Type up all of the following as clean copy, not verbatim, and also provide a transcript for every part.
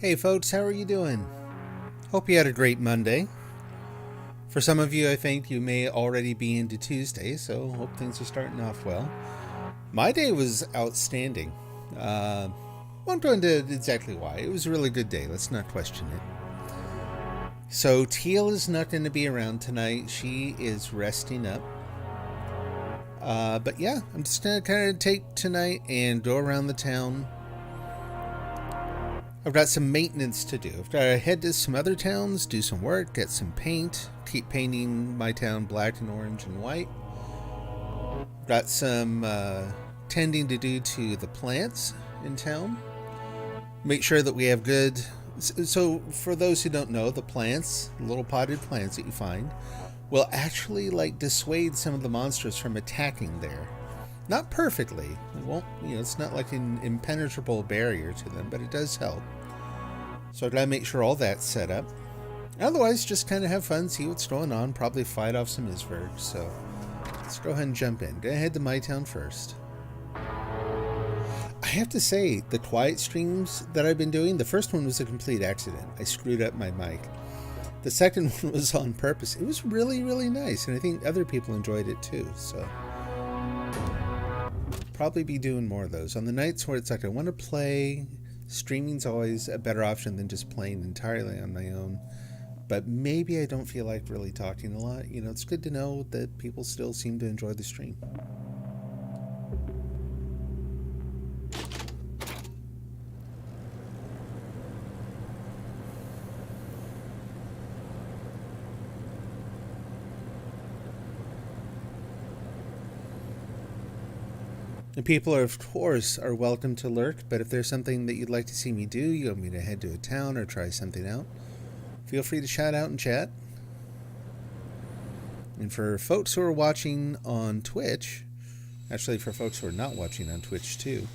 Hey folks, how are you doing? Hope you had a great Monday. For some of you, I think you may already be into Tuesday, so hope things are starting off well. My day was outstanding. Won't go into exactly why. It was a really good day, let's not question it. So Teal is not going to be around tonight. She is resting up. But yeah, I'm just going to kind of take tonight and go around the town. I've got some maintenance to do. I've got to head to some other towns, do some work, get some paint, keep painting my town black and orange and white. Got some tending to do to the plants in town. Make sure that we have good... So for those who don't know, the plants, little potted plants that you find, will actually dissuade some of the monsters from attacking there. Not perfectly. It won't, it's not like an impenetrable barrier to them, but it does help. So I've got to make sure all that's set up. Otherwise, just kind of have fun, see what's going on, probably fight off some Isvergs. So let's go ahead and jump in. Go ahead to my town first. I have to say, the quiet streams that I've been doing, the first one was a complete accident. I screwed up my mic. The second one was on purpose. It was really, really nice, and I think other people enjoyed it too, so... Probably be doing more of those. On the nights where it's like I want to play, streaming's always a better option than just playing entirely on my own. But maybe I don't feel like really talking a lot. It's good to know that people still seem to enjoy the stream. The people, of course, are welcome to lurk, but if there's something that you'd like to see me do, you want me to head to a town or try something out, feel free to shout out and chat. And for folks who are watching on Twitch, actually for folks who are not watching on Twitch too,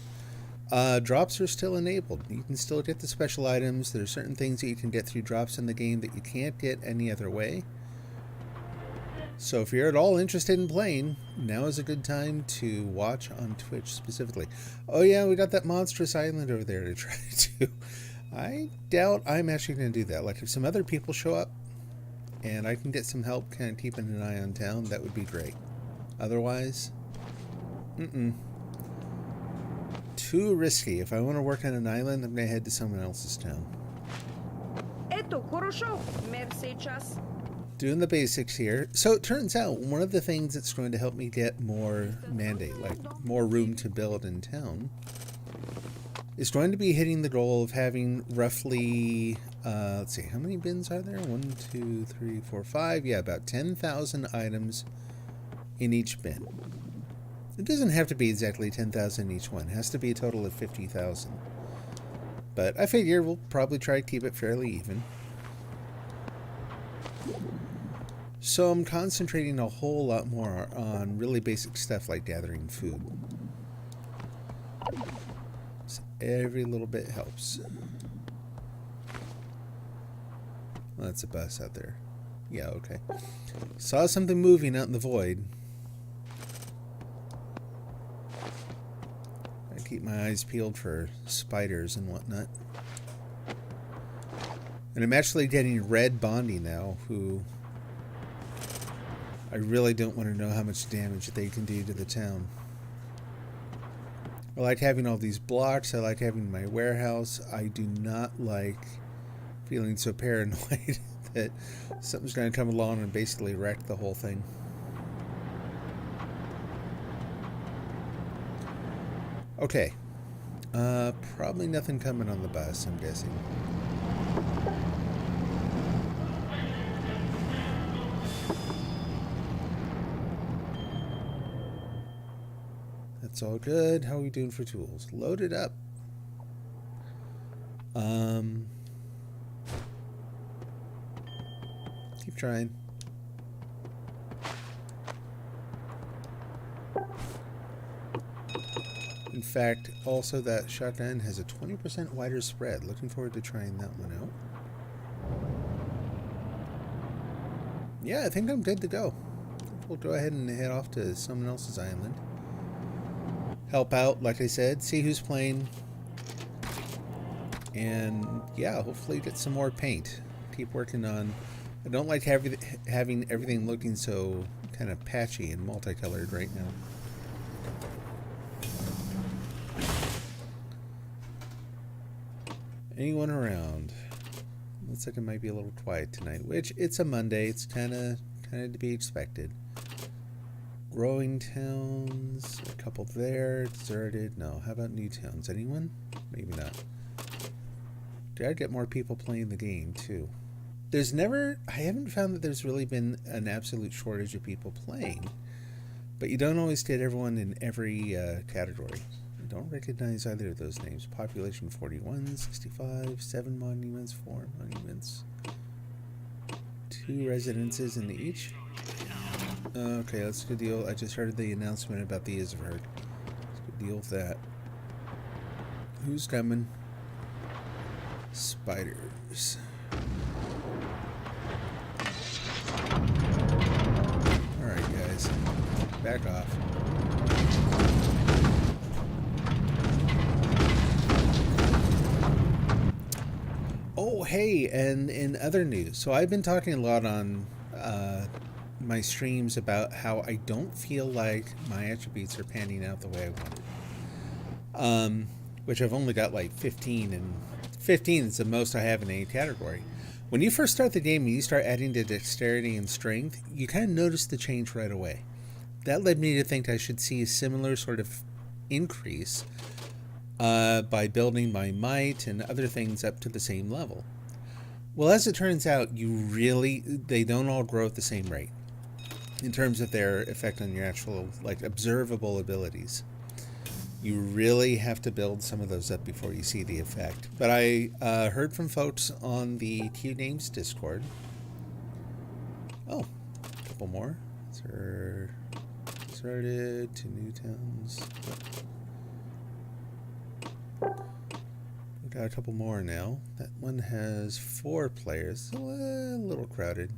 drops are still enabled. You can still get the special items. There are certain things that you can get through drops in the game that you can't get any other way. So if you're at all interested in playing, now is a good time to watch on Twitch specifically. Oh yeah, we got that monstrous island over there to try to... I doubt I'm actually going to do that. Like if some other people show up and I can get some help kind of keeping an eye on town, that would be great. Otherwise, too risky. If I want to work on an island, I'm going to head to someone else's town. Doing the basics here. So it turns out one of the things that's going to help me get more mandate, like more room to build in town, is going to be hitting the goal of having roughly, let's see, how many bins are there? 1, 2, 3, 4, 5. Yeah, about 10,000 items in each bin. It doesn't have to be exactly 10,000 in each one. It has to be a total of 50,000. But I figure we'll probably try to keep it fairly even. So I'm concentrating a whole lot more on really basic stuff like gathering food. So every little bit helps. Well, that's a bus out there. Yeah, okay. Saw something moving out in the void. I keep my eyes peeled for spiders and whatnot. And I'm actually getting red Bondi now, who... I really don't want to know how much damage they can do to the town. I like having all these blocks. I like having my warehouse. I do not like feeling so paranoid that something's going to come along and basically wreck the whole thing. Okay. Probably nothing coming on the bus, I'm guessing. It's all good. How are we doing for tools? Load it up. Keep trying. In fact, also that shotgun has a 20% wider spread. Looking forward to trying that one out. Yeah, I think I'm good to go. We'll go ahead and head off to someone else's island. Help out, like I said, see who's playing. And yeah, hopefully get some more paint. Keep working on. I don't like having everything looking so kind of patchy and multicolored right now. Anyone around? Looks like it might be a little quiet tonight, which it's a Monday. It's kind of to be expected. Growing towns, a couple there, deserted. No, how about new towns? Anyone? Maybe not. Did I get more people playing the game too? I haven't found that there's really been an absolute shortage of people playing, but you don't always get everyone in every category. I don't recognize either of those names. Population 41, 65, 7 monuments, 4 monuments, 2 residences in each. Okay, let's go deal. I just heard the announcement about the Isverd. Let's go deal with that. Who's coming? Spiders. Alright, guys. Back off. Oh, hey, and in other news. So I've been talking a lot on my streams about how I don't feel like my attributes are panning out the way I wanted. Which I've only got like 15, and 15 is the most I have in any category. When you first start the game and you start adding to dexterity and strength, you kind of notice the change right away. That led me to think I should see a similar sort of increase by building my might and other things up to the same level. Well, as it turns out, they don't all grow at the same rate in terms of their effect on your actual, like, observable abilities. You really have to build some of those up before you see the effect. But I heard from folks on the Q Names Discord. Oh, a couple more. Started to new towns. We got a couple more now. That one has 4 players. So a little crowded.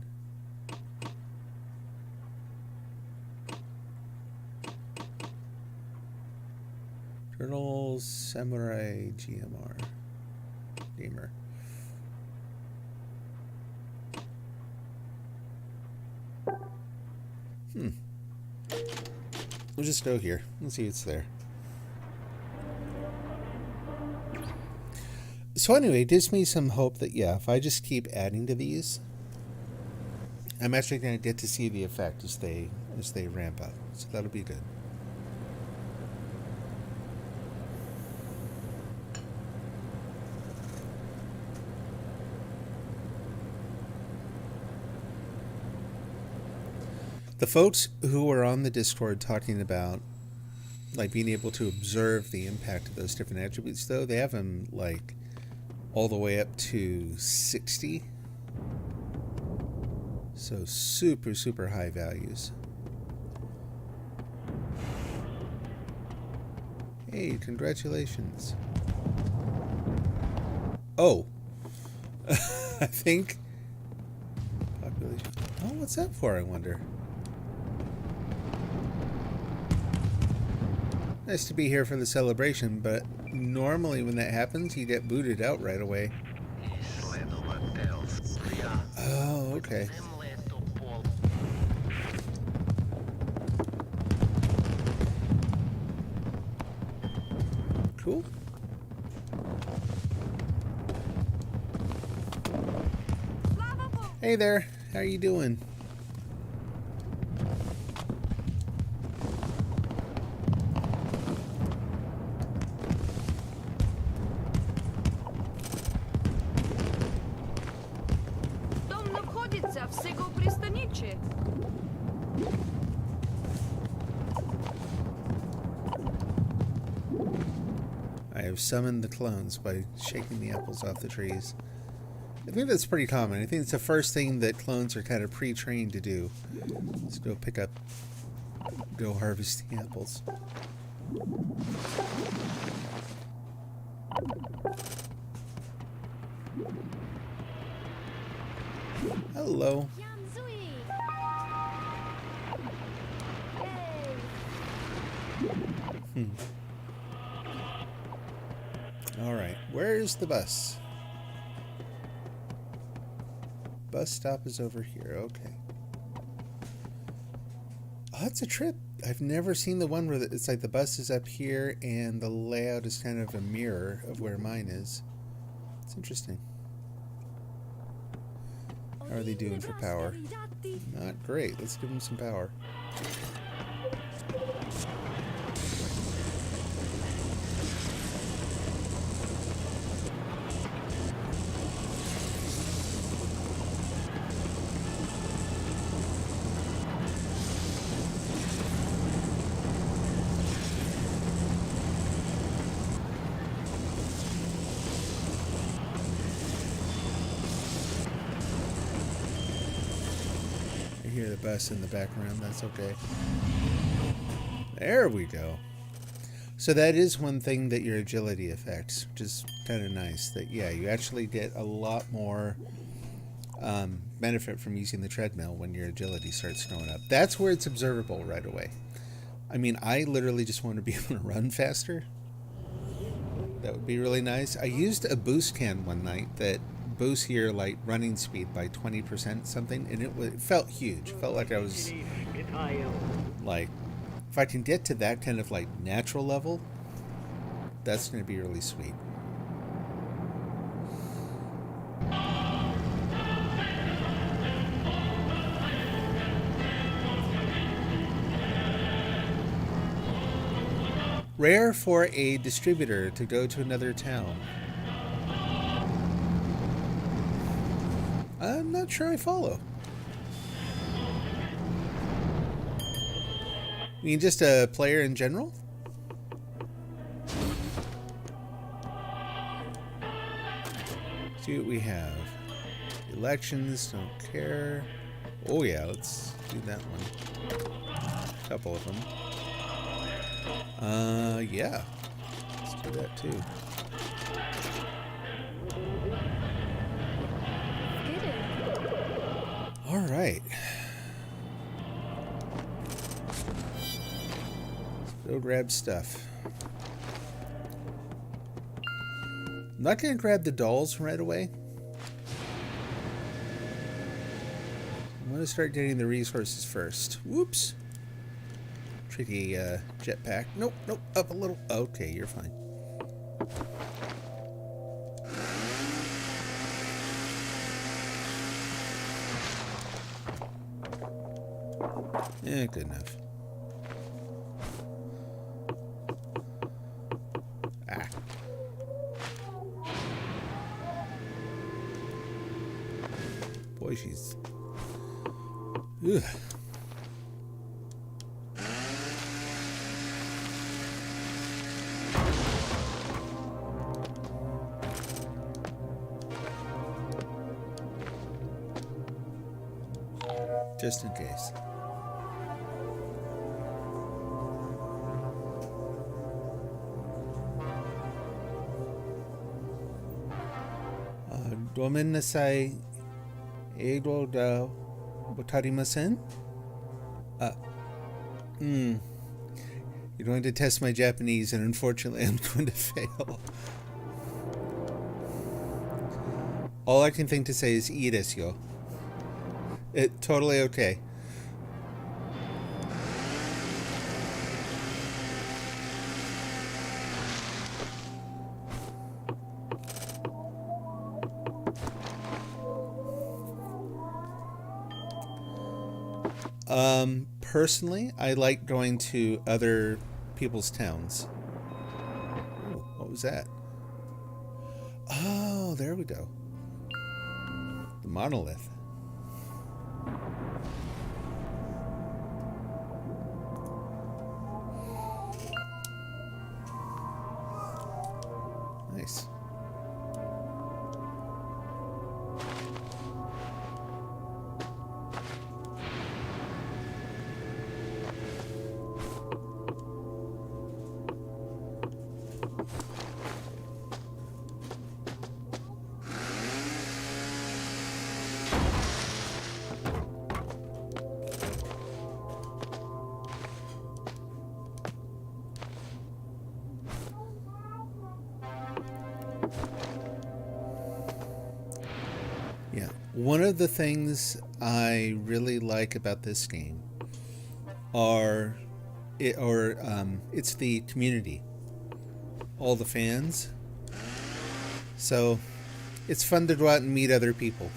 Turtles, Samurai, Gamer. We'll just go here. Let's see what's there. So anyway, it gives me some hope that, yeah, if I just keep adding to these, I'm actually going to get to see the effect as they ramp up. So that'll be good. The folks who were on the Discord talking about, like, being able to observe the impact of those different attributes, though, they have them, like, all the way up to 60. So super, super high values. Hey, congratulations. Oh. I think... Population... Oh, what's that for, I wonder? Nice to be here for the celebration, but normally when that happens, you get booted out right away. Oh, okay. Cool. Hey there, how are you doing? I have summoned the clones by shaking the apples off the trees. I think that's pretty common. I think it's the first thing that clones are kind of pre-trained to do. Let's go go harvest the apples. Hello. Alright, where's where's the bus? Bus stop is over here. Okay. Oh, that's a trip. I've never seen the one where it's like the bus is up here and the layout is kind of a mirror of where mine is. It's interesting. How are they doing for power? Not great. Let's give them some power. Hear the bus in the background. That's okay. There we go. So that is one thing that your agility affects, which is kind of nice. That, yeah, you actually get a lot more benefit from using the treadmill when your agility starts going up. That's where it's observable right away. I mean, I literally just want to be able to run faster. That would be really nice. I used a boost can one night that boost your like running speed by 20% something, and it felt huge. It felt like I was like, if I can get to that kind of like natural level, that's going to be really sweet. Rare for a distributor to go to another town. I'm not sure I follow. You mean just a player in general? See what we have. Elections, don't care. Oh yeah, let's do that one. A couple of them. Yeah. Let's do that too. All right. Let's go grab stuff. I'm not going to grab the dolls right away. I'm going to start getting the resources first. Whoops. Tricky jetpack. Nope, nope, up a little. Okay, you're fine. Yeah, good enough. Ah. Boy, she's... Ugh. Just in case. Gomen nasai eigo da watarimasen? You're going to test my Japanese, and unfortunately I'm going to fail. All I can think to say is ii desu yo. It totally okay. Personally, I like going to other people's towns. Ooh, what was that? Oh, there we go. The monolith. Nice. Yeah. One of the things I really like about this game are it's the community, all the fans. So it's fun to go out and meet other people.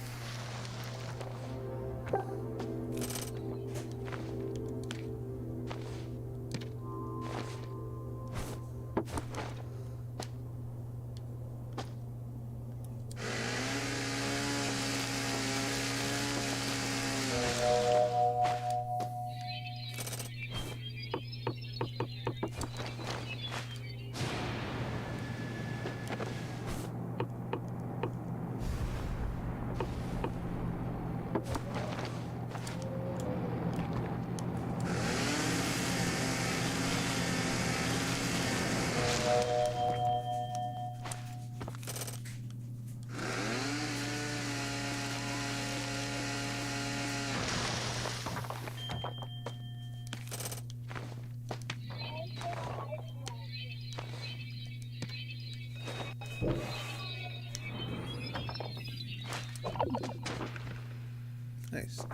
Nice.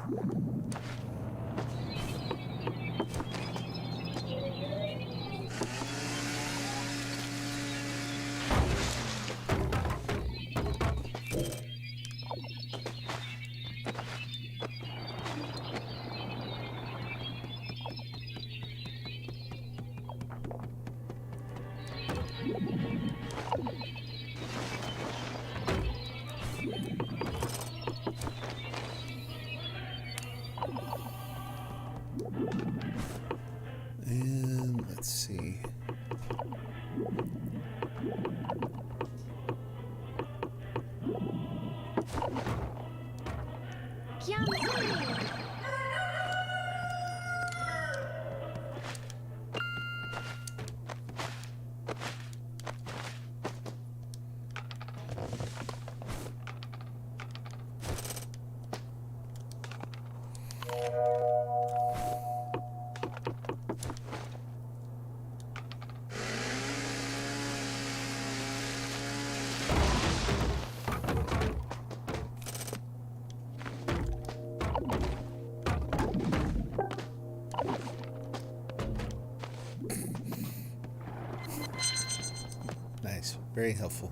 And let's see. Nice. Very helpful.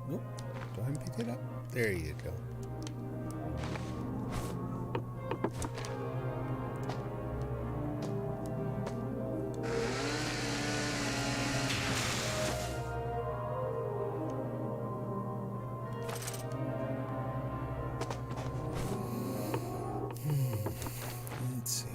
Nope. Go ahead and pick it up. There you go. Let's see.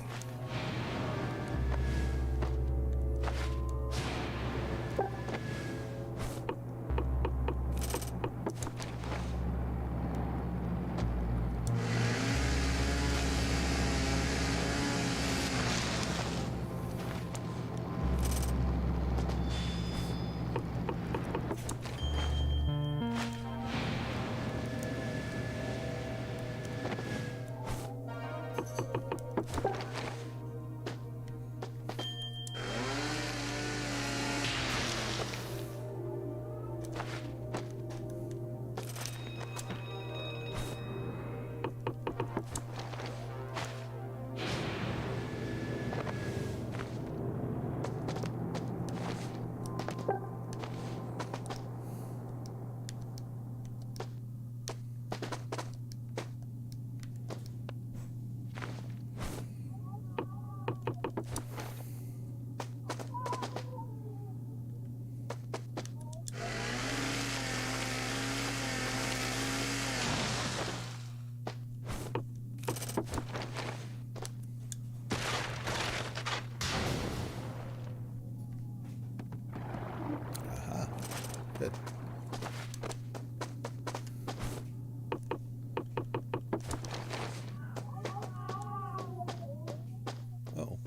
Aha. Good. Oh.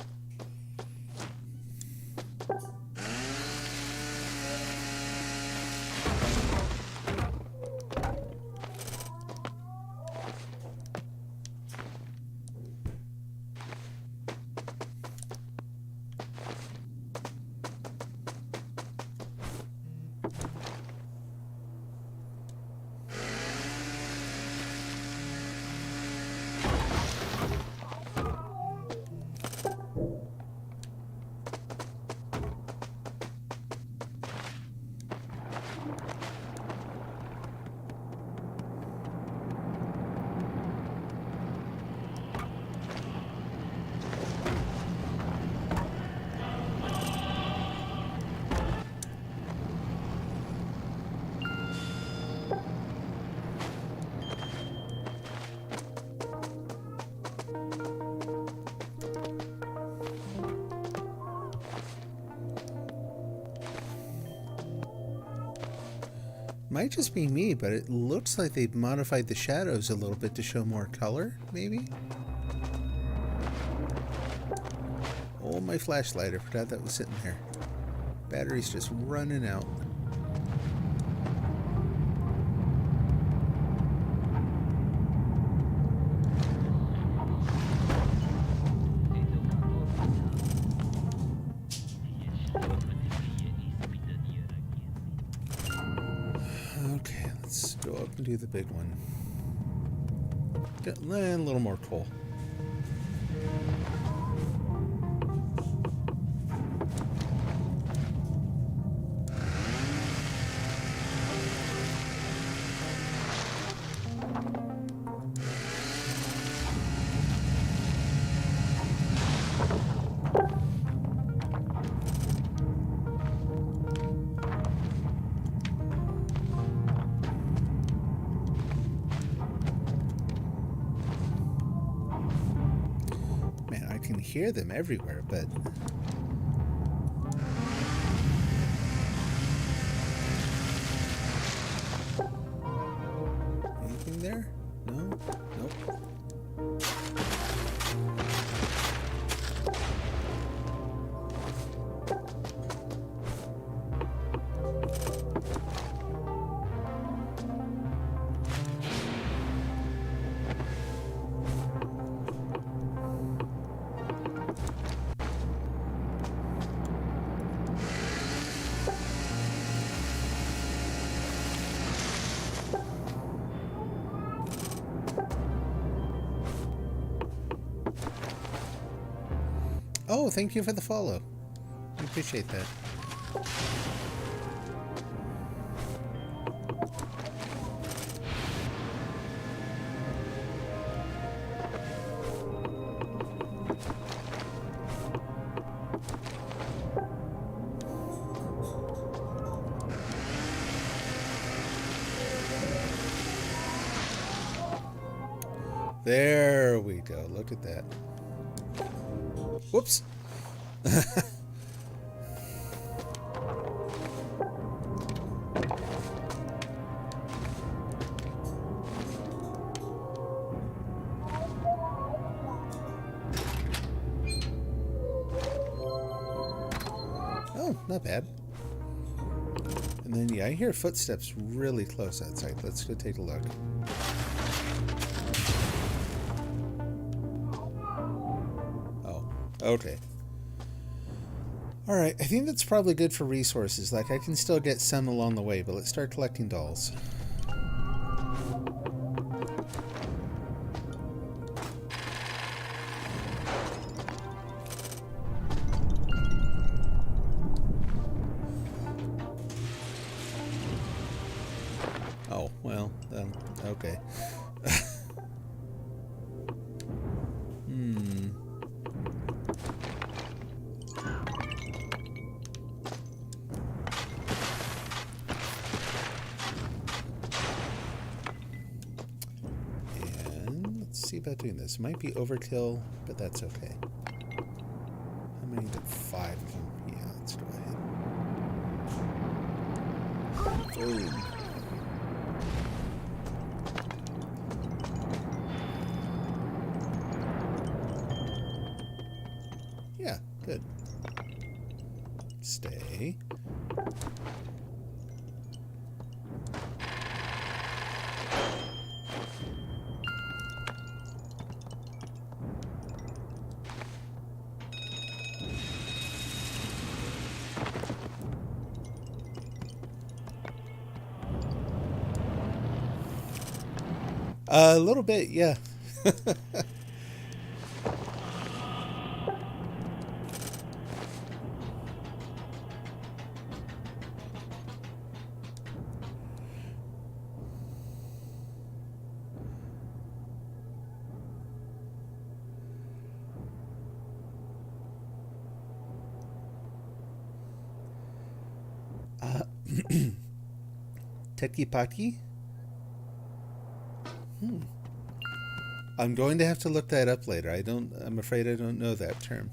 Might just be me, but it looks like they've modified the shadows a little bit to show more color, maybe? Oh, my flashlight. I forgot that was sitting there. Battery's just running out. Okay, let's go up and do the big one. Get a little more coal. Hear them everywhere, but anything there? No? Nope. Oh, thank you for the follow. I appreciate that. There we go. Look at that. Whoops. Oh, not bad. And then, yeah, I hear footsteps really close outside. Let's go take a look. Oh, okay. Alright, I think that's probably good for resources. Like, I can still get some along the way, but let's start collecting dolls. Oh, well, okay. And let's see about doing this. Might be overkill, but that's okay. How many? 5 of them. Yeah, let's go ahead. Boom. Yeah, good. Stay. A little bit, yeah. Tekipaki? I'm going to have to look that up later. I'm afraid I don't know that term.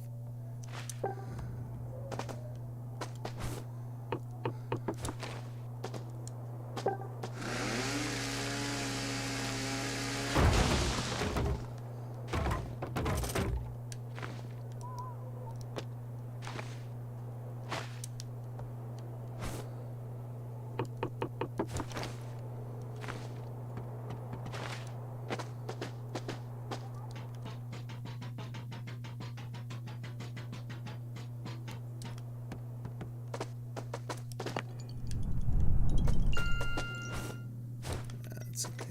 That's okay.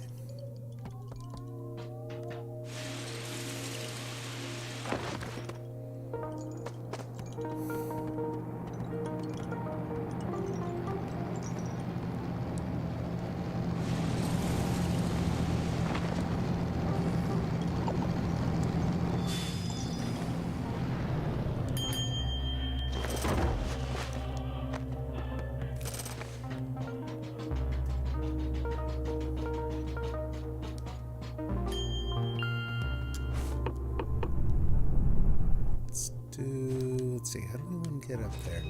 Let's see, how do we want to get up there?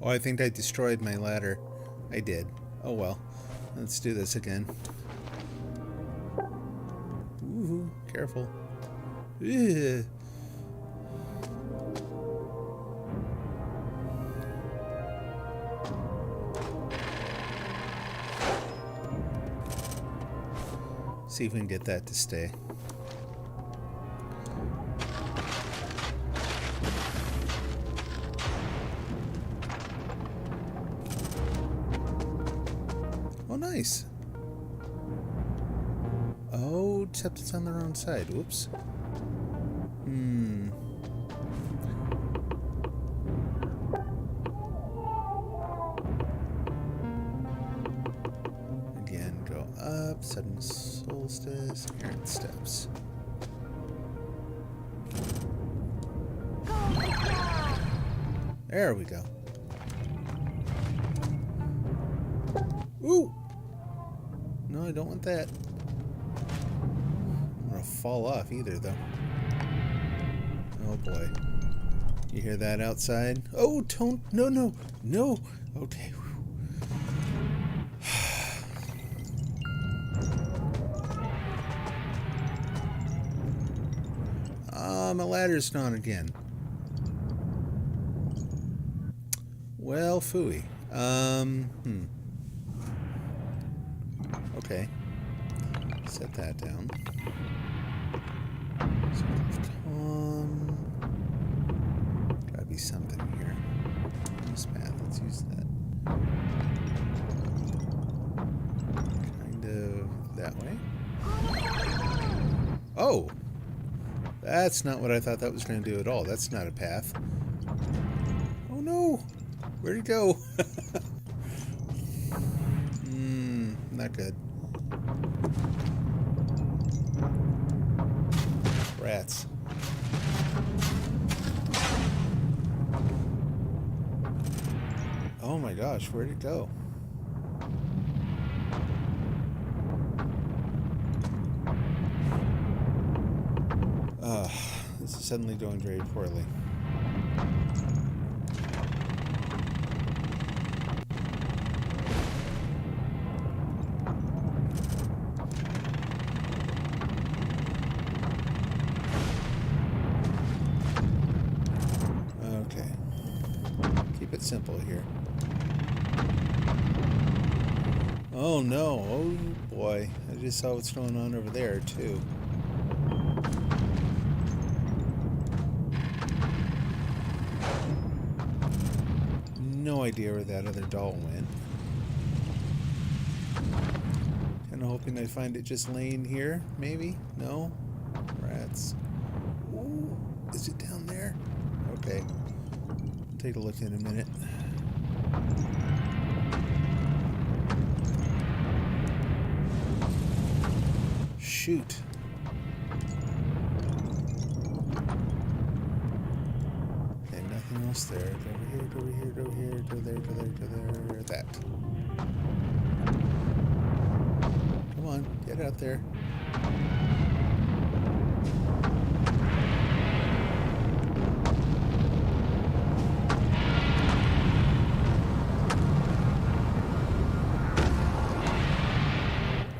Oh, I think I destroyed my ladder. I did. Oh well. Let's do this again. Ooh, careful. Ugh. See if we can get that to stay. Oh, nice. Oh, except it's on the wrong side. Whoops. Sudden solstice, errant steps. There we go. Ooh! No, I don't want that. I'm gonna fall off either, though. Oh boy. You hear that outside? Oh, don't. No, no, no. Okay. My ladder's not again. Well, phooey. Okay. Set that down. Gotta be something here. This path, let's use that. Kind of that way. Oh! That's not what I thought that was going to do at all. That's not a path. Oh no! Where'd it go? Not good. Rats. Oh my gosh, where'd it go? This is suddenly doing very poorly. Okay. Keep it simple here. Oh no, oh boy. I just saw what's going on over there too. No idea where that other doll went. Kinda hoping I find it just laying here, maybe? No? Rats. Ooh, is it down there? Okay. Take a look in a minute. Shoot. Okay, nothing else there. Go over here, go over here, go over here, go there, go there, go there. That. Come on, get out there.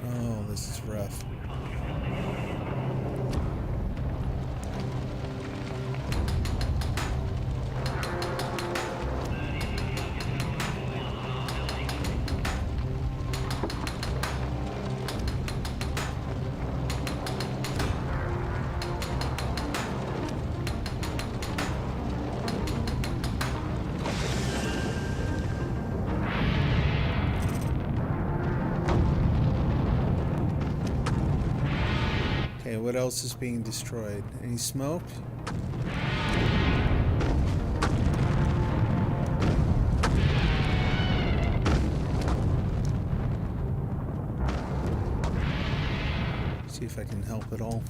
Oh, this is rough. Okay, what else is being destroyed? Any smoke? See if I can help at all.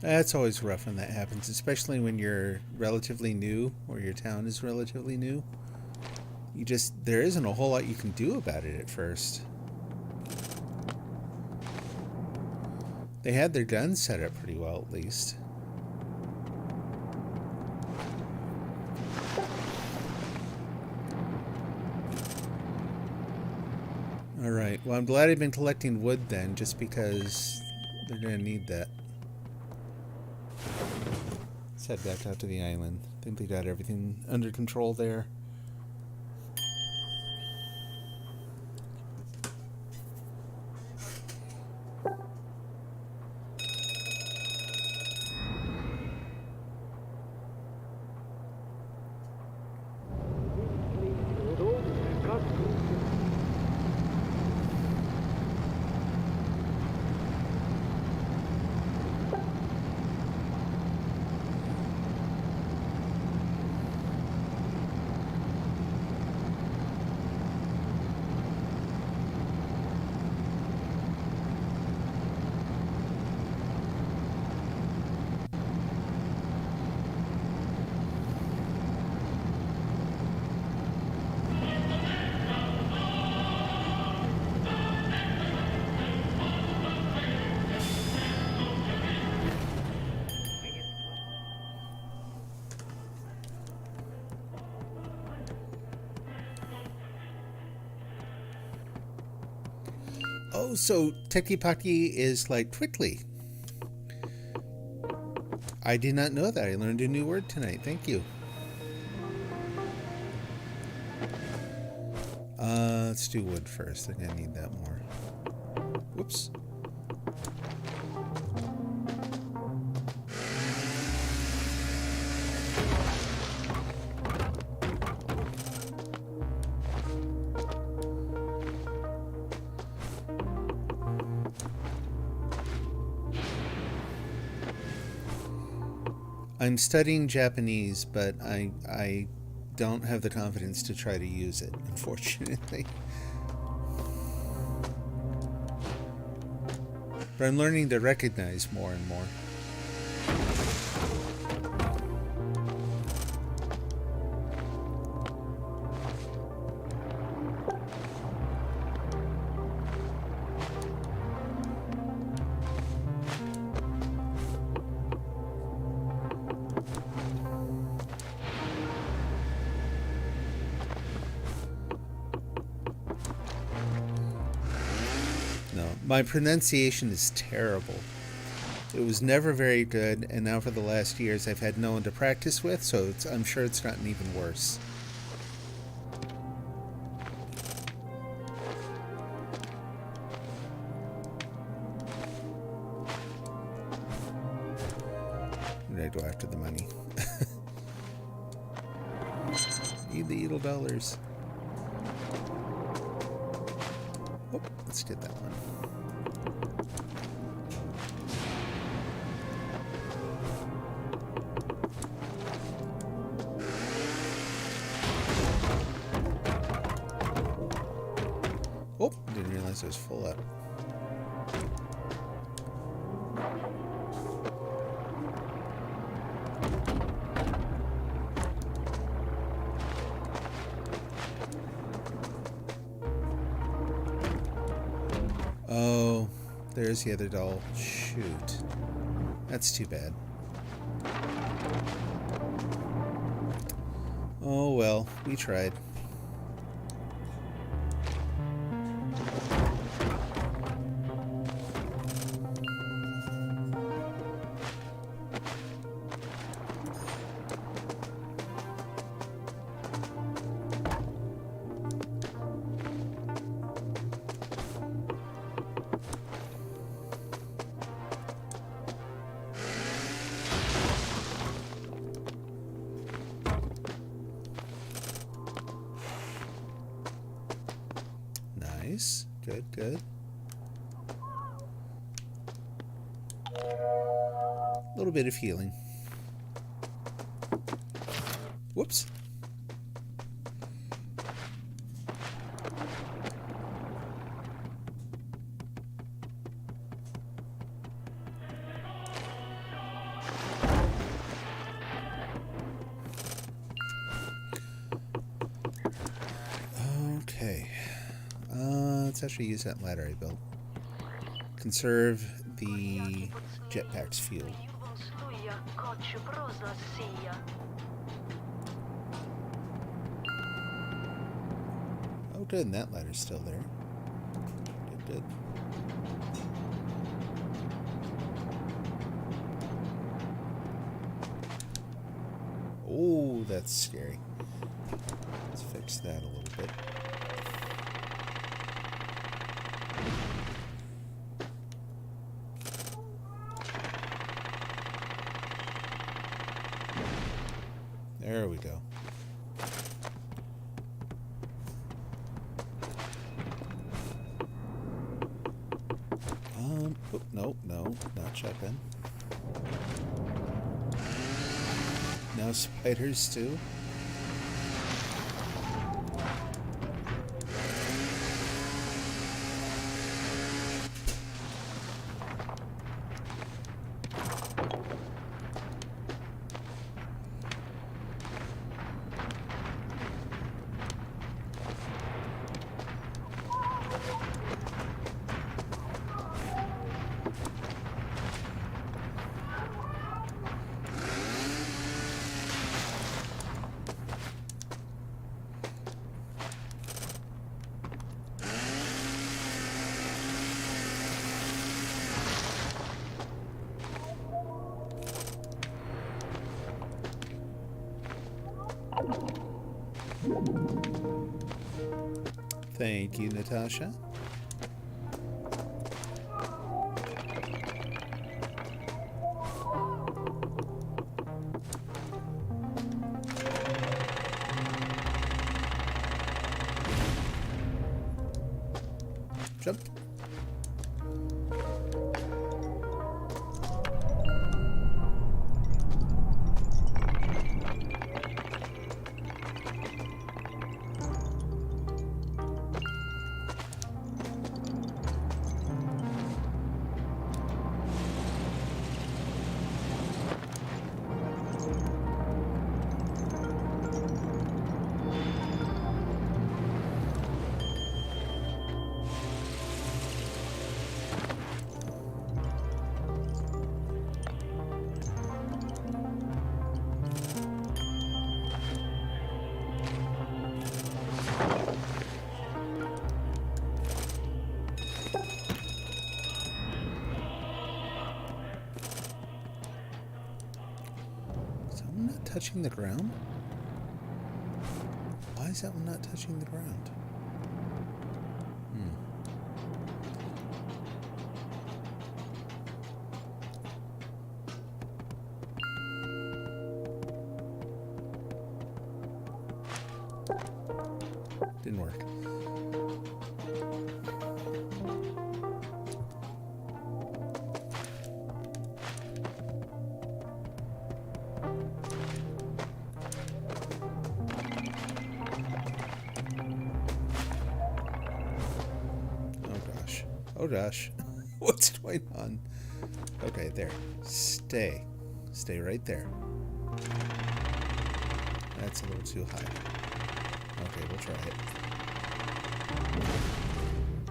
That's always rough when that happens, especially when you're relatively new or your town is relatively new. There isn't a whole lot you can do about it at first. They had their guns set up pretty well, at least. Alright, well, I'm glad I've been collecting wood then, just because they're going to need that. Let's head back out to the island. I think they got everything under control there. Oh, so Teki is like Twiddly. I did not know that. I learned a new word tonight. Thank you. Let's do wood first. I'm gonna need that more. Whoops. I'm studying Japanese, but I don't have the confidence to try to use it, unfortunately. But I'm learning to recognize more and more. My pronunciation is terrible. It was never very good, and now for the last years I've had no one to practice with, so I'm sure it's gotten even worse. I'm gonna go after the money. Need the evil dollars. Oh, let's get that one. Oh, didn't realize it was full up. Oh, there's the other doll. Shoot. That's too bad. Oh well, we tried. Nice. Good, good. A little bit of healing. Whoops. Okay. Let's actually use that ladder I built. Conserve the jetpack's fuel. Oh, good, and that ladder's still there. Good, good. that's scary. Let's fix that a little bit. There we go. Oh, no, not shotgun. Now spiders too. Thank you, Natasha. Jump. Touching the ground? Why is that one not touching the ground? Didn't work. Oh gosh, what's going on? Okay, there. Stay right there. That's a little too high. Okay, we'll try it.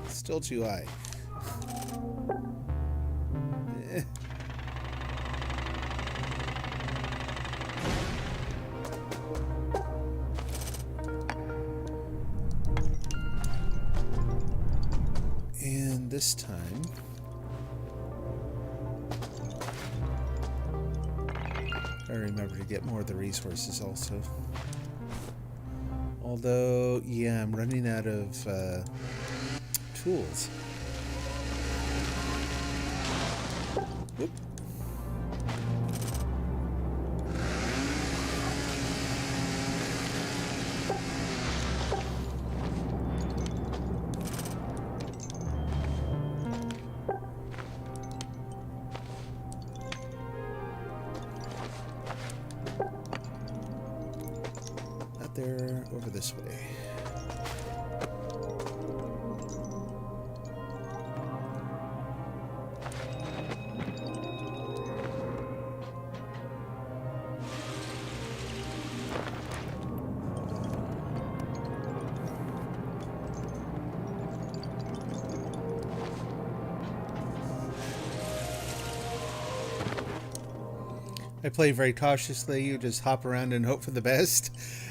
Still too high. This time, I remember to get more of the resources also. Although, yeah, I'm running out of tools. Whoop. There, over this way. I play very cautiously. You just hop around and hope for the best.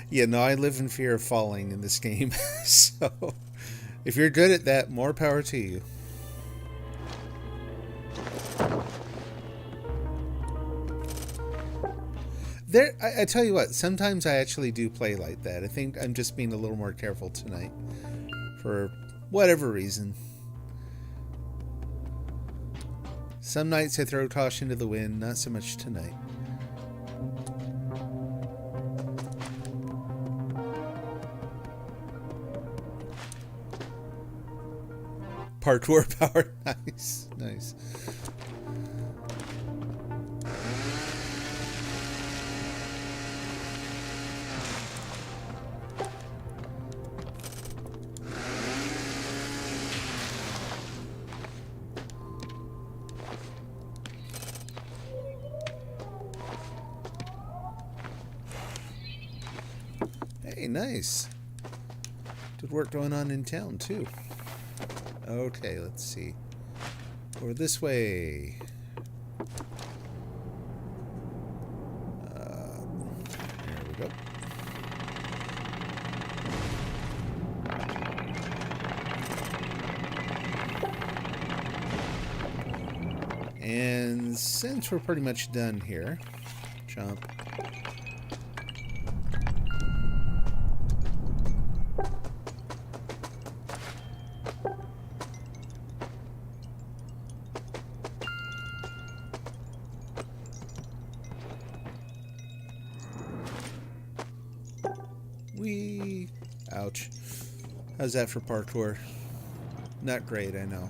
Yeah, no, I live in fear of falling in this game. So, if you're good at that, more power to you. There, I tell you what, sometimes I actually do play like that. I think I'm just being a little more careful tonight. For whatever reason. Some nights I throw caution to the wind, not so much tonight. Parkour power. Nice. Nice. Hey, nice. Good work going on in town, too. Okay, let's see. Over this way. There we go. And since we're pretty much done here, jump. Whee! Ouch. How's that for parkour? Not great, I know.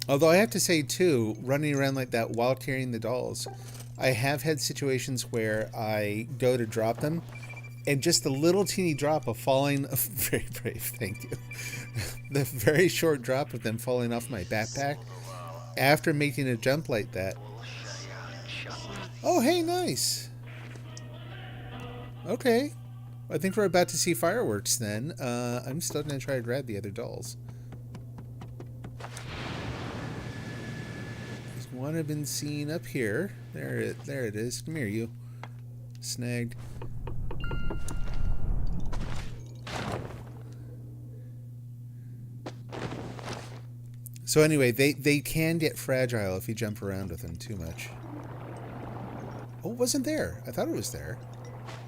Although I have to say, too, running around like that while carrying the dolls, I have had situations where I go to drop them, and just a little teeny drop of falling... Very brave, thank you. The very short drop of them falling off my backpack after making a jump like that. Oh, hey, nice. Okay. I think we're about to see fireworks then. I'm still going to try to grab the other dolls. There's one I've been seeing up here. There it is. Come here, you. Snagged. So anyway, they can get fragile if you jump around with them too much. Oh, it wasn't there. I thought it was there.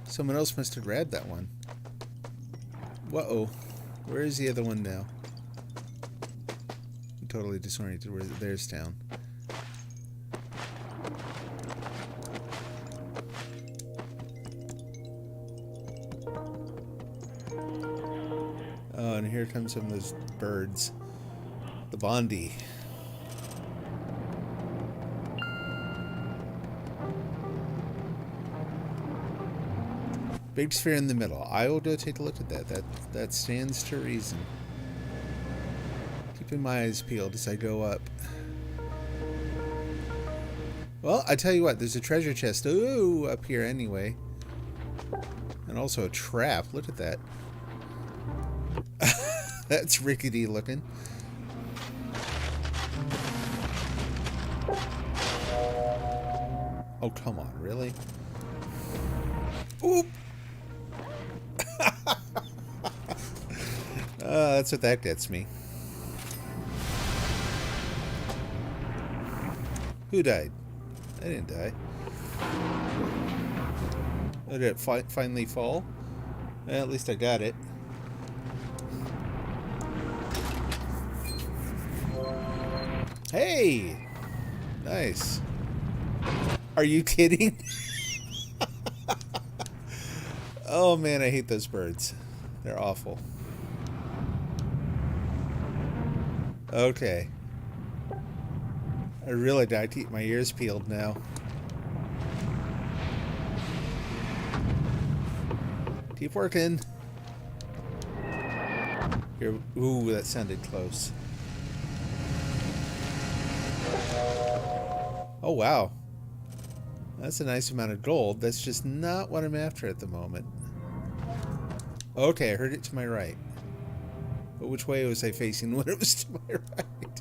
Someone else must have grabbed that one. Whoa. Where is the other one now? I'm totally disoriented. There's town. Oh, and here comes some of those birds. The Bondi. Big sphere in the middle. I will go take a look at that. That stands to reason. Keeping my eyes peeled as I go up. Well, I tell you what, there's a treasure chest. Ooh, up here anyway. And also a trap. Look at that. That's rickety looking. Oh, come on, really? Oop! That's what that gets me. Who died? I didn't die. Oh, did it finally fall? Well, at least I got it. Hey! Nice. Are you kidding? Oh man, I hate those birds. They're awful. Okay. I really gotta keep my ears peeled now. Keep working. Here, ooh, that sounded close. Oh wow. That's a nice amount of gold. That's just not what I'm after at the moment. Okay, I heard it to my right. But which way was I facing when it was to my right?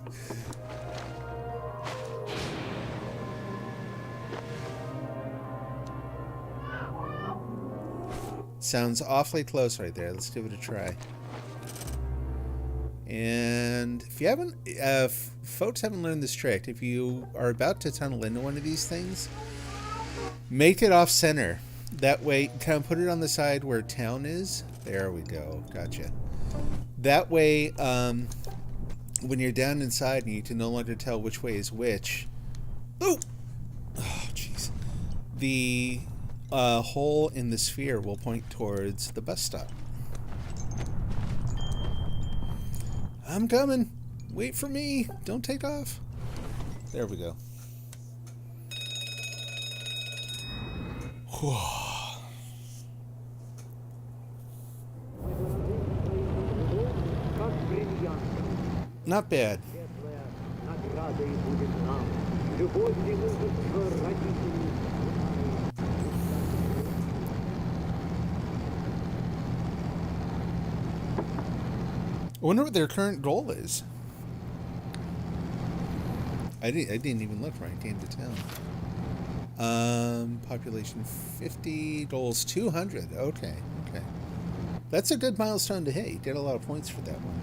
Sounds awfully close right there. Let's give it a try. And if you haven't, folks haven't learned this trick, if you are about to tunnel into one of these things, make it off center. That way, kind of put it on the side where town is. There we go. Gotcha. That way, when you're down inside and you can no longer tell which way is which. Oh, jeez. The hole in the sphere will point towards the bus stop. I'm coming. Wait for me. Don't take off. There we go. Whew. Not bad. I wonder what their current goal is. I didn't even look when I came to town. Population 50, goals 200. Okay. That's a good milestone to hit. You get a lot of points for that one.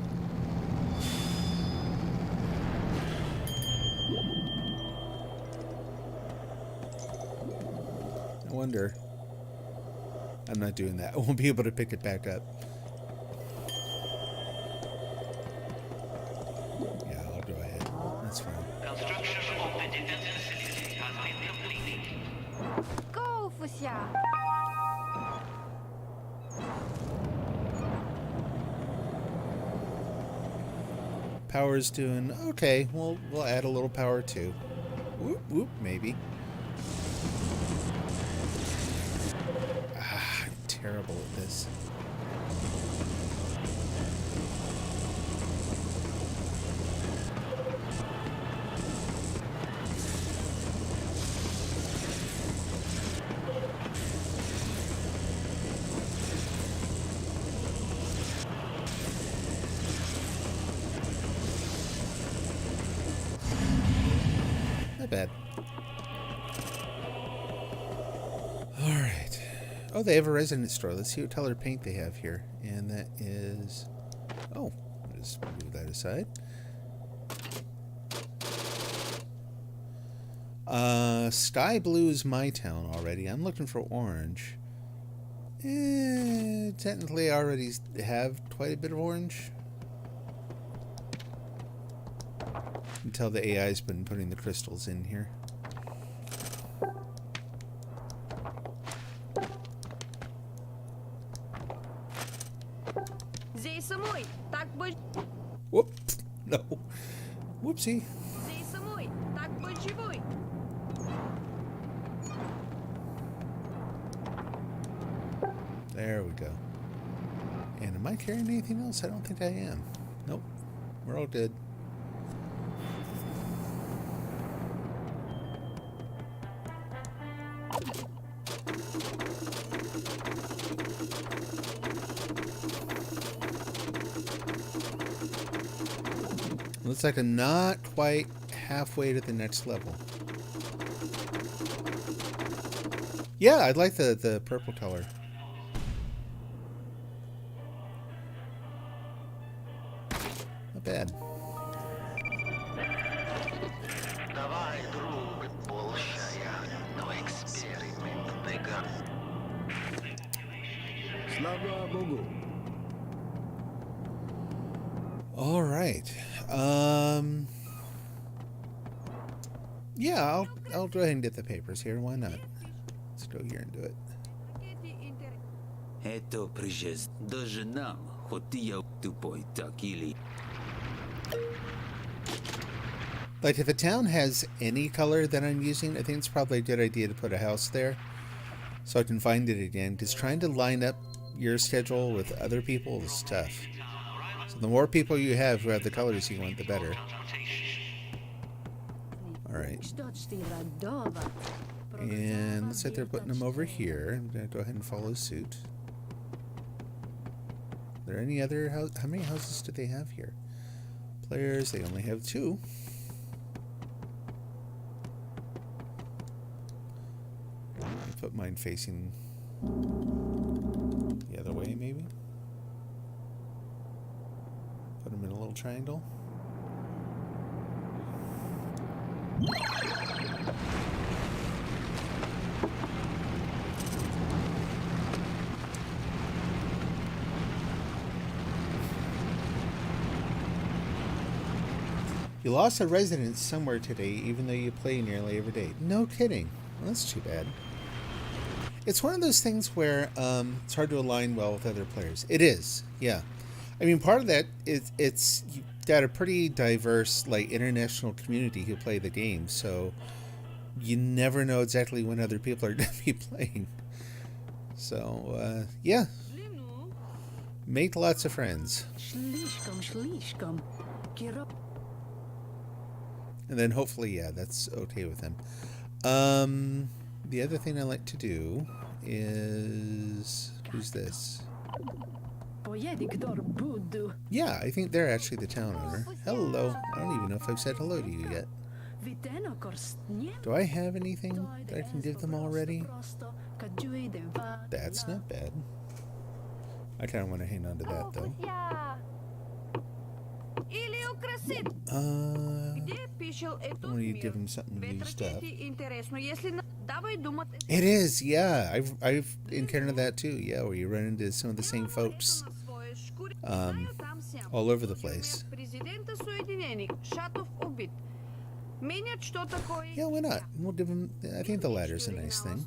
I wonder. I'm not doing that. I won't be able to pick it back up. Yeah, I'll go ahead. That's fine. Construction of the defense facility has been completed. Go, Fuxia! Power's doing okay. We'll add a little power too. Whoop whoop, maybe. I'm terrible at this. Not bad. Alright. Oh, they have a resident store. Let's see what color paint they have here. And that is... Oh, just move that aside. Sky blue is my town already. I'm looking for orange. Technically I already have quite a bit of orange. Until the AI's been putting the crystals in here. Whoop. No. Whoopsie. There we go. And am I carrying anything else? I don't think I am. Nope. We're all good. Looks like I'm not quite halfway to the next level. Yeah, I'd like the purple color. Not bad. All right. Yeah, I'll go ahead and get the papers here. Why not? Let's go here and do it. Это прижез даже нам хотия тупой такили. Like, if a town has any color that I'm using, I think it's probably a good idea to put a house there so I can find it again, because trying to line up your schedule with other people is tough. So the more people you have who have the colors you want, the better. Alright. And looks like they're putting them over here. I'm going to go ahead and follow suit. Are there any other houses? How many houses do they have here? Players, they only have 2. Put mine facing the other way, maybe? Put them in a little little triangle. You lost a resident somewhere today, even though you play nearly every day. No kidding. Well, that's too bad. It's one of those things where it's hard to align well with other players. It is, yeah. I mean, part of that is you've got a pretty diverse, like, international community who play the game, so you never know exactly when other people are going to be playing. So, yeah. Make lots of friends. And then hopefully, yeah, that's okay with them. The other thing I like to do is... Who's this? Yeah, I think they're actually the town owner. Hello. I don't even know if I've said hello to you yet. Do I have anything that I can give them already? That's not bad. I kind of want to hang on to that, though. I want to give him something new stuff. It is, yeah. I've encountered that too, yeah, where you run into some of the same folks all over the place. Yeah, why not? We'll give him, I think the ladder's a nice thing.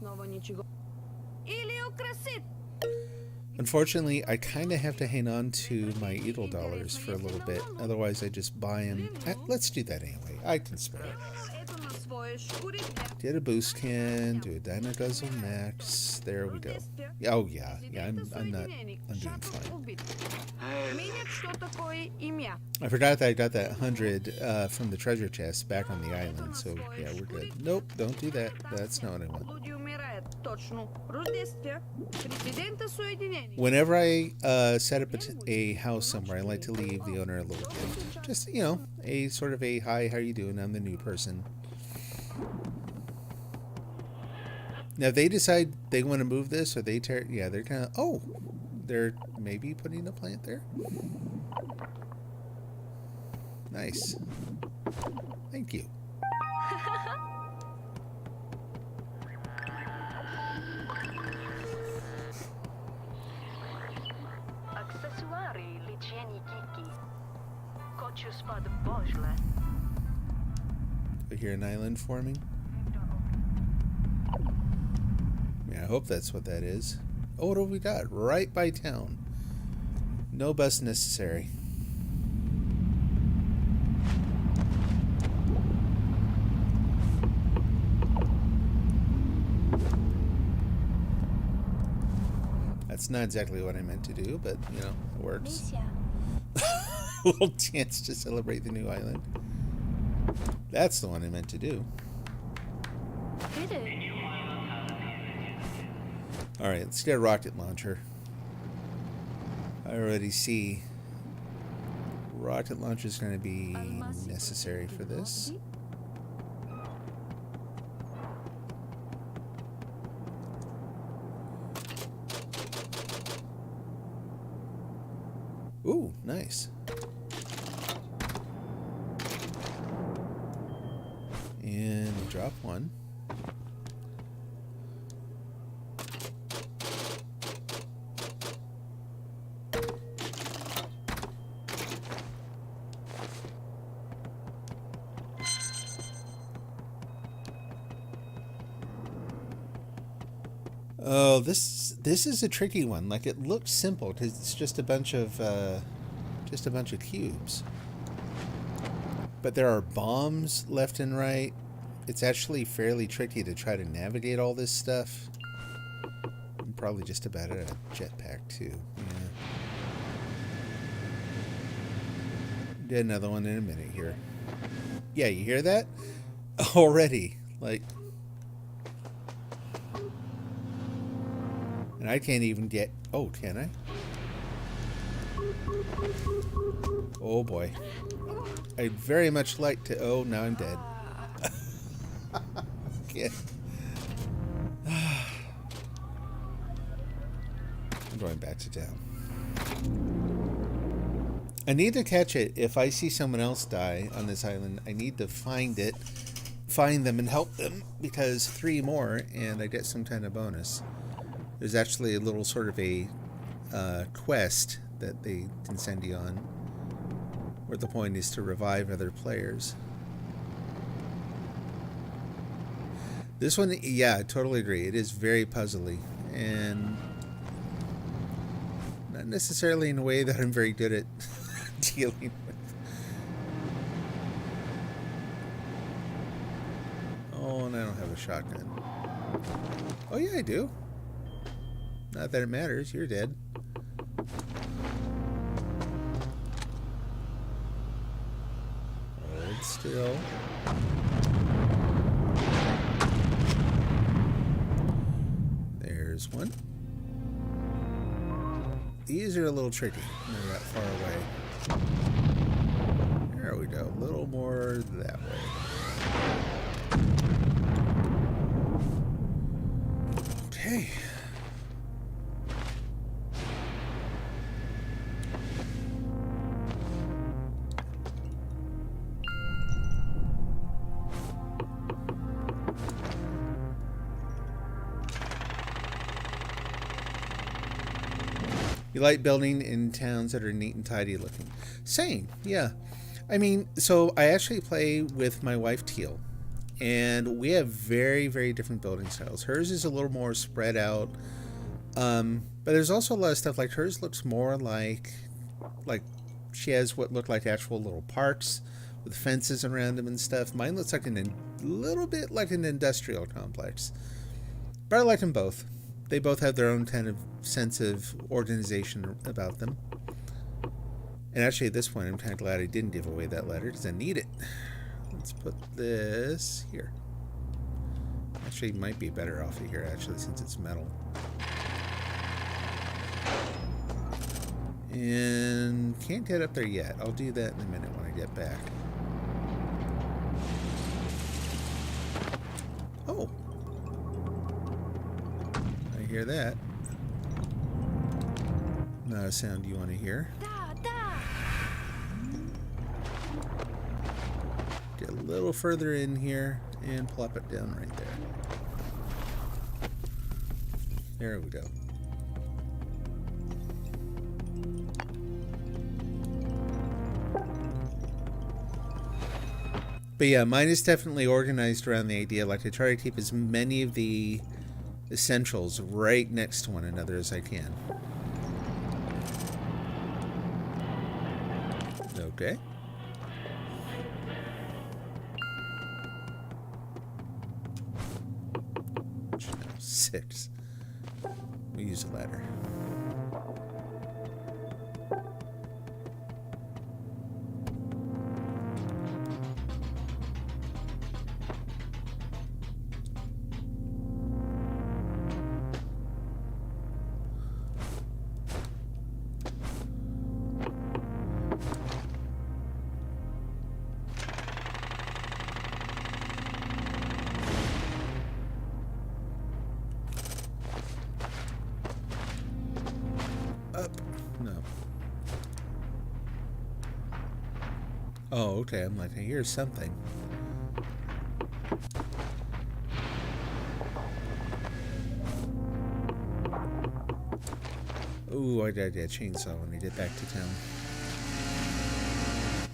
Unfortunately, I kind of have to hang on to my Edel dollars for a little bit. Otherwise, I just buy them. Let's do that anyway. I can spare it. Get a boost can, do a Dino Guzzle Max. There we go. Oh, yeah. Yeah, I'm doing fine. I forgot that I got that 100 from the treasure chest back on the island. So, yeah, we're good. Nope, don't do that. That's not what I want. Whenever I set up a house somewhere, I like to leave the owner a little gift. Just, you know, a sort of a, hi, how you doing? I'm the new person. Now, if they decide they want to move this, or they tear, yeah, they're kind of, oh, they're maybe putting a plant there. Nice. Thank you. I hear an island forming. Yeah, I hope that's what that is. Oh, what have we got? Right by town. No bus necessary. That's not exactly what I meant to do, but, you know, it works. A little chance to celebrate the new island. That's the one I meant to do. Alright, let's get a rocket launcher. I already see rocket launcher is going to be necessary for this. Ooh, nice. And drop one. Oh, this is a tricky one. Like, it looks simple because it's just a bunch of cubes. But there are bombs left and right. It's actually fairly tricky to try to navigate all this stuff. I'm probably just about at a jetpack too. Yeah. Get another one in a minute here. Yeah, you hear that? Already. Like, and I can't even get... Oh, can I? Oh boy. I'd very much like to... Oh, now I'm dead. Yeah. I'm going back to town. I need to catch it. If I see someone else die on this island, I need to find them and help them, because 3 more and I get some kind of bonus. There's actually a little sort of a quest that they can send you on, where the point is to revive other players. This one, yeah, I totally agree. It is very puzzly, and not necessarily in a way that I'm very good at dealing with. Oh, and I don't have a shotgun. Oh yeah, I do. Not that it matters. You're dead. Hold still. There's one. These are a little tricky. They're that far away. There we go. A little more that way. Okay. You like building in towns that are neat and tidy looking. Same, yeah. I mean, so I actually play with my wife Teal, and we have very, very different building styles. Hers is a little more spread out, but there's also a lot of stuff like hers looks more like she has what look like actual little parks with fences around them and stuff. Mine looks like a little bit like an industrial complex, but I like them both. They both have their own kind of sense of organization about them. And actually, at this point, I'm kind of glad I didn't give away that letter because I need it. Let's put this here. Actually, it might be better off of here, actually, since it's metal. And can't get up there yet. I'll do that in a minute when I get back. Oh. I hear that. Not a sound you want to hear. Get a little further in here and plop it down right there. There we go. But yeah, mine is definitely organized around the idea. Like, I try to keep as many of the essentials right next to one another as I can. Okay. Channel 6. We use a ladder. Oh, okay. I'm like, I hear something. Ooh, I got that chainsaw when I get back to town.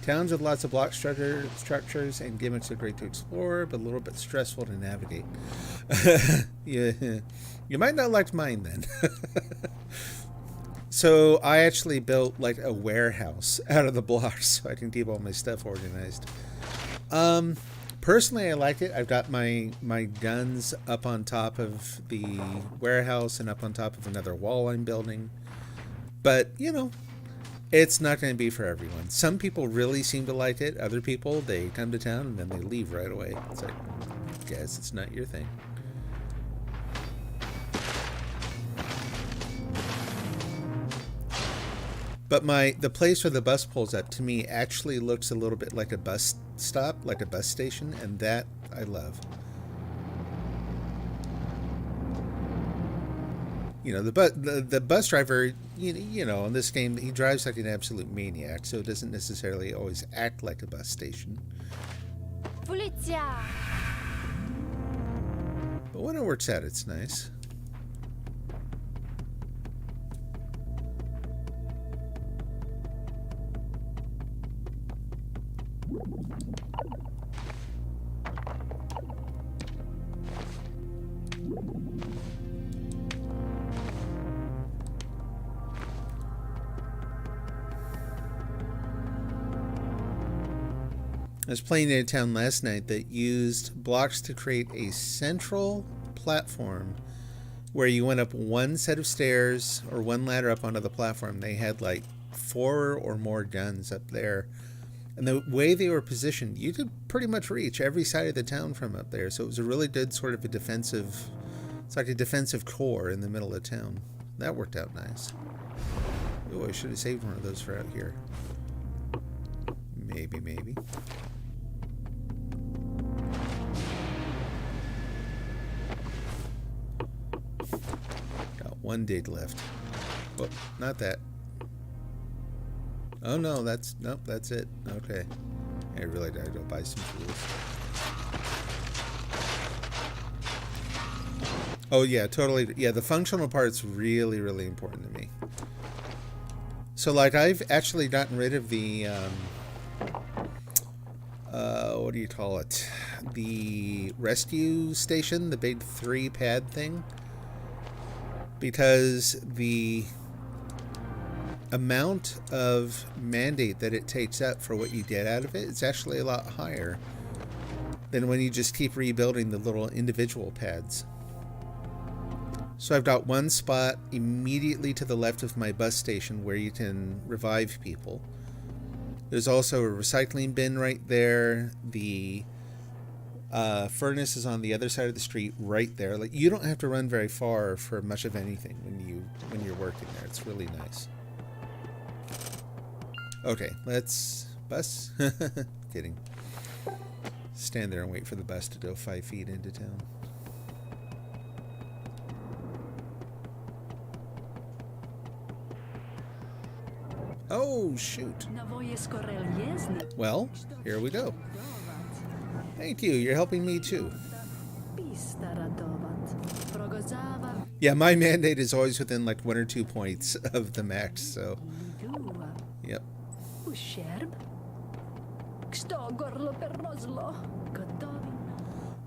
Towns with lots of block structures and gimmicks are great to explore, but a little bit stressful to navigate. You might not like mine then. So I actually built like a warehouse out of the blocks so I can keep all my stuff organized. Personally, I like it. I've got my guns up on top of the warehouse and up on top of another wall I'm building. But, you know, it's not going to be for everyone. Some people really seem to like it. Other people, they come to town and then they leave right away. It's like, I guess it's not your thing. But the place where the bus pulls up, to me, actually looks a little bit like a bus stop, like a bus station, and that I love. You know, the bus driver, you know, in this game, he drives like an absolute maniac, so it doesn't necessarily always act like a bus station. Polizia! But when it works out, it's nice. I was playing in a town last night that used blocks to create a central platform where you went up one set of stairs or one ladder up onto the platform. They had like 4 or more guns up there. And the way they were positioned, you could pretty much reach every side of the town from up there. So it was a really good sort of a defensive, it's like a defensive core in the middle of town. That worked out nice. Oh, I should have saved one of those for out here. Maybe. Got one dig left. Oh, not that. Oh no, nope, that's it. Okay. I really gotta go buy some tools. Oh yeah, totally. Yeah, the functional part's really, really important to me. So like I've actually gotten rid of the what do you call it? The rescue station, the big 3 pad thing. Because the amount of mandate that it takes up for what you get out of it is actually a lot higher than when you just keep rebuilding the little individual pads. So I've got one spot immediately to the left of my bus station where you can revive people. There's also a recycling bin right there. The furnace is on the other side of the street right there. Like, you don't have to run very far for much of anything when you're working there. It's really nice. Okay, let's bus. Kidding. Stand there and wait for the bus to go 5 feet into town. Oh, shoot. Well, here we go. Thank you. You're helping me too. Yeah, my mandate is always within like 1 or 2 points of the max, so. Yep.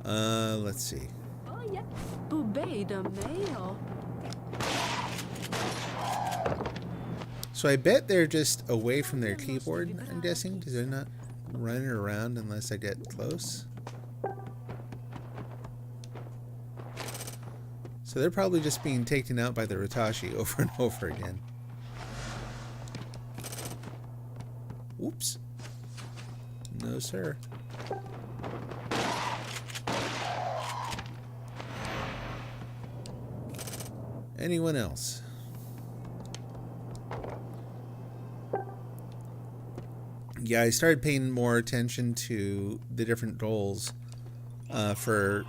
Let's see. So I bet they're just away from their keyboard, I'm guessing, because they're not running around unless I get close. So they're probably just being taken out by the Ratashi over and over again. Whoops. No, sir. Anyone else? Yeah, I started paying more attention to the different goals for...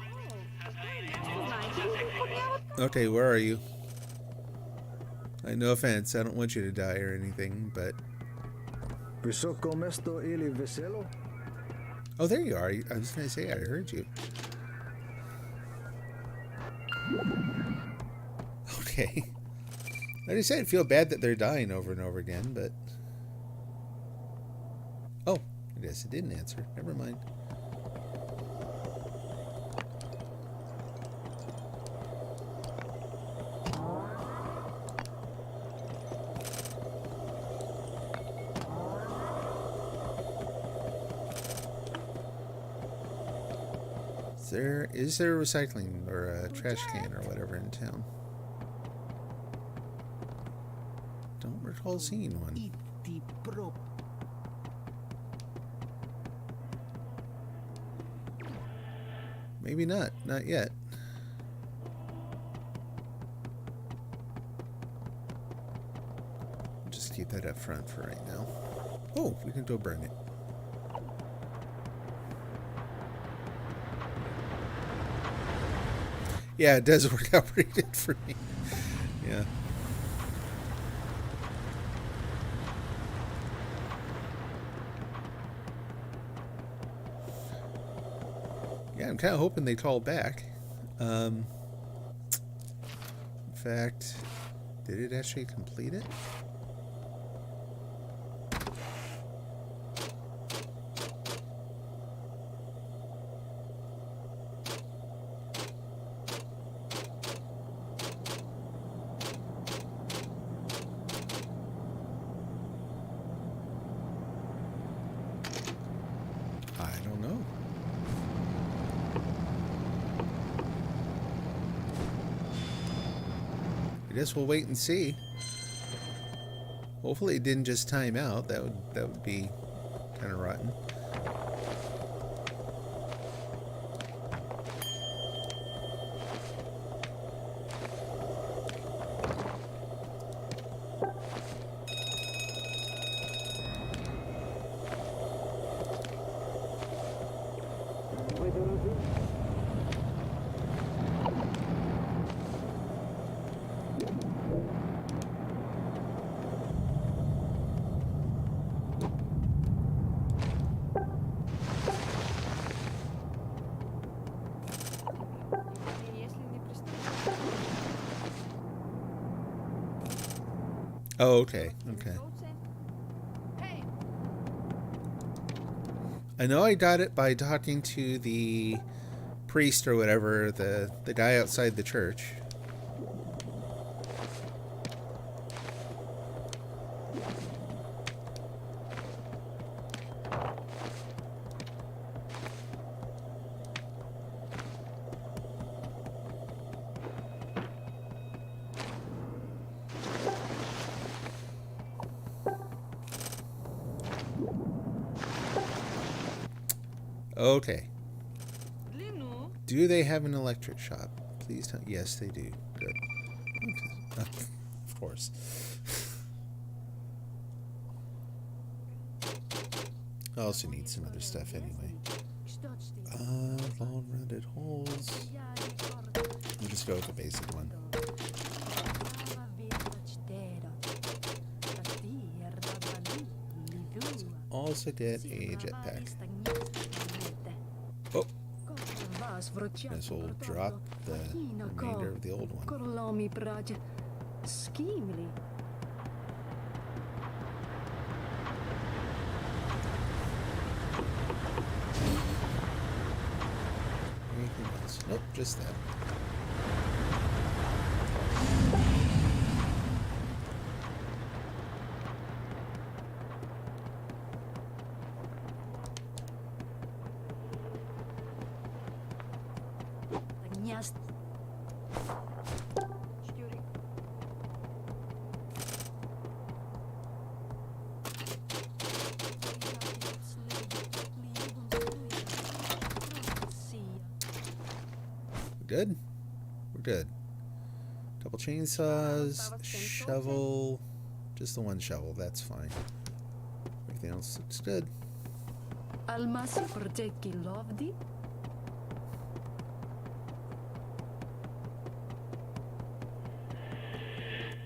Okay, where are you? No offense, I don't want you to die or anything, but... Oh, there you are. I was going to say, I heard you. Okay. Like I said, I feel bad that they're dying over and over again, but... Oh, I guess it didn't answer. Never mind. Is there a recycling or a trash can or whatever in town? Don't recall seeing one. Maybe not. Not yet. Just keep that up front for right now. Oh, we can go burn it. Yeah, it does work out pretty good for me. Yeah. Yeah, I'm kind of hoping they call back. In fact, did it actually complete it? I don't know. I guess we'll wait and see. Hopefully it didn't just time out. That would be kind of rotten. Oh, okay. Okay. I know I got it by talking to the priest or whatever, the guy outside the church. Okay. Do they have an electric shop? Please tell. Yes, they do. Good. Okay. Of course. I also need some other stuff anyway. Long rounded holes. We'll just go with the basic one. Also get a jetpack. Oh. This will drop the remainder of the old one. Anything else? Nope, just that. Good? We're good. Couple chainsaws, shovel, just the one shovel, that's fine. Everything else looks good.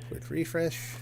Quick refresh.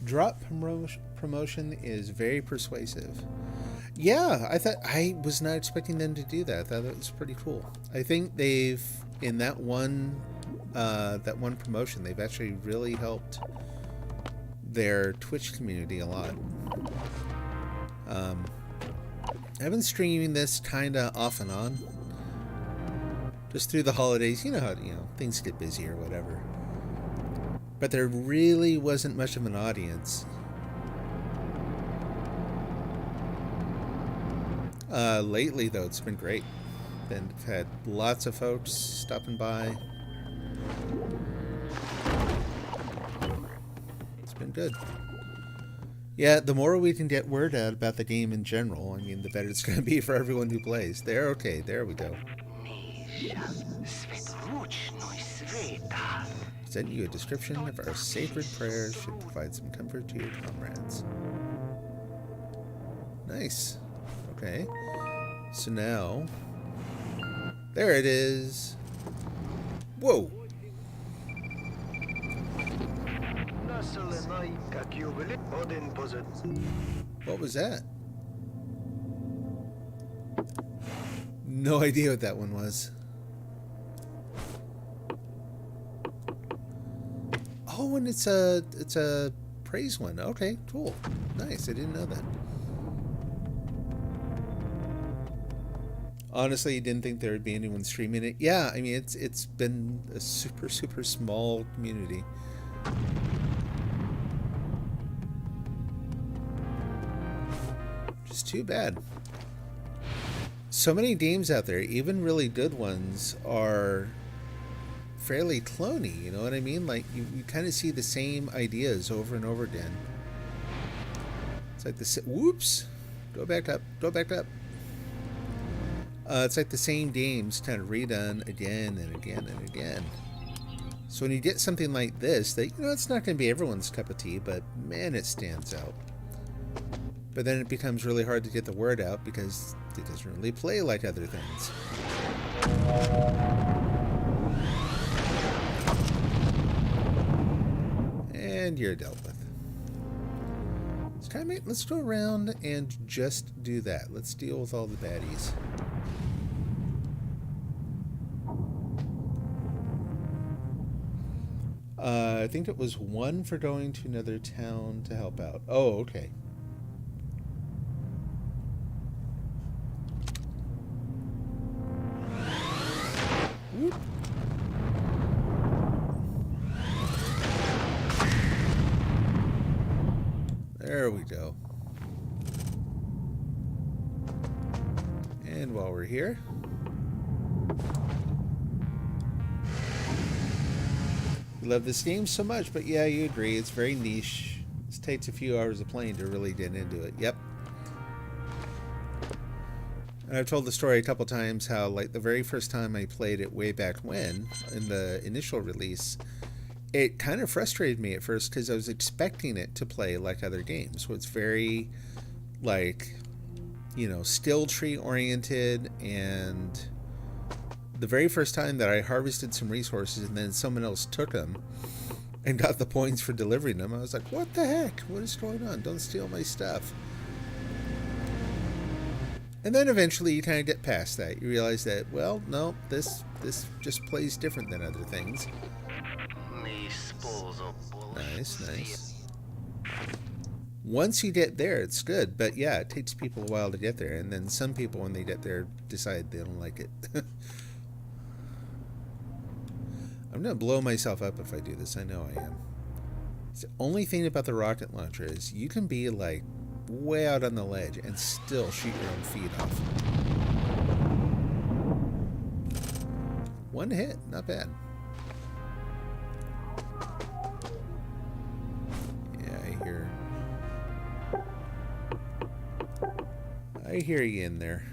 Drop promotion is very persuasive. Yeah, I was not expecting them to do that. I thought that was pretty cool. I think they've in that one promotion, they've actually really helped their Twitch community a lot. I've been streaming this kind of off and on. Just through the holidays. You know how, things get busy or whatever. But there really wasn't much of an audience. Lately, though, it's been great. I've had lots of folks stopping by. It's been good. Yeah, the more we can get word out about the game in general, I mean, the better it's going to be for everyone who plays. Okay, there we go. Send you a description of our sacred prayers should provide some comfort to your comrades. Nice. Okay. So now... There it is. Whoa. What was that? No idea what that one was. Oh, and it's a praise one. Okay, cool. Nice. I didn't know that. Honestly, didn't think there would be anyone streaming it. Yeah, I mean, it's been a super, super small community. Just too bad. So many games out there, even really good ones, are fairly cloney, you know what I mean? Like, you kind of see the same ideas over and over again. It's like the... Whoops! Go back up. Go back up. It's like the same games kind of redone again and again and again. So when you get something like this, that, it's not going to be everyone's cup of tea, but man, it stands out. But then it becomes really hard to get the word out because it doesn't really play like other things. And you're dealt with. Let's go around and just do that. Let's deal with all the baddies. I think it was 1 for going to another town to help out. Oh, okay. Whoop. There we go. And while we're here, you love this game so much, but yeah, you agree, it's very niche. This takes a few hours of playing to really get into it. Yep. And I've told the story a couple times how, like, the very first time I played it way back when, in the initial release, it kind of frustrated me at first because I was expecting it to play like other games. So it's very, like, still tree oriented, and the very first time that I harvested some resources and then someone else took them and got the points for delivering them, I was like, what the heck? What is going on? Don't steal my stuff. And then eventually you kind of get past that. You realize that, well, no, this just plays different than other things. Nice. Once you get there, it's good. But yeah, it takes people a while to get there. And then some people, when they get there, decide they don't like it. I'm going to blow myself up if I do this. I know I am. The only thing about the rocket launcher is you can be, like, way out on the ledge and still shoot your own feet off. One hit, not bad. I hear you in there.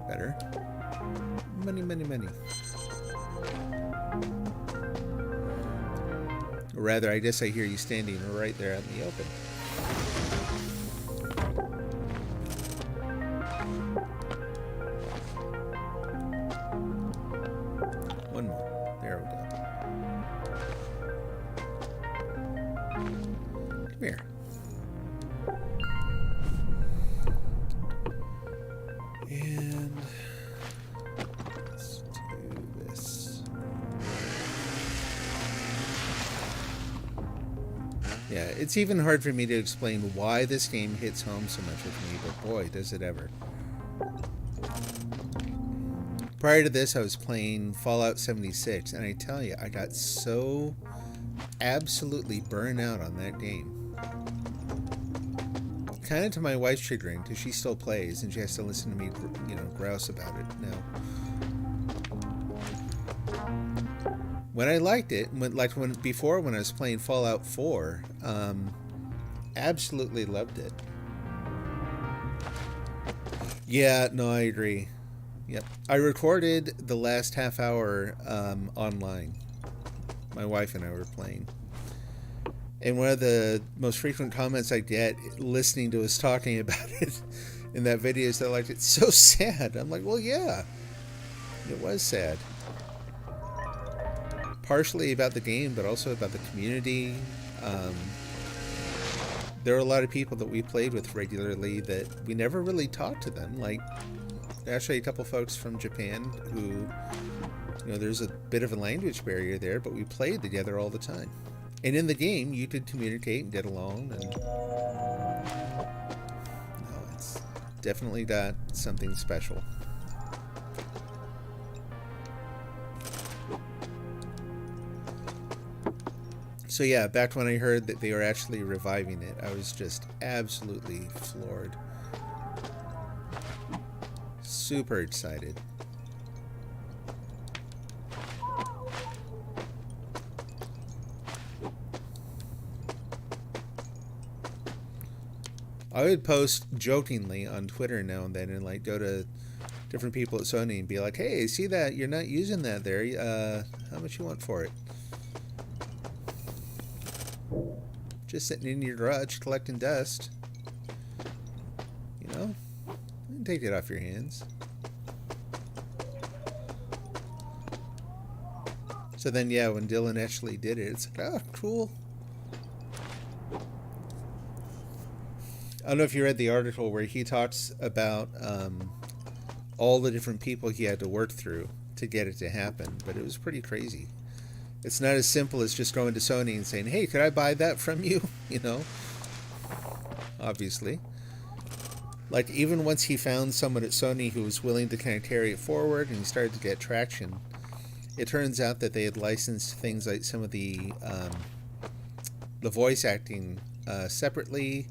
Better. Money. Or rather, I guess I hear you standing right there out in the open. One more. There we go. Come here. And Yeah, it's even hard for me to explain why this game hits home so much with me, but boy, does it ever. Prior to this, I was playing Fallout 76, and I tell you, I got so absolutely burnt out on that game. Kind of to my wife's chagrin, because she still plays, and she has to listen to me, grouse about it now. When I liked it, when I was playing Fallout 4, absolutely loved it. Yeah, no, I agree. Yep. I recorded the last half hour online. My wife and I were playing. And one of the most frequent comments I get listening to us talking about it in that video is that, like, it's so sad. I'm like, well, yeah, it was sad. Partially about the game, but also about the community. There are a lot of people that we played with regularly that we never really talked to them. Like, actually a couple folks from Japan who, there's a bit of a language barrier there, but we played together all the time. And in the game, you could communicate and get along, and it's definitely got something special. So yeah, back when I heard that they were actually reviving it, I was just absolutely floored. Super excited. I would post jokingly on Twitter now and then, and like go to different people at Sony and be like, "Hey, see that? You're not using that there. How much you want for it?" Just sitting in your garage collecting dust. Take it off your hands. So then, yeah, when Dylan actually did it, it's like, oh, cool. I don't know if you read the article where he talks about all the different people he had to work through to get it to happen, but it was pretty crazy. It's not as simple as just going to Sony and saying, hey, could I buy that from you? Obviously. Like, even once he found someone at Sony who was willing to kind of carry it forward and he started to get traction, it turns out that they had licensed things like some of the voice acting separately.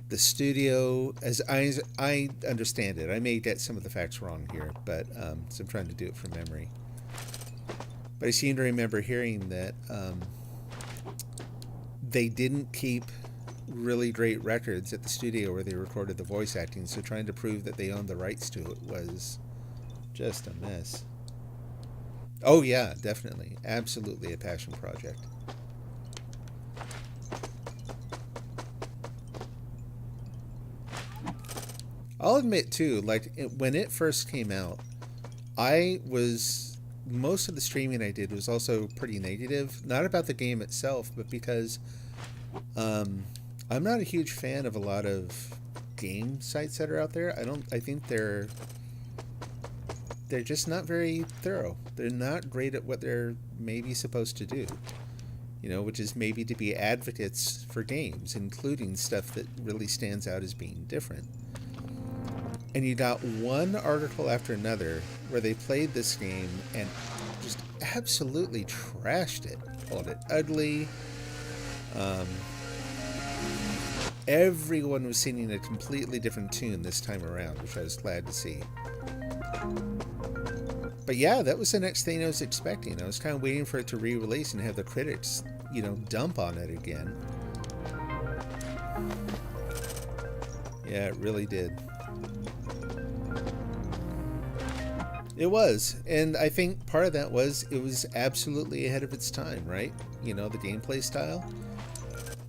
The studio, as I understand it, I may get some of the facts wrong here, but so I'm trying to do it from memory. But I seem to remember hearing that they didn't keep really great records at the studio where they recorded the voice acting, so trying to prove that they owned the rights to it was just a mess. Oh yeah, definitely. Absolutely a passion project. I'll admit too, like when it first came out, most of the streaming I did was also pretty negative, not about the game itself, but because I'm not a huge fan of a lot of game sites that are out there. I think they're just not very thorough. They're not great at what they're maybe supposed to do, which is maybe to be advocates for games, including stuff that really stands out as being different. And you got one article after another where they played this game and just absolutely trashed it, called it ugly. Everyone was singing a completely different tune this time around, which I was glad to see. But yeah, that was the next thing I was expecting. I was kind of waiting for it to re-release and have the critics, dump on it again. Yeah, it really did. It was, and I think part of that was it was absolutely ahead of its time, right? The gameplay style.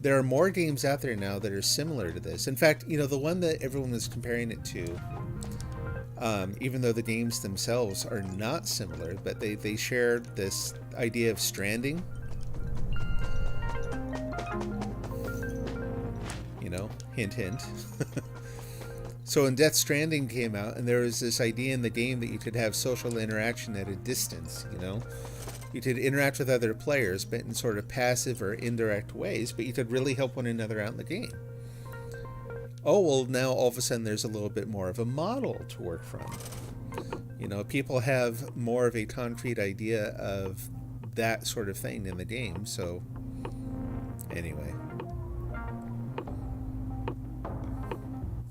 There are more games out there now that are similar to this. In fact, the one that everyone was comparing it to, even though the games themselves are not similar, but they share this idea of stranding. Hint, hint. So when Death Stranding came out, and there was this idea in the game that you could have social interaction at a distance, You could interact with other players, but in sort of passive or indirect ways, but you could really help one another out in the game. Oh, well, now all of a sudden there's a little bit more of a model to work from. You know, people have more of a concrete idea of that sort of thing in the game, so anyway.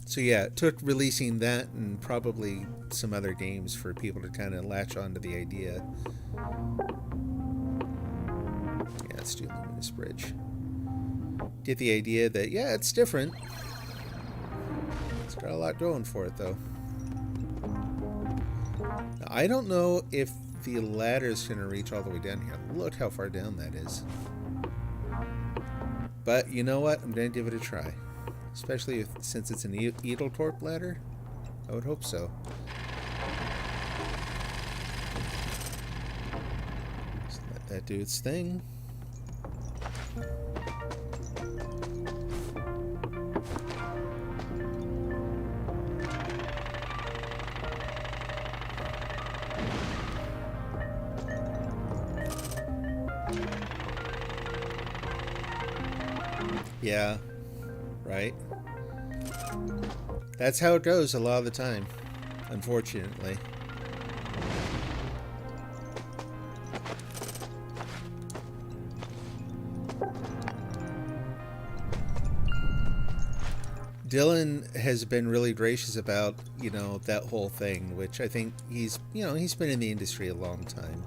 So yeah, it took releasing that and probably some other games for people to kind of latch onto the idea. Yeah, let's do Luminous Bridge. Get the idea that, yeah, it's different. It's got a lot going for it, though. Now, I don't know if the ladder is going to reach all the way down here. Look how far down that is. But you know what? I'm going to give it a try. Especially since it's an Edeltorp ladder. I would hope so. Just let that do its thing. Yeah, right. That's how it goes a lot of the time, unfortunately. Dylan has been really gracious about, you know, that whole thing, which I think he's been in the industry a long time.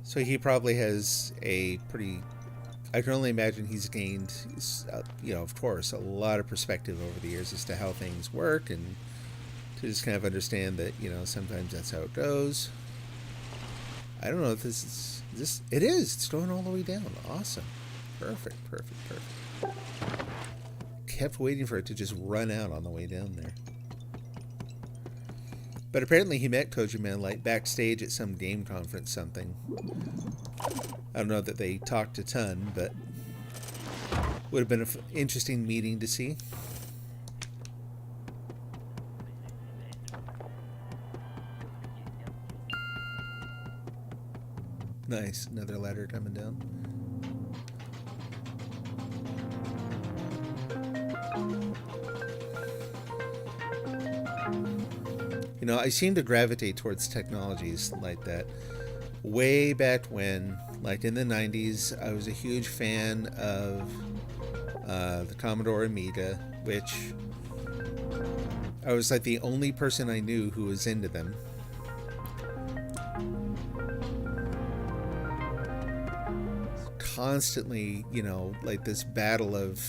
So he probably has a pretty, I can only imagine he's gained, of course, a lot of perspective over the years as to how things work, and to just kind of understand that, sometimes that's how it goes. I don't know if it is. It's going all the way down. Awesome. Perfect. Kept waiting for it to just run out on the way down there. But apparently he met Kojima like backstage at some game conference something. I don't know that they talked a ton, but would have been an interesting meeting to see. Nice, another ladder coming down. I seem to gravitate towards technologies like that. Way back when, like in the 90s, I was a huge fan of the Commodore Amiga, which I was like the only person I knew who was into them. Constantly, like this battle of,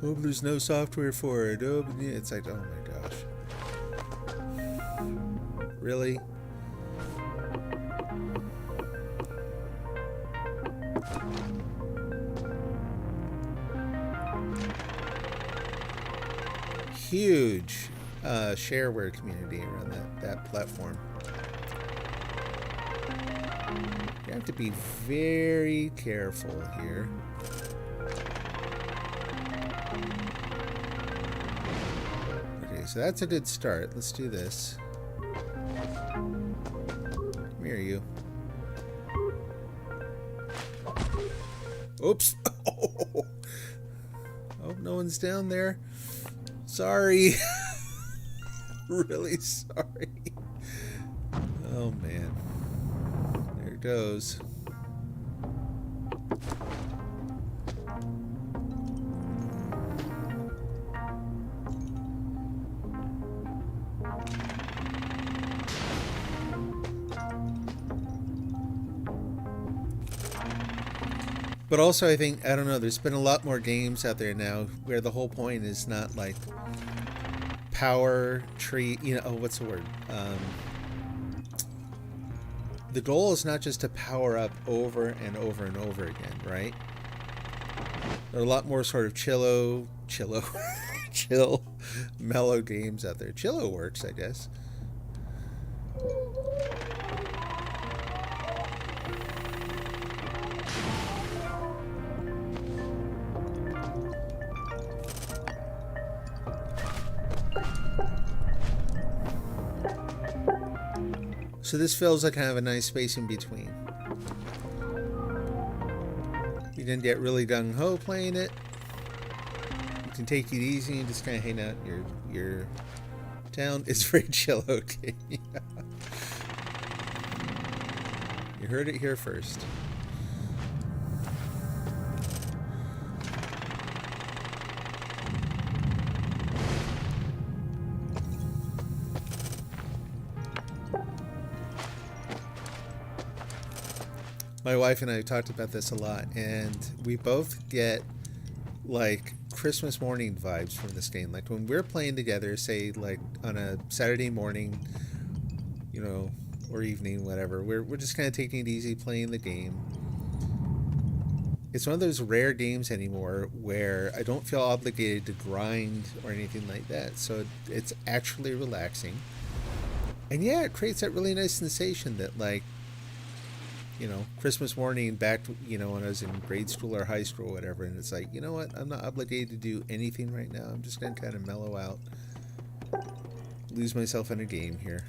oh, there's no software for it. Oh, it's like, oh my gosh. Really? Huge shareware community around that platform. You have to be very careful here. Okay, so that's a good start. Let's do this. Come here, you. Oops. Oh, no one's down there. Sorry. Really sorry. Oh, man. There it goes. But also, I think, I don't know, there's been a lot more games out there now where the whole point is not like power tree, what's the word? The goal is not just to power up over and over and over again, right? There are a lot more sort of chill, mellow games out there. Chillo works, I guess. So this feels like kind of a nice space in between. you didn't get really gung-ho playing it, you can take it easy and just kind of hang out in your town. It's very chill. Okay. You heard it here first. My wife and I have talked about this a lot, and we both get like Christmas morning vibes from this game. Like when we're playing together, say like on a Saturday morning, you know, or evening, whatever, we're just kind of taking it easy playing the game. It's one of those rare games anymore where I don't feel obligated to grind or anything like that. So it's actually relaxing. And yeah, it creates that really nice sensation that like, you know, Christmas morning back, you know, when I was in grade school or high school or whatever, and it's like, you know what, I'm not obligated to do anything right now. I'm just going to kind of mellow out, lose myself in a game here.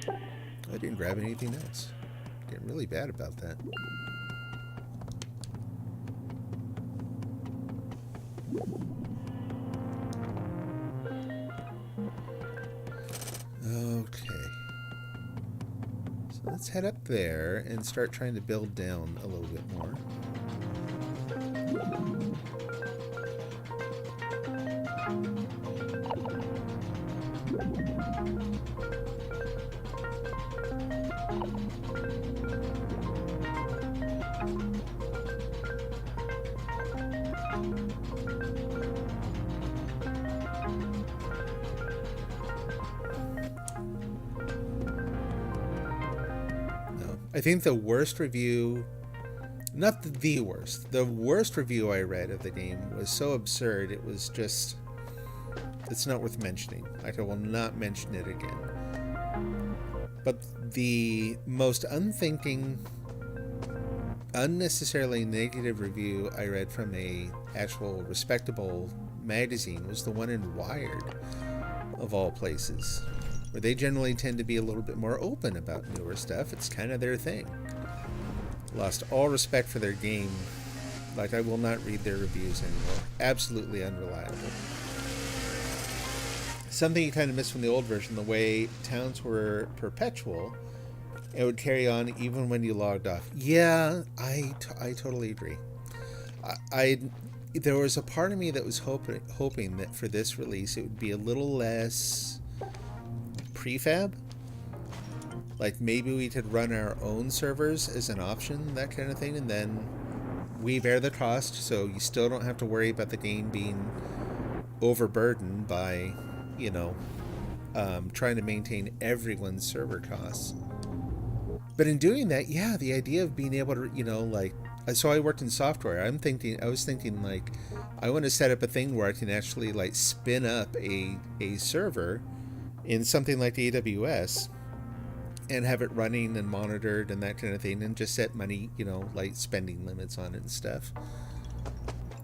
I didn't grab anything else. Getting really bad about that. Okay. So let's head up there and start trying to build down a little bit more. I think the worst review, not the worst, the worst review I read of the game was so absurd, it was just, it's not worth mentioning. Like, I will not mention it again. But the most unthinking, unnecessarily negative review I read from a actual respectable magazine was the one in Wired, of all places, where they generally tend to be a little bit more open about newer stuff. It's kind of their thing. Lost all respect for their game. Like, I will not read their reviews anymore. Absolutely unreliable. Something you kind of missed from the old version, the way towns were perpetual, it would carry on even when you logged off. Yeah, I totally agree. There was a part of me that was hoping that for this release it would be a little less prefab. Like maybe we could run our own servers as an option, that kind of thing, and then we bear the cost, so you still don't have to worry about the game being overburdened by, you know, trying to maintain everyone's server costs. But in doing that, yeah, the idea of being able to, you know, like, so I worked in software. I was thinking like, I want to set up a thing where I can actually like spin up a server in something like AWS and have it running and monitored and that kind of thing, and just set money, you know, like spending limits on it and stuff.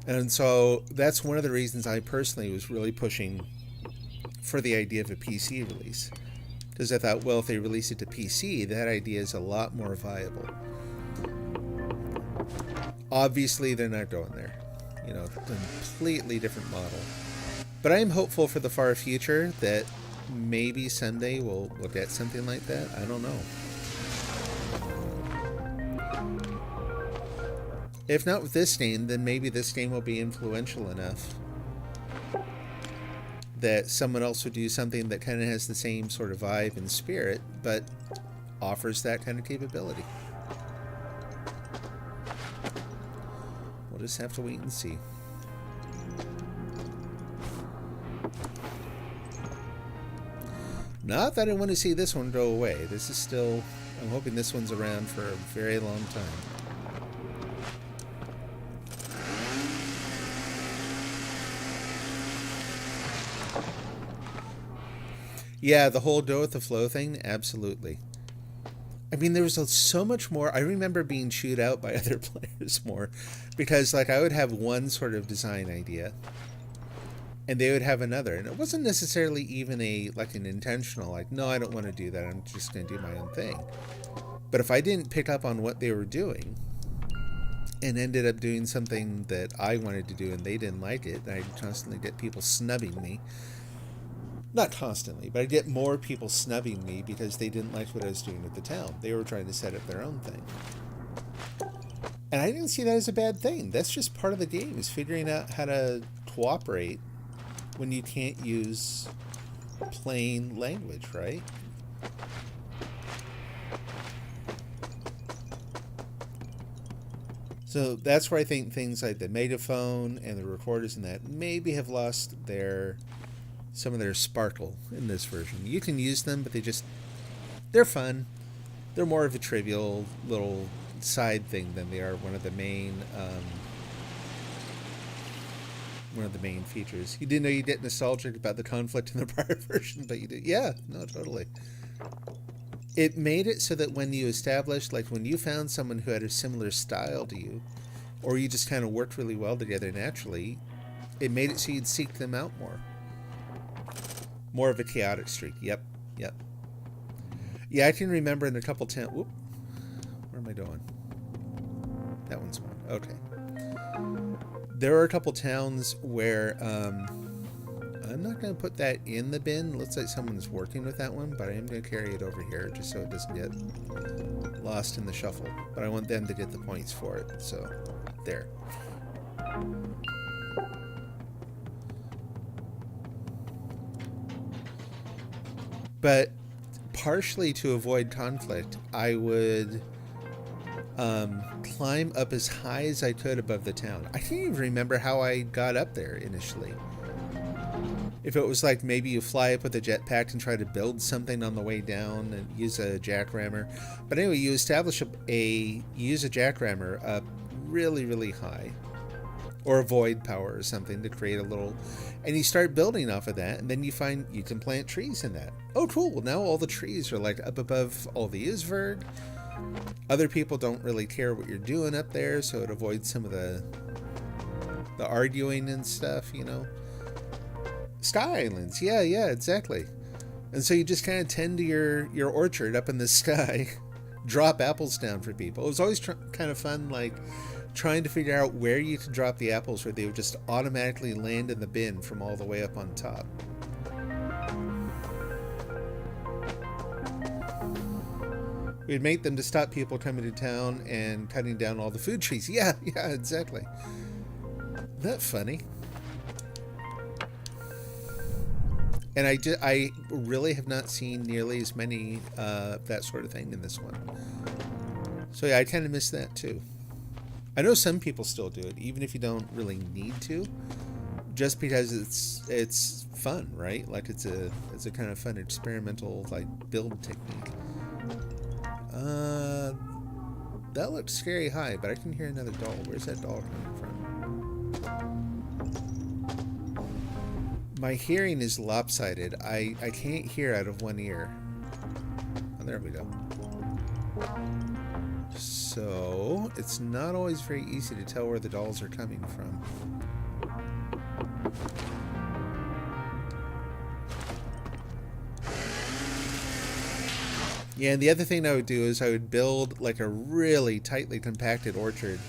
And so that's one of the reasons I personally was really pushing for the idea of a PC release, because I thought, well, if they release it to PC, that idea is a lot more viable. Obviously, they're not going there. You know, completely different model. But I am hopeful for the far future that maybe someday we'll get something like that. I don't know. If not with this game, then maybe this game will be influential enough that someone else would do something that kind of has the same sort of vibe and spirit, but offers that kind of capability. We'll just have to wait and see. Not that I want to see this one go away. This is still, I'm hoping this one's around for a very long time. Yeah, the whole go with the flow thing, absolutely. I mean, there was so much more. I remember being chewed out by other players more, because like I would have one sort of design idea and they would have another, and it wasn't necessarily even an intentional, like, no, I don't want to do that, I'm just going to do my own thing. But if I didn't pick up on what they were doing and ended up doing something that I wanted to do and they didn't like it, I'd constantly get people snubbing me. Not constantly, but I'd get more people snubbing me because they didn't like what I was doing with the town. They were trying to set up their own thing. And I didn't see that as a bad thing. That's just part of the game, is figuring out how to cooperate when you can't use plain language, right? So that's where I think things like the megaphone and the recorders and that maybe have lost some of their sparkle in this version. You can use them, but they're fun. They're more of a trivial little side thing than they are one of the main features. You didn't know you get nostalgic about the conflict in the prior version, but you did. Yeah, no, totally. It made it so that when you established, like when you found someone who had a similar style to you, or you just kind of worked really well together naturally, it made it so you'd seek them out more. More of a chaotic streak. Yep. Yeah, I can remember in a couple towns. Whoop. Where am I going? That one's one. Okay. There are a couple towns where I'm not going to put that in the bin. Looks like someone's working with that one, but I am going to carry it over here just so it doesn't get lost in the shuffle. But I want them to get the points for it. So, there. But partially to avoid conflict, I would climb up as high as I could above the town. I can't even remember how I got up there initially. If it was like maybe you fly up with a jetpack and try to build something on the way down and use a jackrammer. But anyway, you use a jackrammer up really, really high. Or a void power or something to create a little... And you start building off of that, and then you find you can plant trees in that. Oh, cool. Well, now all the trees are like up above all the Isverd. Other people don't really care what you're doing up there, so it avoids some of the arguing and stuff, you know. Sky islands. Yeah, exactly. And so you just kind of tend to your orchard up in the sky, drop apples down for people. It was always kind of fun, like... trying to figure out where you could drop the apples where they would just automatically land in the bin from all the way up on top. We'd make them to stop people coming to town and cutting down all the food trees. Yeah, exactly. Isn't that funny? And I really have not seen nearly as many that sort of thing in this one. So yeah, I kind of miss that too. I know some people still do it, even if you don't really need to, just because it's fun, right? Like it's a kind of fun experimental like build technique. That looks scary high, but I can hear another doll. Where's that doll coming from? My hearing is lopsided. I can't hear out of one ear. Oh, there we go. So, it's not always very easy to tell where the dolls are coming from. Yeah, and the other thing I would do is I would build like a really tightly compacted orchard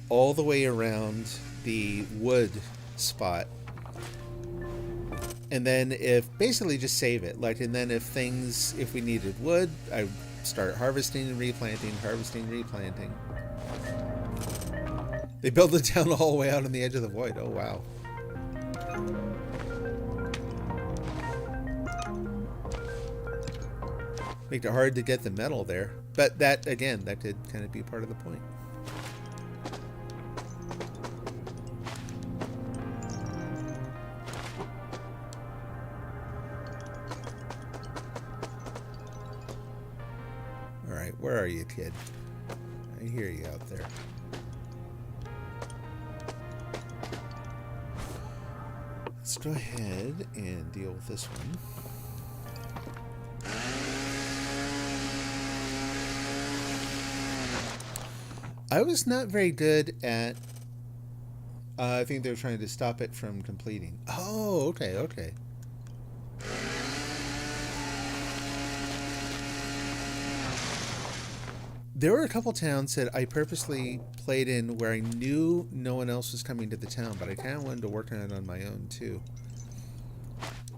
all the way around the wood spot. And then basically just save it. And then if we needed wood, I start harvesting and replanting. They build it down all the way out on the edge of the void. Oh, wow. Make it hard to get the metal there. But that, again, that could kind of be part of the point. Where are you, kid? I hear you out there. Let's go ahead and deal with this one. I was not very good at... I think they were trying to stop it from completing. Oh, okay. There were a couple towns that I purposely played in where I knew no one else was coming to the town, but I kind of wanted to work on it on my own too.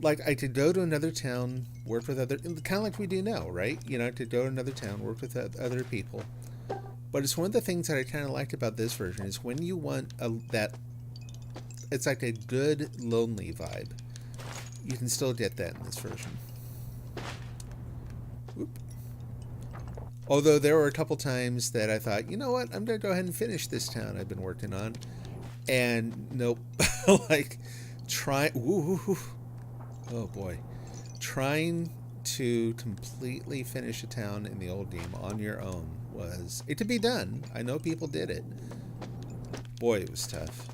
Like, I could go to another town, work with other, kind of like we do now, right? You know, I could go to another town, work with other people. But it's one of the things that I kind of liked about this version is when you want it's like a good lonely vibe. You can still get that in this version. Whoop. Although there were a couple times that I thought, you know what, I'm going to go ahead and finish this town I've been working on. And nope. Like, oh boy. Trying to completely finish a town in the old game on your own was, it could be done. I know people did it. Boy, it was tough.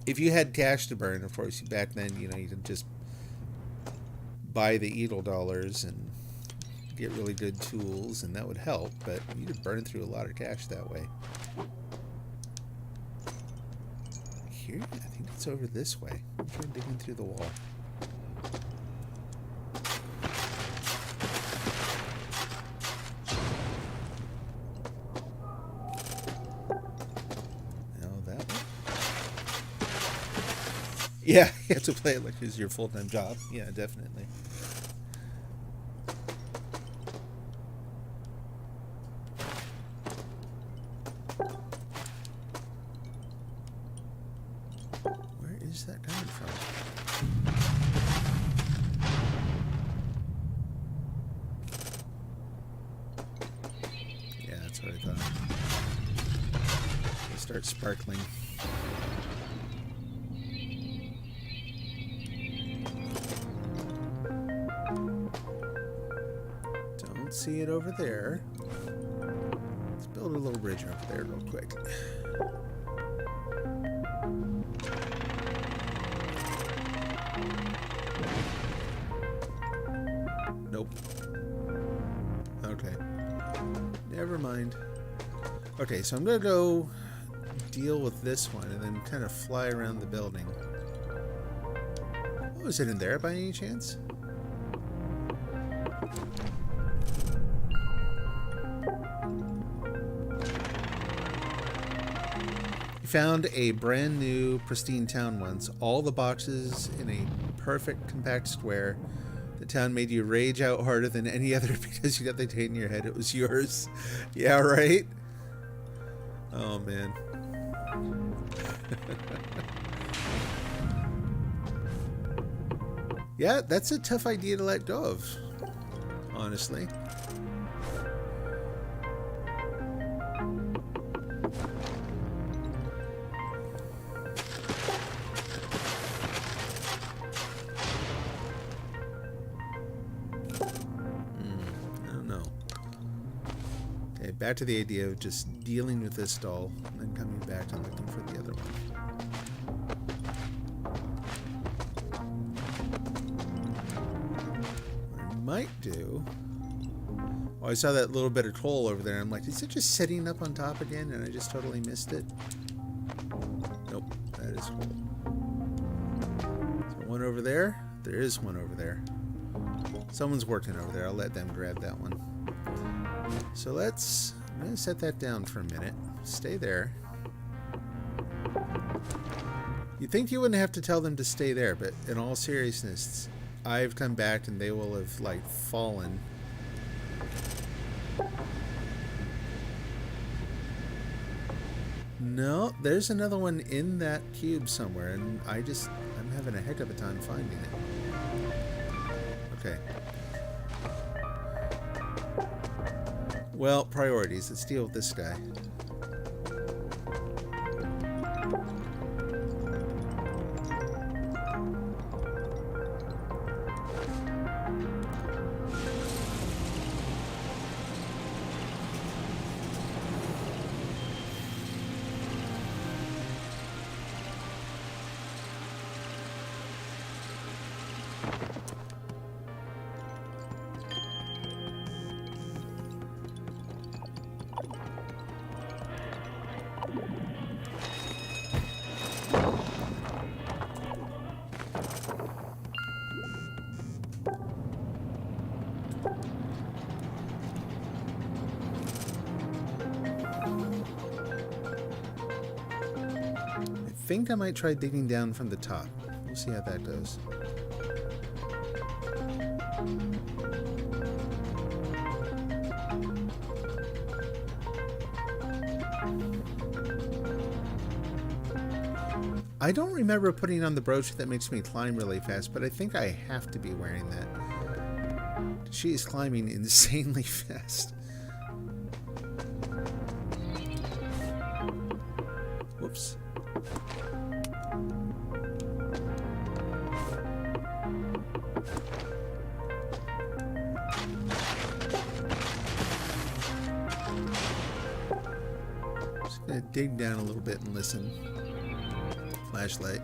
If you had cash to burn, of course, back then, you know, you could just buy the Eagle dollars and get really good tools, and that would help, but you could burn through a lot of cash that way. Here? I think it's over this way. I'm trying digging through the wall. Yeah, you have to play it like it's your full-time job. Yeah, definitely. Where is that coming from? Yeah, that's what I thought. They start sparkling. See it over there. Let's build a little bridge up there real quick. Nope. Okay. Never mind. Okay, so I'm gonna go deal with this one and then kind of fly around the building. Oh, is it in there by any chance? Found a brand new pristine town once, all the boxes in a perfect compact square. The town made you rage out harder than any other because you got the date in your head it was yours. Yeah, right? Oh man. Yeah, that's a tough idea to let go of, honestly. Back to the idea of just dealing with this doll and then coming back and looking for the other one. What I might do... Oh, I saw that little bit of coal over there. I'm like, is it just sitting up on top again and I just totally missed it? Nope, that is coal. So one over there? There is one over there. Someone's working over there. I'll let them grab that one. So I'm going to set that down for a minute. Stay there. You'd think you wouldn't have to tell them to stay there, but in all seriousness, I've come back and they will have, like, fallen. No, there's another one in that cube somewhere, and I'm having a heck of a time finding it. Okay. Well, priorities. Let's deal with this guy. think I might try digging down from the top. We'll see how that goes. I don't remember putting on the brooch that makes me climb really fast, but I think I have to be wearing that. She is climbing insanely fast. Whoops. Just gonna dig down a little bit and listen. Flashlight.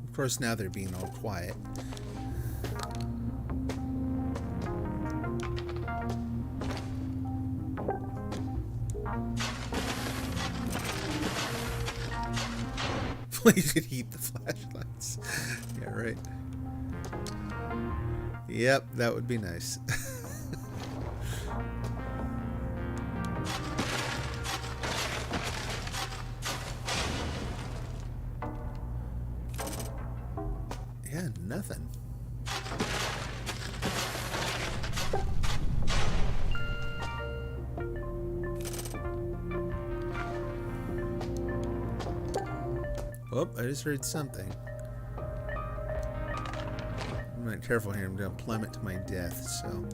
Of course, now they're being all quiet. You could heat the flashlights. Yeah, right. Yep, that would be nice. Yeah, nothing. Oh, I just heard something. I'm not careful here. I'm going to plummet to my death, so...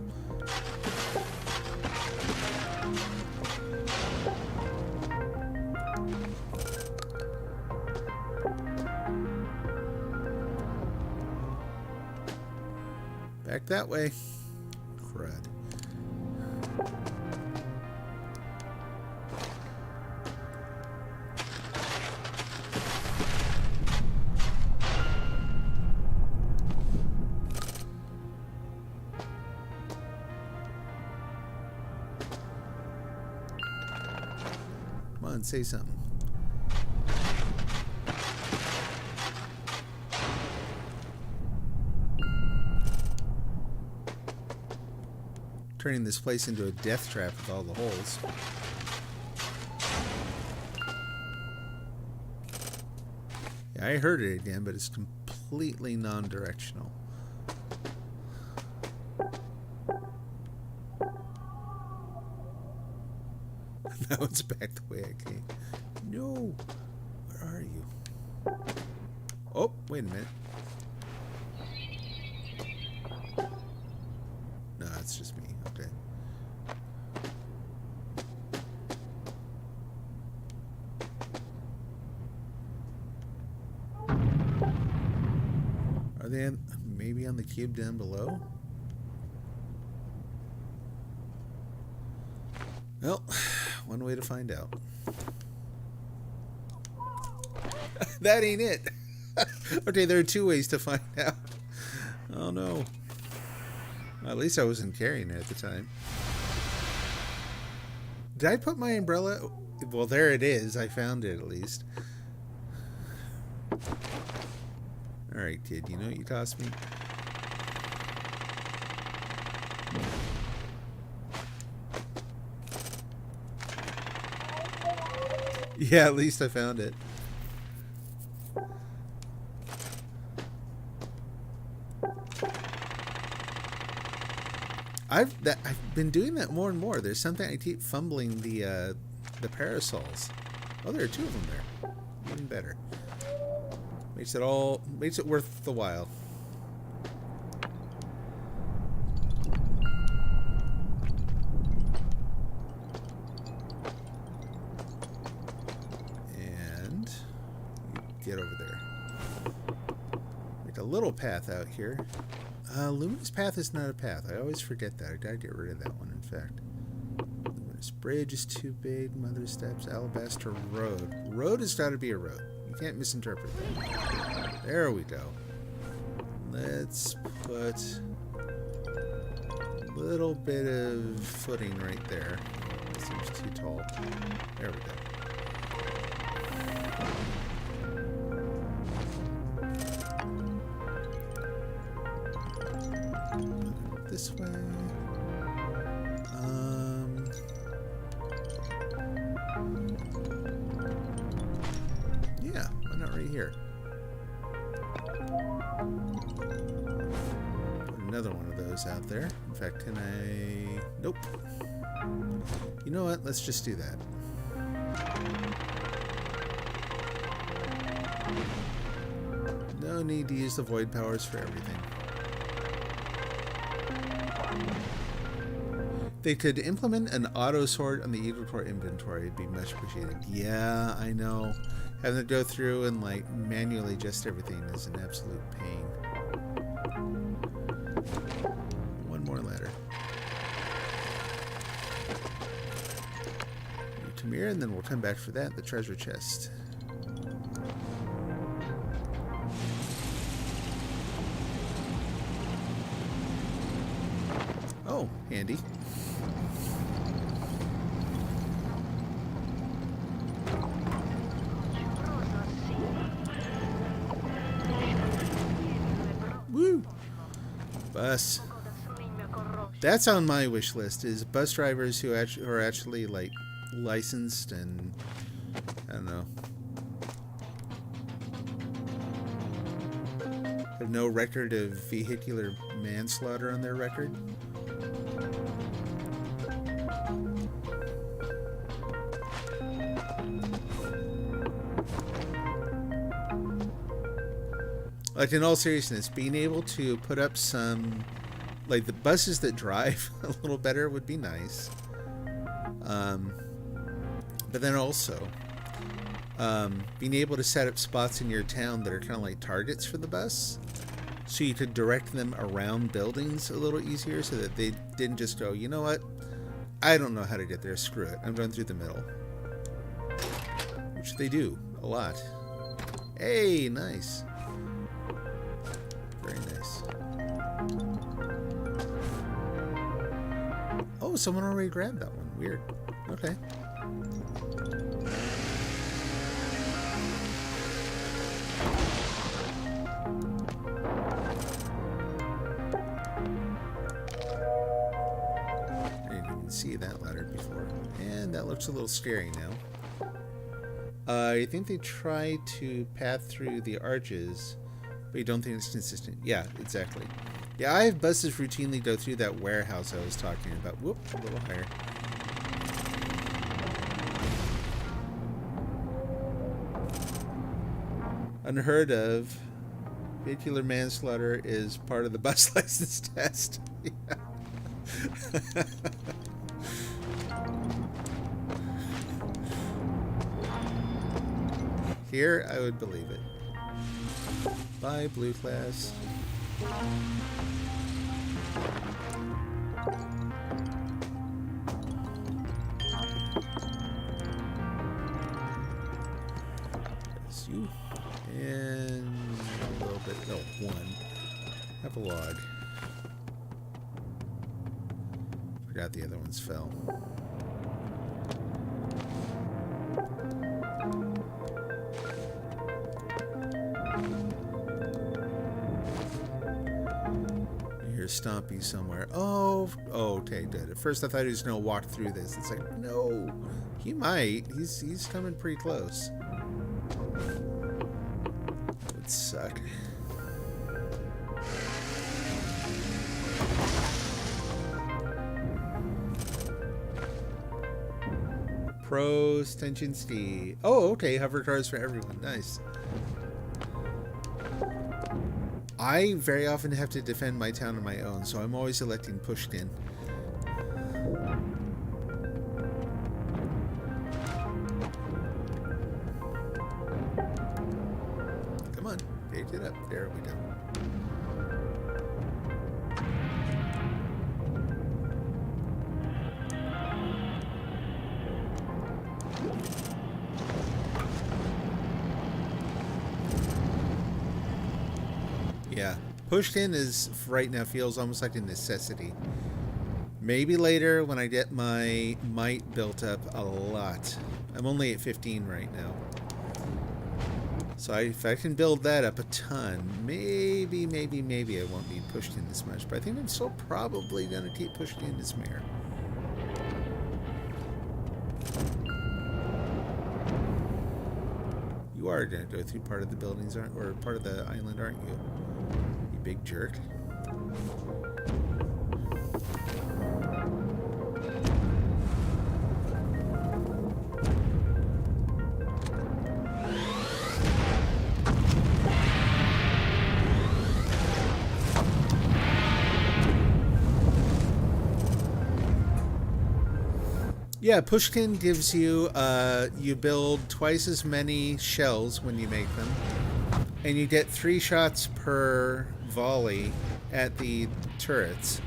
Back that way. Crud. Come on, say something. Turning this place into a death trap with all the holes. Yeah, I heard it again, but it's completely non-directional. Now it's back the way I came. No! Where are you? Oh, wait a minute. No, it's just me. Okay. Are they maybe on the cube down below? Well, one way to find out. That ain't it. Okay, there are two ways to find out. Oh no. Well, at least I wasn't carrying it at the time. Did I put my umbrella? Well, there it is. I found it at least. Alright, kid. You know what you cost me? Yeah, at least I found it. I've been doing that more and more. There's something I keep fumbling the parasols. Oh, there are two of them there. Even better. Makes it worth the while. And get over there. Make a little path out here. Luminous Path is not a path. I always forget that. I gotta get rid of that one, in fact. Luminous Bridge is too big. Mother Steps, Alabaster Road. Road has got to be a road. You can't misinterpret that. There we go. Let's put a little bit of footing right there. That seems too tall. There we go. This way. Yeah, why not right here? Put another one of those out there. In fact, can I... Nope. You know what? Let's just do that. No need to use the void powers for everything. They could implement an auto sort on the Evil Core inventory. It'd be much appreciated. Yeah, I know. Having to go through and like manually adjust everything is an absolute pain. One more ladder. Tamir, and then we'll come back for that. The treasure chest. Oh, handy. Woo! Bus. That's on my wish list, is bus drivers who are actually like licensed and I don't know, have no record of vehicular manslaughter on their record. Like, in all seriousness, being able to put up some, like, the buses that drive a little better would be nice. But then also, being able to set up spots in your town that are kind of like targets for the bus, so you could direct them around buildings a little easier, so that they didn't just go, you know what, I don't know how to get there, screw it, I'm going through the middle. Which they do a lot. Hey, nice. Very nice. Oh, someone already grabbed that one. Weird. Okay. I didn't even see that ladder before. And that looks a little scary now. I think they tried to path through the arches, but you don't think it's consistent. Yeah, exactly. Yeah, I have buses routinely go through that warehouse I was talking about. Whoop, a little higher. Unheard of. Vehicular manslaughter is part of the bus license test. Here, I would believe it. Bye, blue class. That's you. And a little bit, no, one. Have a log. Forgot the other ones fell. Stompy somewhere. Oh, okay, good. At first I thought he was gonna walk through this. It's like, no, he might. He's coming pretty close. That would suck. Pros, tension ski. Oh, okay, hover cars for everyone. Nice. I very often have to defend my town on my own, so I'm always electing Pushkin. Come on, pick it up. There we go. Yeah. Pushed in is, right now, feels almost like a necessity. Maybe later when I get my might built up a lot. I'm only at 15 right now. So if I can build that up a ton, maybe I won't need pushed in as much. But I think I'm still probably going to keep pushed in as mayor. You are going to go through part of the buildings, or part of the island, aren't you? You big jerk. Yeah, Pushkin gives you, you build twice as many shells when you make them, and you get 3 shots per volley at the turrets.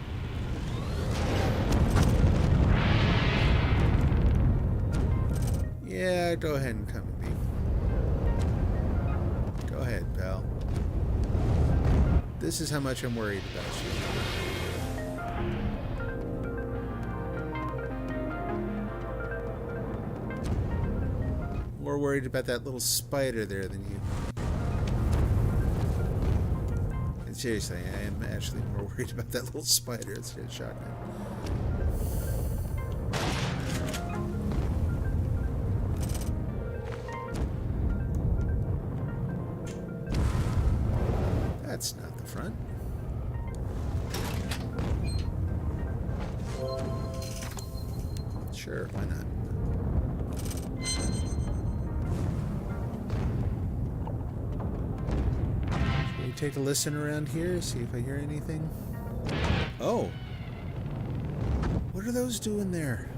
Yeah, go ahead and come at me. Go ahead, pal. This is how much I'm worried about you. More worried about that little spider there than you. And seriously, I am actually more worried about that little spider instead of shotgun. That's not the front. Sure, why not? Take a listen around here, see if I hear anything. Oh! What are those doing there?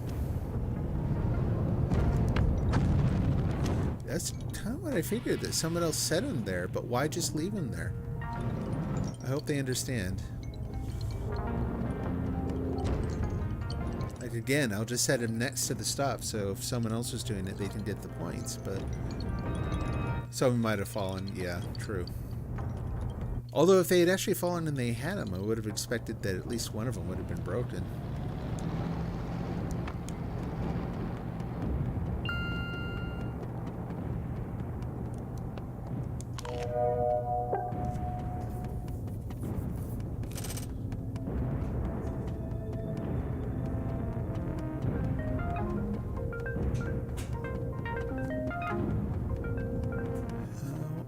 That's kind of what I figured, that someone else set them there, but why just leave them there? I hope they understand. Like, again, I'll just set them next to the stop, so if someone else was doing it, they can get the points, but someone might have fallen. Yeah, true. Although if they had actually fallen and they had them, I would have expected that at least one of them would have been broken.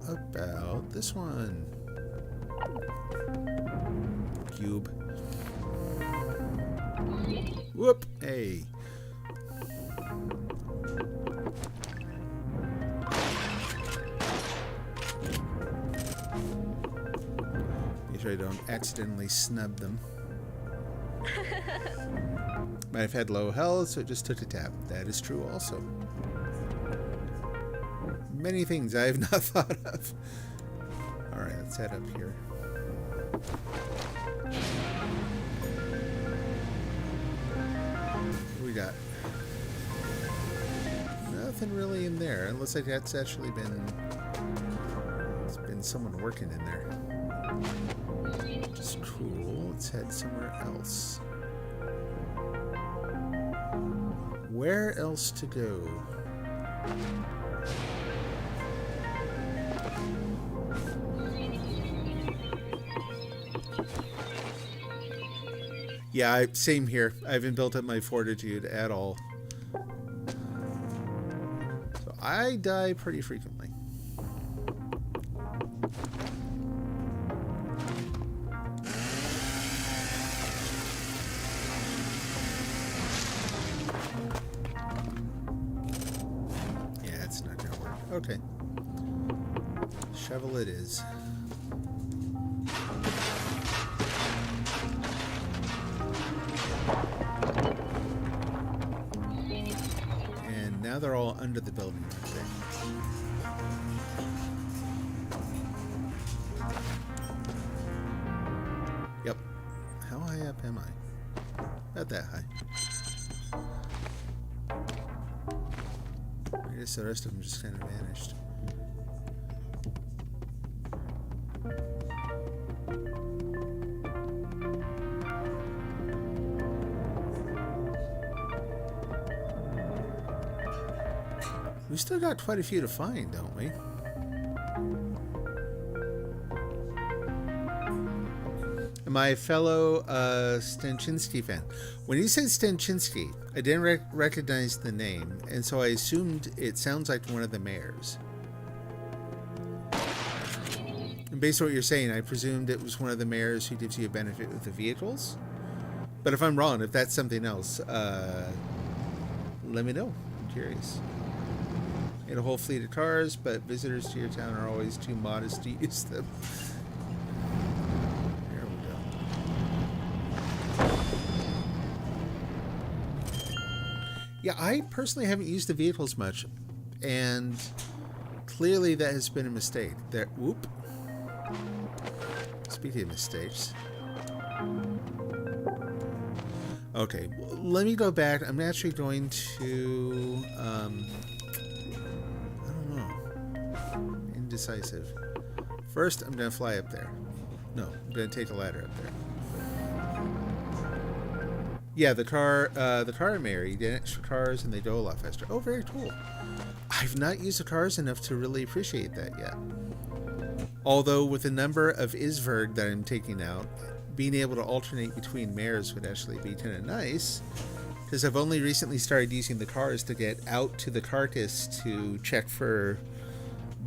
How about this one? Cube. Whoop! Hey. Make sure I don't accidentally snub them. Might have had low health, so it just took a tap. That is true also. Many things I have not thought of. Alright, let's head up here. What we got? Nothing really in there. It looks like that's actually been... There's been someone working in there. Which is cool. Let's head somewhere else. Where else to go? Yeah, same here. I haven't built up my fortitude at all. So I die pretty frequently. Yeah, it's not gonna work. Okay. Shovel it is. Now they're all under the building, aren't they? Yep. How high up am I? Not that high. I guess the rest of them just kind of vanished. We still got quite a few to find, don't we? My fellow Stenchinsky fan. When you said Stenchinsky, I didn't recognize the name, and so I assumed it sounds like one of the mayors. And based on what you're saying, I presumed it was one of the mayors who gives you a benefit with the vehicles. But if I'm wrong, if that's something else, let me know. I'm curious. You had a whole fleet of cars, but visitors to your town are always too modest to use them. There we go. Yeah, I personally haven't used the vehicles much, and clearly that has been a mistake. There, whoop. Speaking of mistakes. Okay, well, let me go back. I'm actually going to, I don't know, indecisive. First, I'm going to fly up there. No, I'm going to take a ladder up there. Yeah, the car mayor, you get extra cars and they go a lot faster. Oh, very cool. I've not used the cars enough to really appreciate that yet. Although with the number of Isverg that I'm taking out, being able to alternate between mayors would actually be kind of nice, because I've only recently started using the cars to get out to the carcass to check for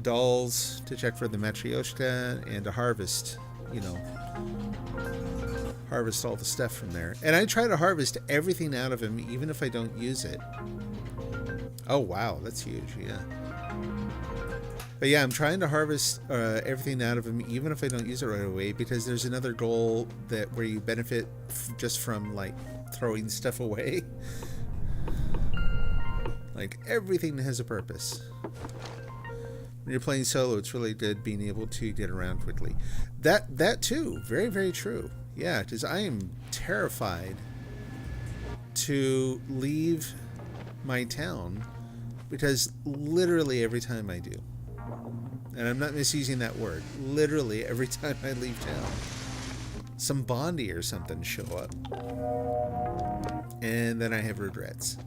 dolls, to check for the Matryoshka, and to harvest, you know, harvest all the stuff from there. And I try to harvest everything out of him, even if I don't use it. Oh wow, that's huge, yeah. But yeah, I'm trying to harvest everything out of him, even if I don't use it right away, because there's another goal that where you benefit just from like throwing stuff away. Like everything has a purpose. When you're playing solo, it's really good being able to get around quickly. That too, very, very true. Yeah, because I am terrified to leave my town, because literally every time I do, and I'm not misusing that word, literally every time I leave town, some Bondi or something show up, and then I have regrets.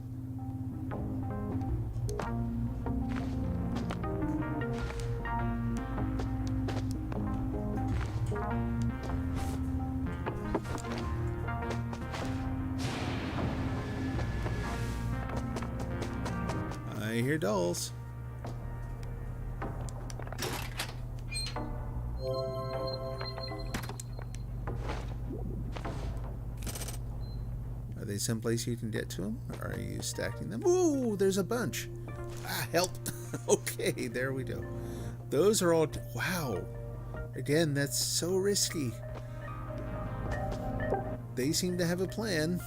I hear dolls. Are they someplace you can get to them? Or are you stacking them? Ooh, there's a bunch. Ah, help. Okay, there we go. Those are all... Wow. Again, that's so risky. They seem to have a plan.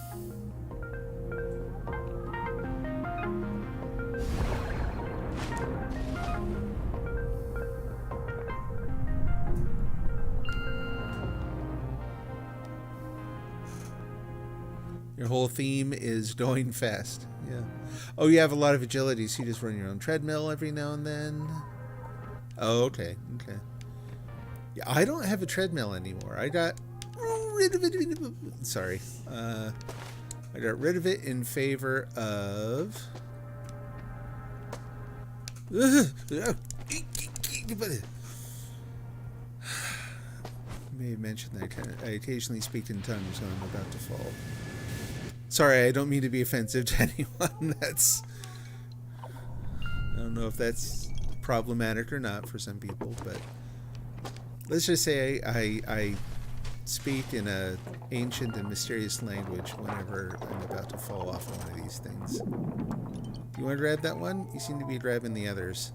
Your whole theme is going fast. Yeah. Oh, you have a lot of agility, so you just run your own treadmill every now and then. Oh, okay. Okay. Yeah, I don't have a treadmill anymore. I got rid of it. Sorry. I got rid of it in favor of... May have mentioned that I occasionally speak in tongues when I'm about to fall. Sorry, I don't mean to be offensive to anyone. I don't know if that's problematic or not for some people, but let's just say I speak in a ancient and mysterious language whenever I'm about to fall off one of these things. You want to grab that one? You seem to be grabbing the others.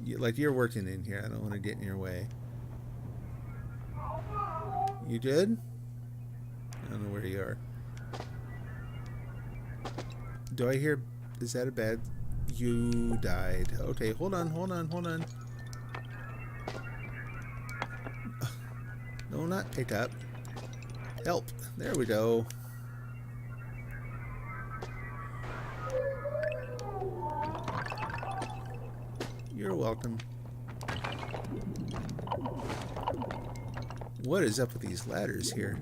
Like you're working in here. I don't want to get in your way. You good? I don't know where you are. Do I hear... Is that a bad... You died. Okay, hold on. No, not pick up. Help. There we go. You're welcome. What is up with these ladders here?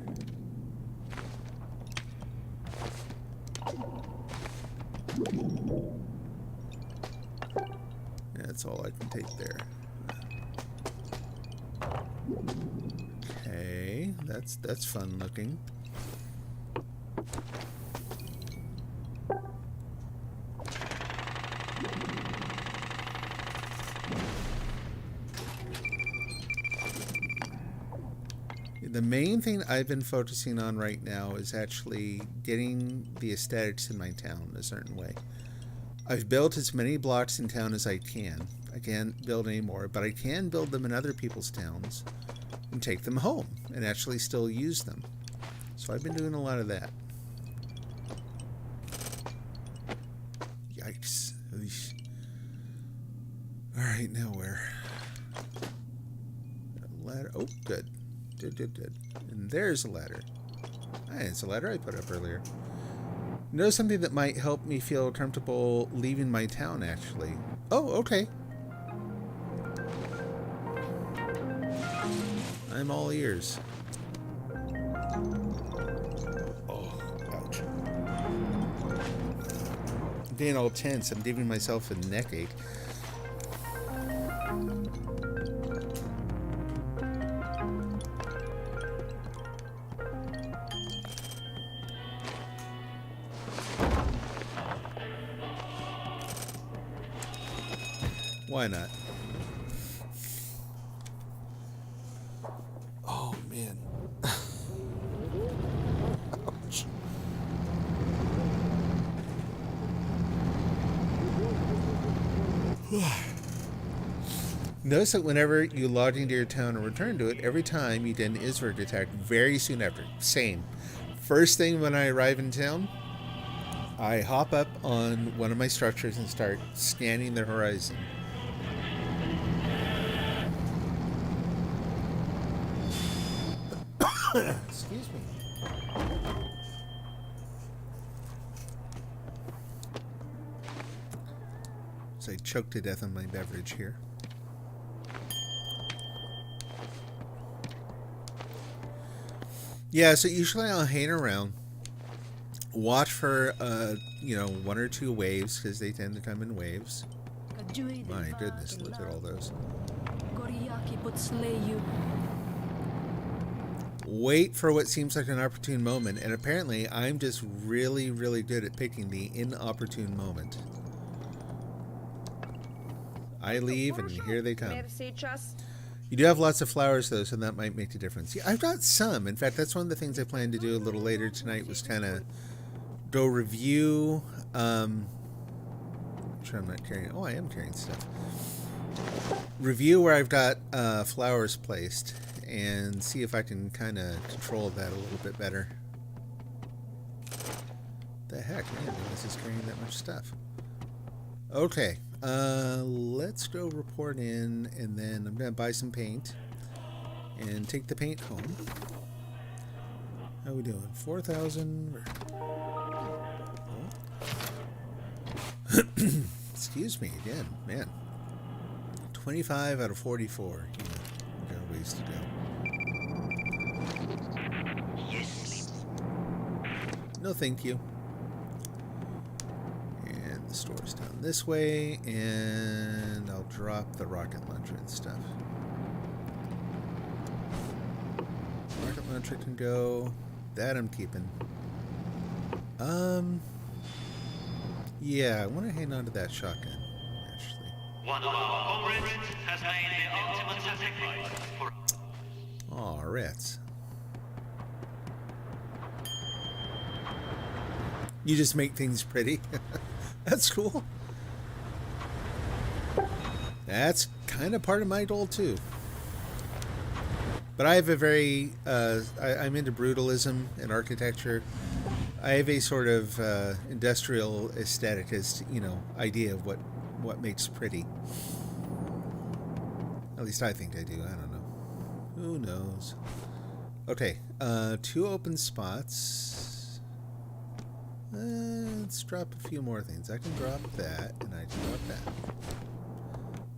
That's all I can take there. Okay, that's fun looking. The main thing I've been focusing on right now is actually getting the aesthetics in my town a certain way. I've built as many blocks in town as I can. I can't build any more, but I can build them in other people's towns and take them home and actually still use them. So I've been doing a lot of that. Yikes. Alright, now where? Ladder. Oh, good. Good. And there's a ladder. Ah, it's a ladder I put up earlier. You know something that might help me feel comfortable leaving my town, actually? Oh, okay. I'm all ears. Oh, ouch. I'm getting all tense. I'm giving myself a neck ache. Why not? Oh, man. Ouch. Notice that whenever you log into your town and return to it, every time you get an Isvert attack very soon after. Same. First thing when I arrive in town, I hop up on one of my structures and start scanning the horizon. Excuse me. So I choked to death on my beverage here. Yeah, so usually I'll hang around, watch for, one or two waves, because they tend to come in waves. My goodness, look at all those. Wait for what seems like an opportune moment, and apparently I'm just really, really good at picking the inopportune moment. I leave, and here they come. You do have lots of flowers, though, so that might make a difference. Yeah, I've got some. In fact, that's one of the things I plan to do a little later tonight, was kind of go review. I'm sure I'm not carrying. Oh, I am carrying stuff. Review where I've got flowers placed, and see if I can kind of control that a little bit better. The heck, man, this is carrying that much stuff. Okay, let's go report in, and then I'm gonna buy some paint and take the paint home. How we doing? 4,000. Oh. Excuse me again, man. 25 out of 44. You know, we got a ways to go. Yes. No, thank you. And the store's down this way, and I'll drop the rocket launcher and stuff. Rocket launcher can go. That I'm keeping. Yeah, I want to hang on to that shotgun, actually. One of our comrades has made the ultimate sacrifice for... Aw, rats. You just make things pretty. That's cool. That's kind of part of my goal, too. But I have a very... I'm into brutalism and architecture. I have a sort of industrial aestheticist, idea of what makes pretty. At least I think I do. I don't know. Who knows? Okay, 2 open spots. Let's drop a few more things. I can drop that, and I can drop that.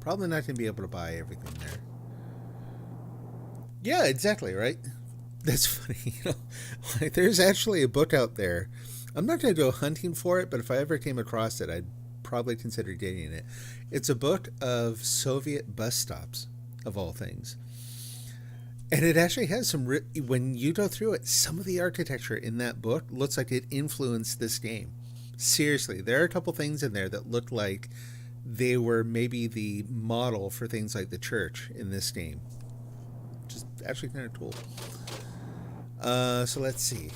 Probably not going to be able to buy everything there. Yeah, exactly, right? That's funny, Like, there's actually a book out there. I'm not going to go hunting for it, but if I ever came across it, I'd probably consider getting it. It's a book of Soviet bus stops, of all things. And it actually has some, when you go through it, some of the architecture in that book looks like it influenced this game. Seriously, there are a couple things in there that look like they were maybe the model for things like the church in this game. Which is actually kind of cool. So let's see.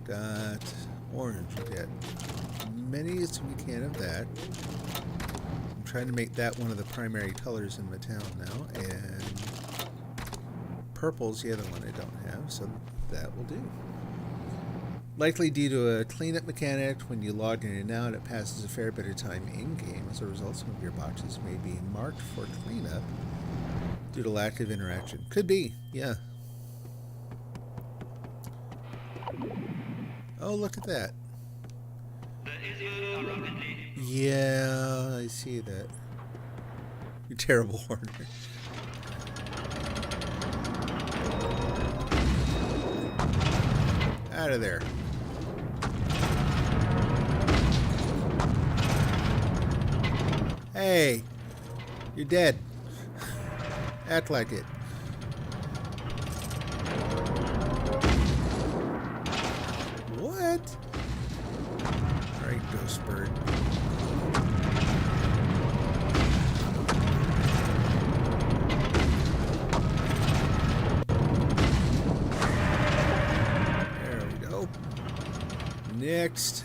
Got orange. We got many as we can of that. I'm trying to make that one of the primary colors in my town now. And purple's the other one I don't have, so that will do. Likely due to a cleanup mechanic, when you log in and out, it passes a fair bit of time in-game. As a result, some of your boxes may be marked for cleanup due to lack of interaction. Could be, yeah. Oh, look at that. Yeah, I see that. You terrible hoarder. Out of there. Hey, you're dead. Act like it. What? Alright, Ghost Bird. There we go. Next.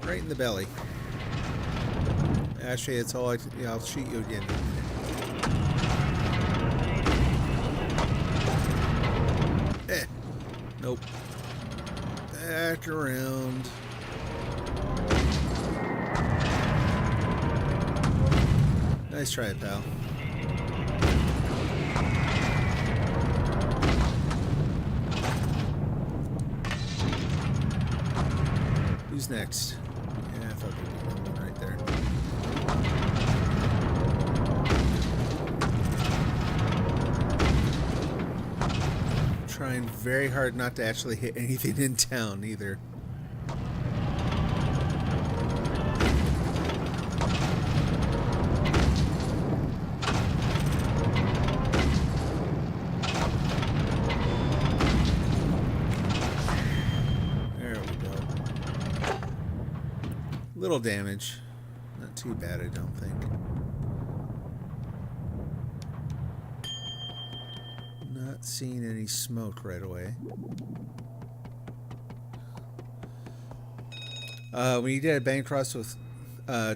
Right in the belly. Actually, it's all I'll shoot you again. Nope. Back around. Nice try, pal. Who's next? Yeah, I thought there'd be one right there. Trying very hard not to actually hit anything in town either. There we go. Little damage. Not too bad, I don't think. Not seeing any smoke right away. When you get a bank cross with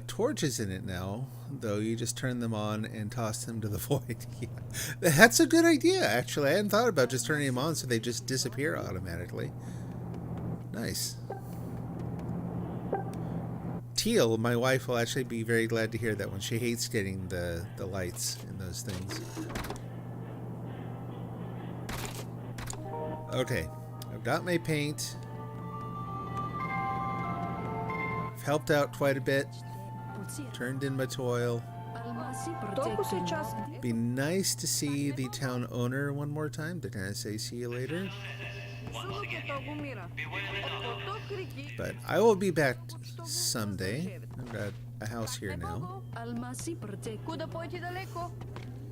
torches in it now, though, you just turn them on and toss them to the void. Yeah. That's a good idea, actually. I hadn't thought about just turning them on so they just disappear automatically. Nice. Teal, my wife, will actually be very glad to hear that one. She hates getting the lights in those things. Okay, I've got my paint. I've helped out quite a bit. Turned in my toil. Be nice to see the town owner one more time to kind of say see you later. But I will be back someday. I've got a house here now.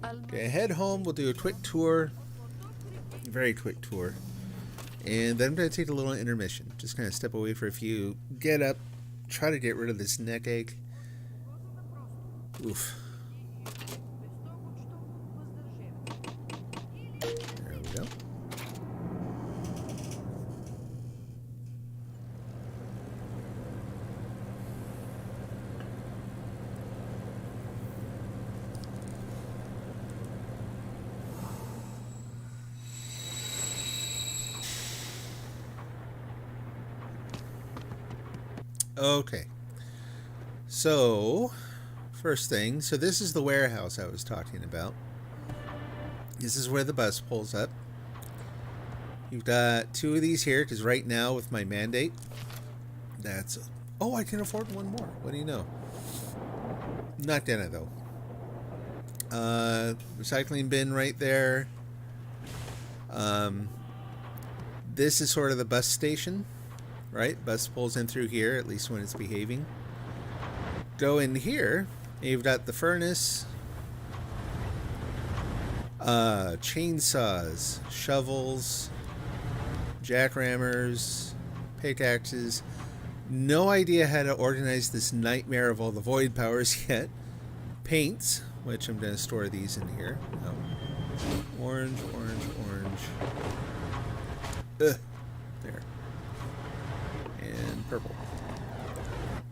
Okay, head home. We'll do a quick tour. Very quick tour. And then I'm going to take a little intermission. Just kind of step away for a few. Get up. Try to get rid of this neck ache. Oof. There we go. Okay, so first thing, so this is the warehouse I was talking about. This is where the bus pulls up. You've got two of these here, because right now with my mandate, that's... Oh, I can afford one more. What do you know? Not gonna, though. Recycling bin right there. This is sort of the bus station. Right? Bus pulls in through here, at least when it's behaving. go in here, you've got the furnace, chainsaws, shovels, jackrammers, pickaxes. No idea how to organize this nightmare of all the void powers yet. Paints, which I'm going to store these in here. Oh. Orange, orange, orange. Ugh. There. And purple.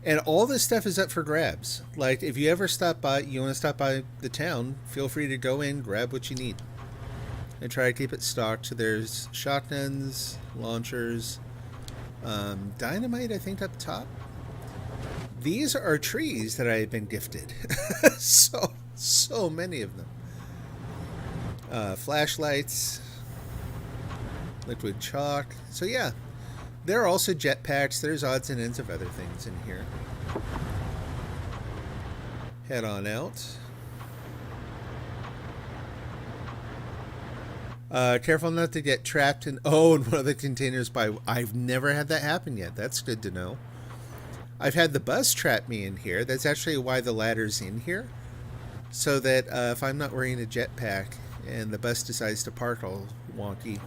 And all this stuff is up for grabs. Like, if you ever stop by, you want to stop by the town, feel free to go in, grab what you need. And try to keep it stocked. So there's shotguns, launchers, dynamite, I think, up top. These are trees that I have been gifted. so many of them. Flashlights, liquid chalk. So yeah, there are also jetpacks. There's odds and ends of other things in here. Head on out. Careful not to get trapped in in one of the containers I've never had that happen yet. That's good to know. I've had the bus trap me in here. That's actually why the ladder's in here. So that if I'm not wearing a jetpack and the bus decides to park all wonky,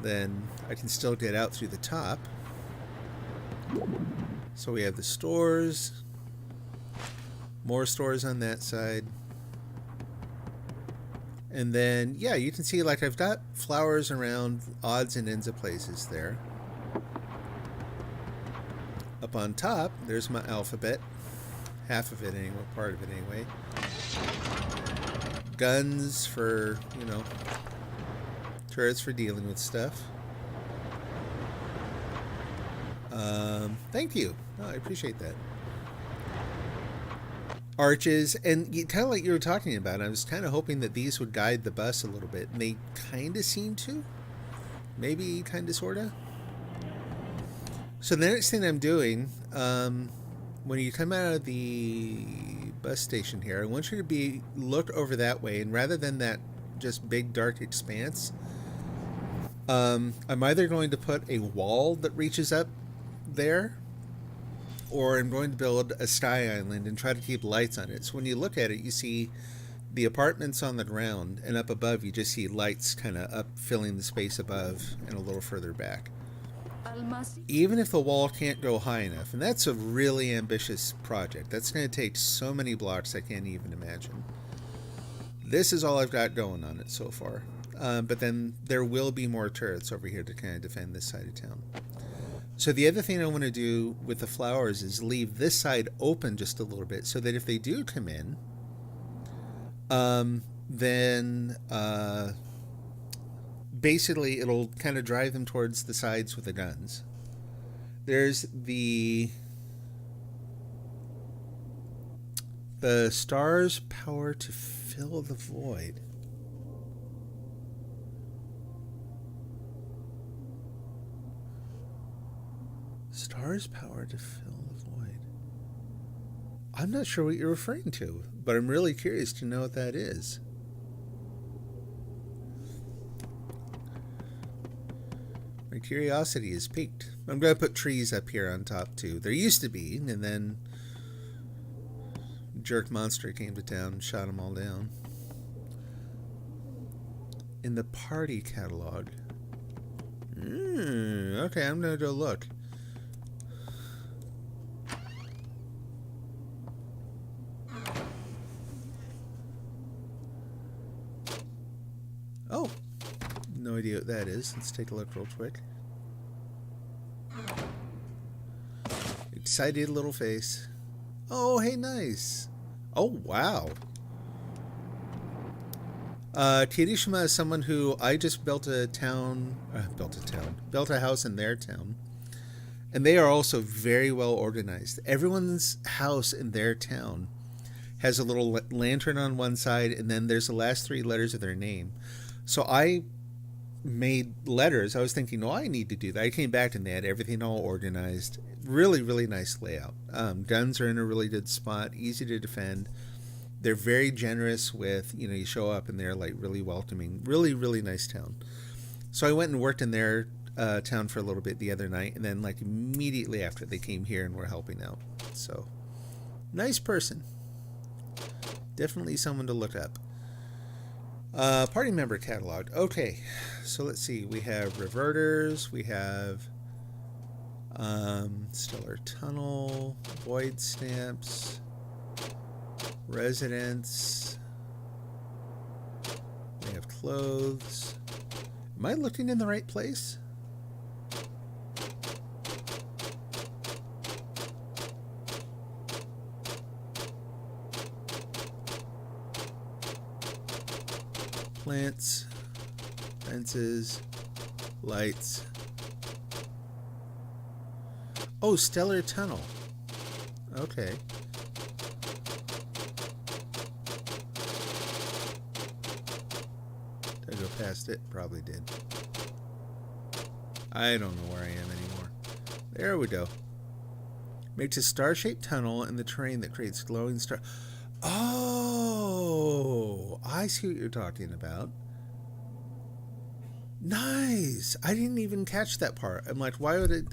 then I can still get out through the top. So we have the stores. More stores on that side. And then, yeah, you can see, like, I've got flowers around odds and ends of places there. Up on top, there's my alphabet. Half of it anyway, part of it anyway. Guns for, you know, turrets for dealing with stuff. Thank you. Oh, I appreciate that. Arches, and kind of like you were talking about, I was kind of hoping that these would guide the bus a little bit, and they kind of seem to. Maybe, kind of, sort of. So the next thing I'm doing, when you come out of the bus station here, I want you to look over that way, and rather than that just big dark expanse, I'm either going to put a wall that reaches up there, or I'm going to build a sky island and try to keep lights on it. So when you look at it, you see the apartments on the ground, and up above you just see lights kind of up filling the space above and a little further back. Even if the wall can't go high enough, and that's a really ambitious project. That's going to take so many blocks I can't even imagine. This is all I've got going on it so far. But then there will be more turrets over here to kind of defend this side of town. So the other thing I want to do with the flowers is leave this side open just a little bit so that if they do come in, then basically it'll kind of drive them towards the sides with the guns. There's the star's power to fill the void. Star's power to fill the void. I'm not sure what you're referring to, but I'm really curious to know what that is. My curiosity is piqued. I'm going to put trees up here on top too. There used to be, and then Jerk Monster came to town and shot them all down. In the party catalog. Okay, I'm going to go look. Oh, no idea what that is. Let's take a look real quick. Excited little face. Oh, hey, nice. Oh, wow. Kirishima is someone who I just built a house in their town. And they are also very well organized. Everyone's house in their town has a little lantern on one side, and then there's the last three letters of their name. So I made letters. I was thinking, I need to do that. I came back and they had everything all organized. Really, really nice layout. Guns are in a really good spot, easy to defend. They're very generous with, you show up and they're like really welcoming. Really, really nice town. So I went and worked in their town for a little bit the other night, and then like immediately after they came here and were helping out. So Nice person. Definitely someone to look up. Party member catalog. Okay, so let's see. We have reverters. We have stellar tunnel, void stamps, residents. We have clothes. Am I looking in the right place? Plants, fences, lights. Oh, stellar tunnel. Okay. Did I go past it? Probably did. I don't know where I am anymore. There we go. Makes a star-shaped tunnel in the terrain that creates glowing star. Oh, I see what you're talking about. Nice. I didn't even catch that part. I'm like, why would it?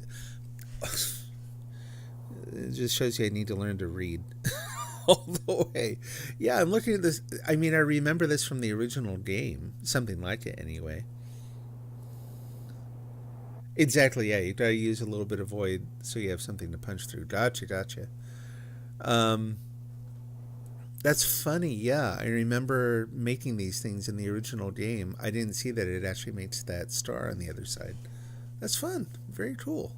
It just shows you I need to learn to read all the way. Yeah, I'm looking at this. I mean, I remember this from the original game. Something like it, anyway. Exactly, yeah. You gotta use a little bit of void so you have something to punch through. Gotcha. That's funny, yeah. I remember making these things in the original game. I didn't see that it actually makes that star on the other side. That's fun. Very cool.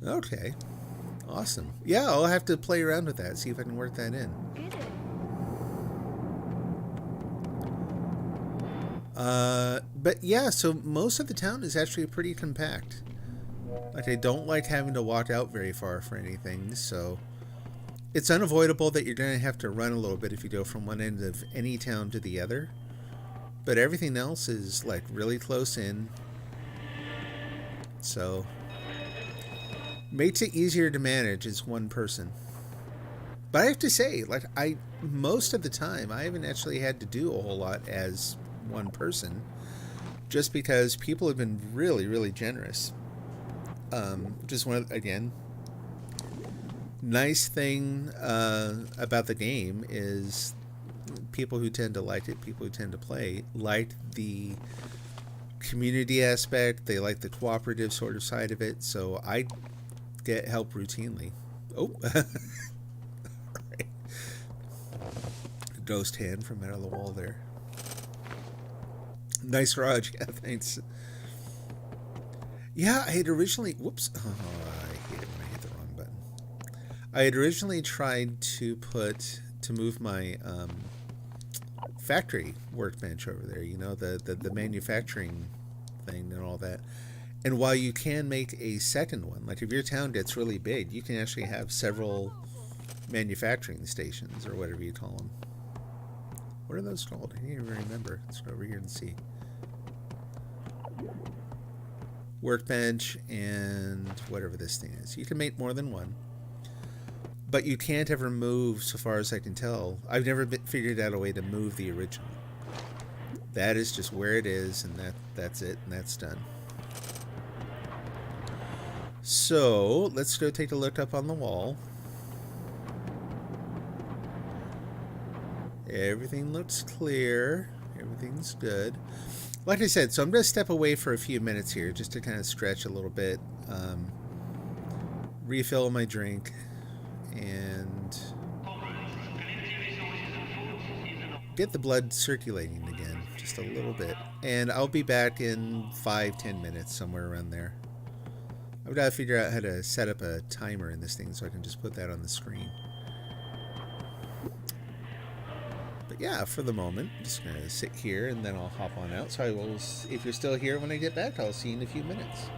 Okay. Awesome. Yeah, I'll have to play around with that, see if I can work that in. Good. But yeah, so most of the town is actually pretty compact. Like, I don't like having to walk out very far for anything, so it's unavoidable that you're going to have to run a little bit if you go from one end of any town to the other. But everything else is, like, really close in. So makes it easier to manage as one person. But I have to say, like, most of the time, I haven't actually had to do a whole lot as one person, just because people have been really, really generous. Just one, again, nice thing about the game is people who tend to like it, people who tend to play, like the community aspect. They like the cooperative sort of side of it. So I get help routinely. Oh, right. Ghost hand from out of the wall there. Nice garage. Yeah, thanks. Yeah, I had originally... Whoops. Oh, I hate it when I hit the wrong button. I had originally tried to move my factory workbench over there, you know, the manufacturing thing and all that. And while you can make a second one, like if your town gets really big, you can actually have several manufacturing stations or whatever you call them. What are those called? I can't even remember. Let's go over here and see. Workbench and whatever this thing is. You can make more than one. But you can't ever move, so far as I can tell. I've never figured out a way to move the original. That is just where it is, and that's it, and that's done. So, let's go take a look up on the wall. Everything looks clear. Everything's good. Like I said, so I'm going to step away for a few minutes here just to kind of stretch a little bit, refill my drink, and get the blood circulating again just a little bit. And I'll be back in 5-10 minutes, somewhere around there. I've got to figure out how to set up a timer in this thing so I can just put that on the screen. But yeah, for the moment, I'm just going to sit here and then I'll hop on out. So I will, if you're still here when I get back, I'll see you in a few minutes.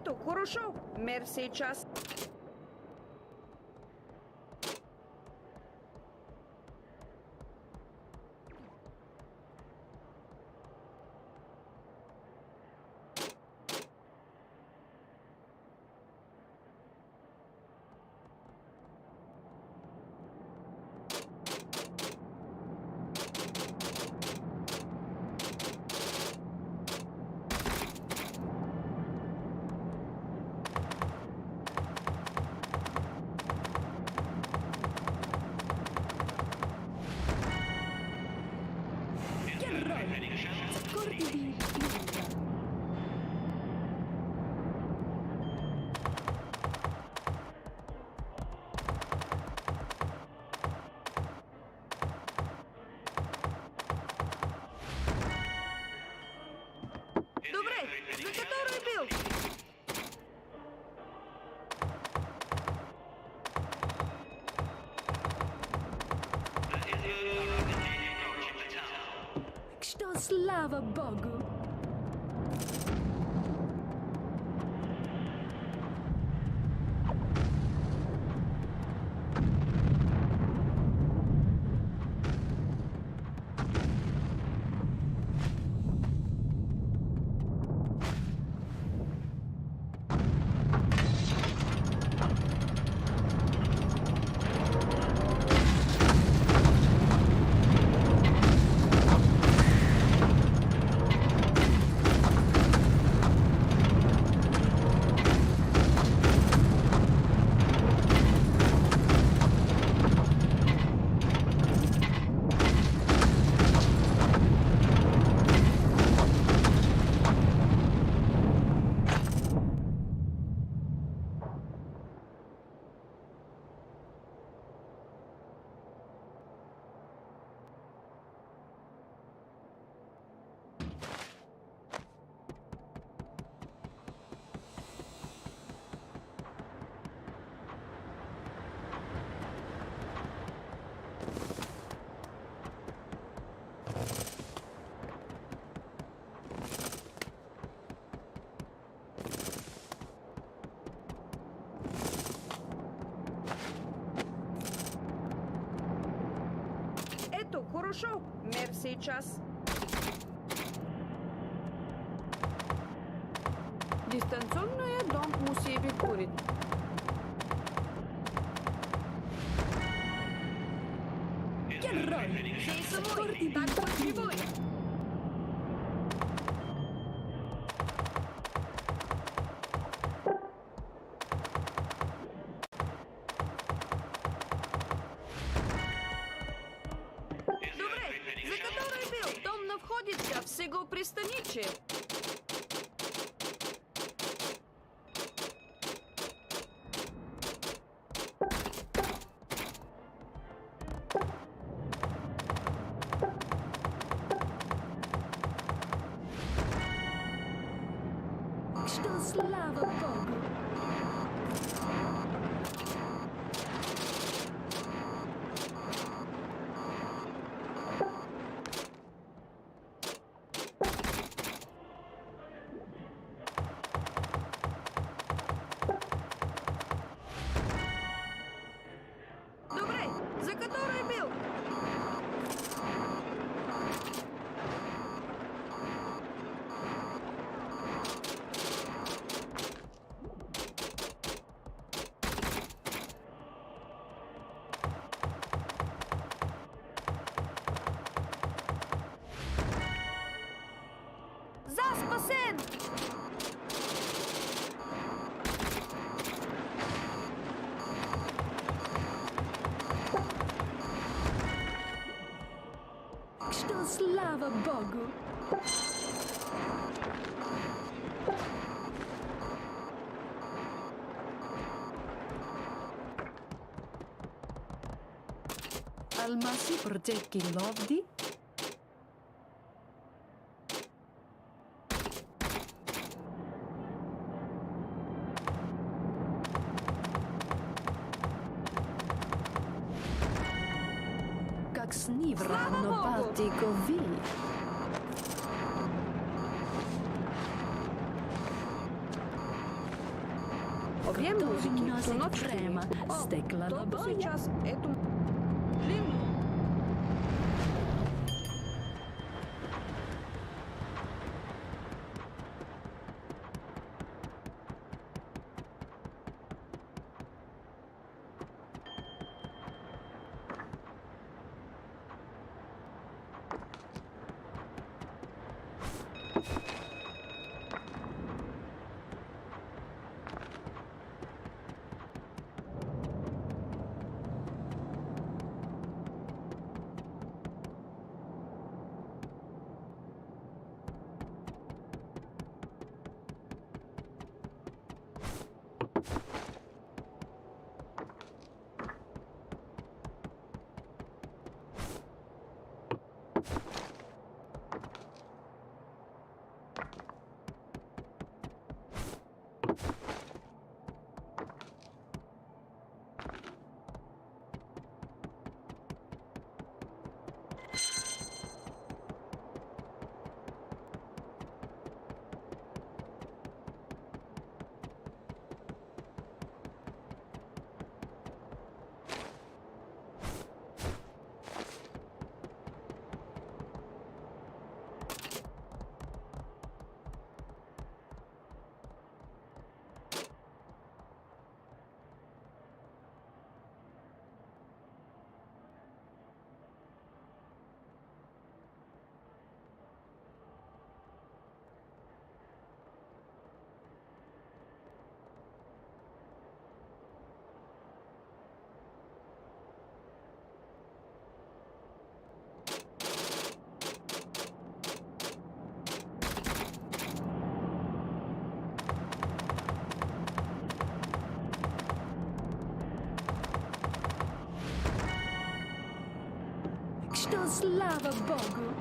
Ето, хорошо. Мер сейчас. Добре, за который бил? Что слава Богу! Ето, хорошо. Мер сейчас. Дистанционният дом муси би курит. Герой! Сcordi, так потребуй. Добре, за который бил? Дом находится в сего пристаниче. Что слава Богу! Добре, за который бил? За спасен! Что слава Богу! Almasi progetti Lovdi? Как снивранно Балтикови. Об'єм музики, Носик то ночі. према, стекла то лобоя. сейчас эту... Блин, Что слава Богу!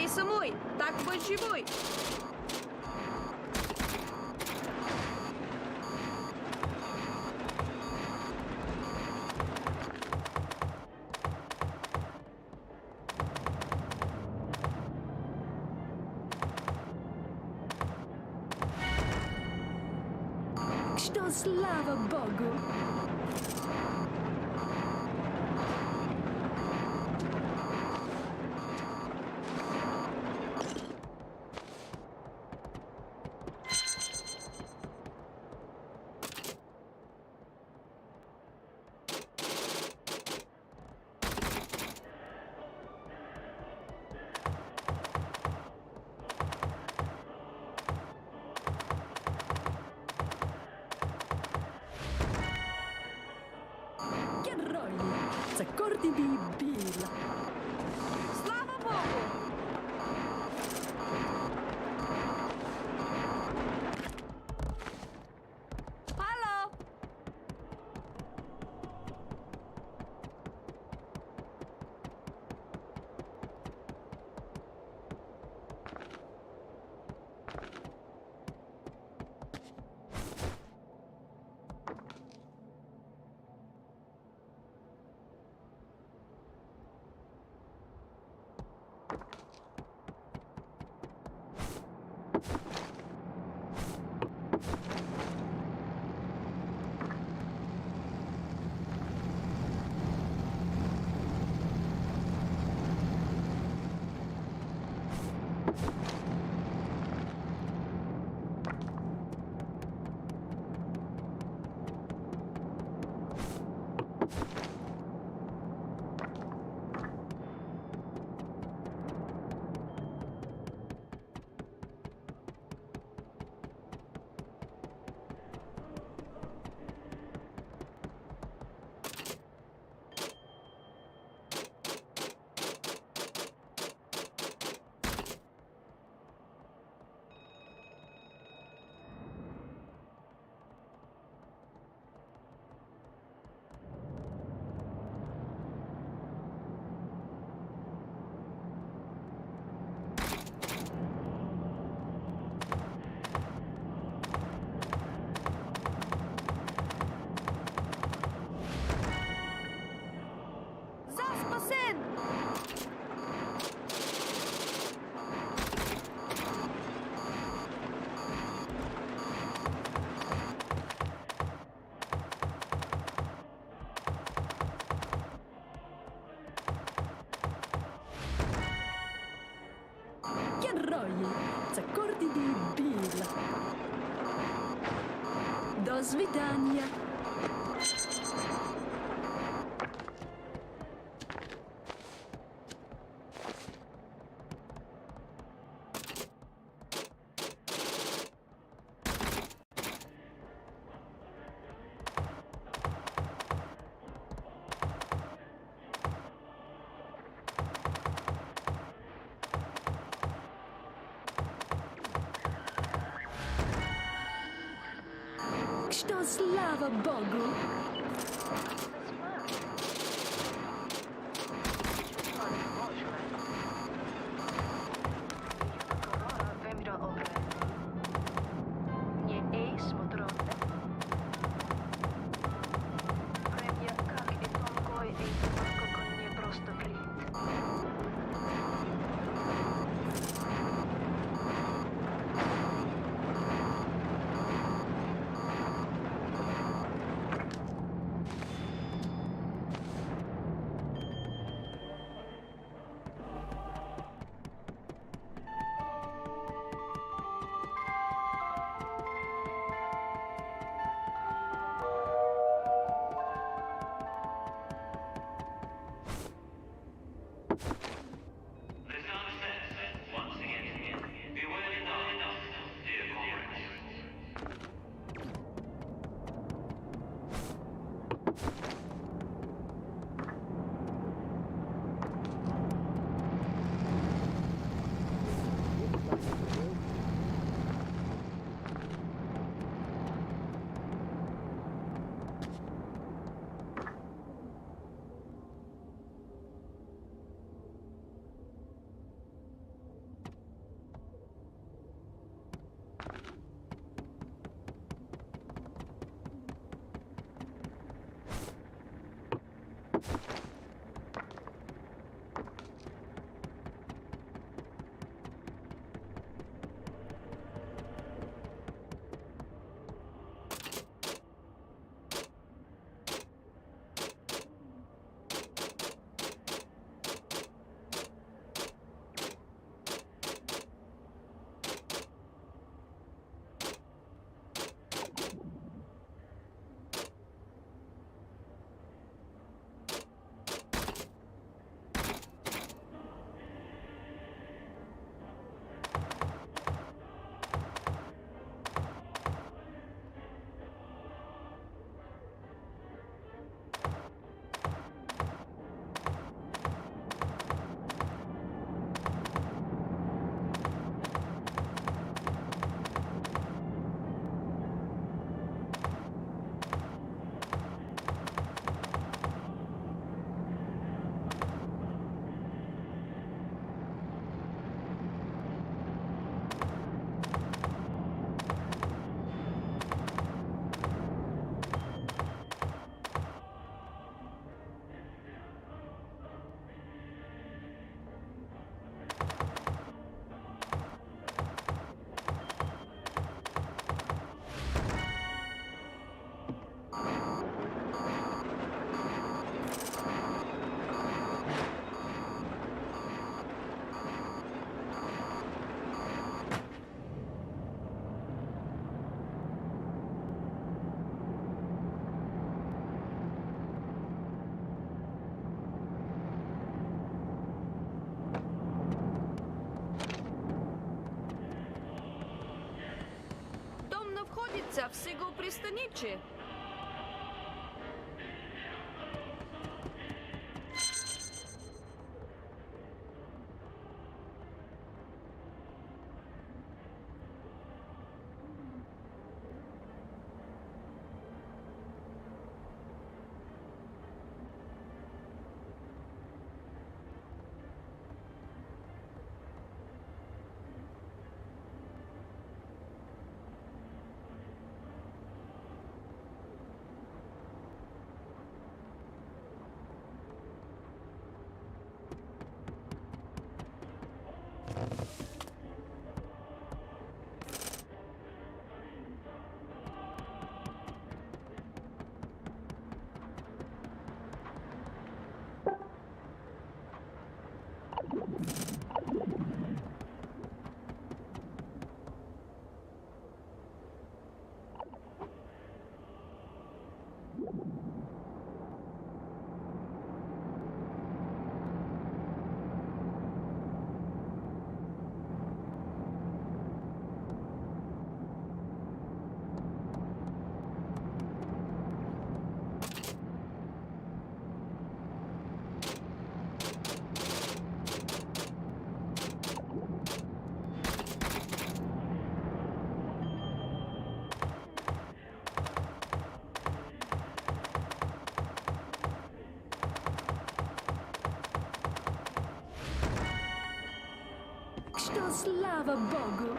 здесь самой, так быть живой. Что слава Богу! Герои! Закорди бибила! Слава Богу! Алло! Закордиби бил. До свидания. Что слава Богу. The sun sets once again. Beware the dark, dear comrades. находится всего пристанище. slava Bogu.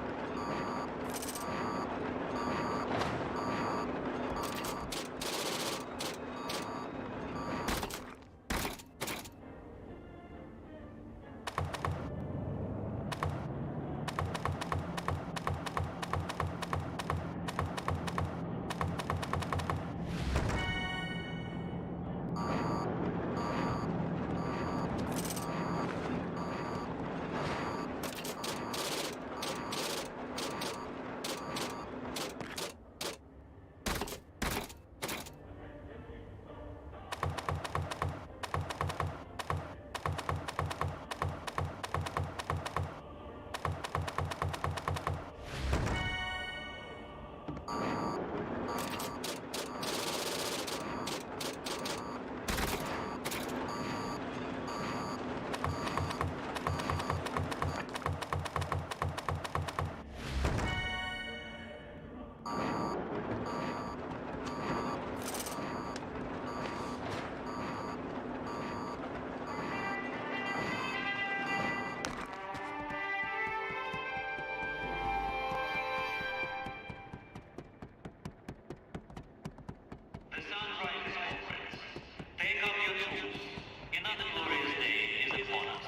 The sun rises, comrades. Take up your tools. Another glorious day is upon us.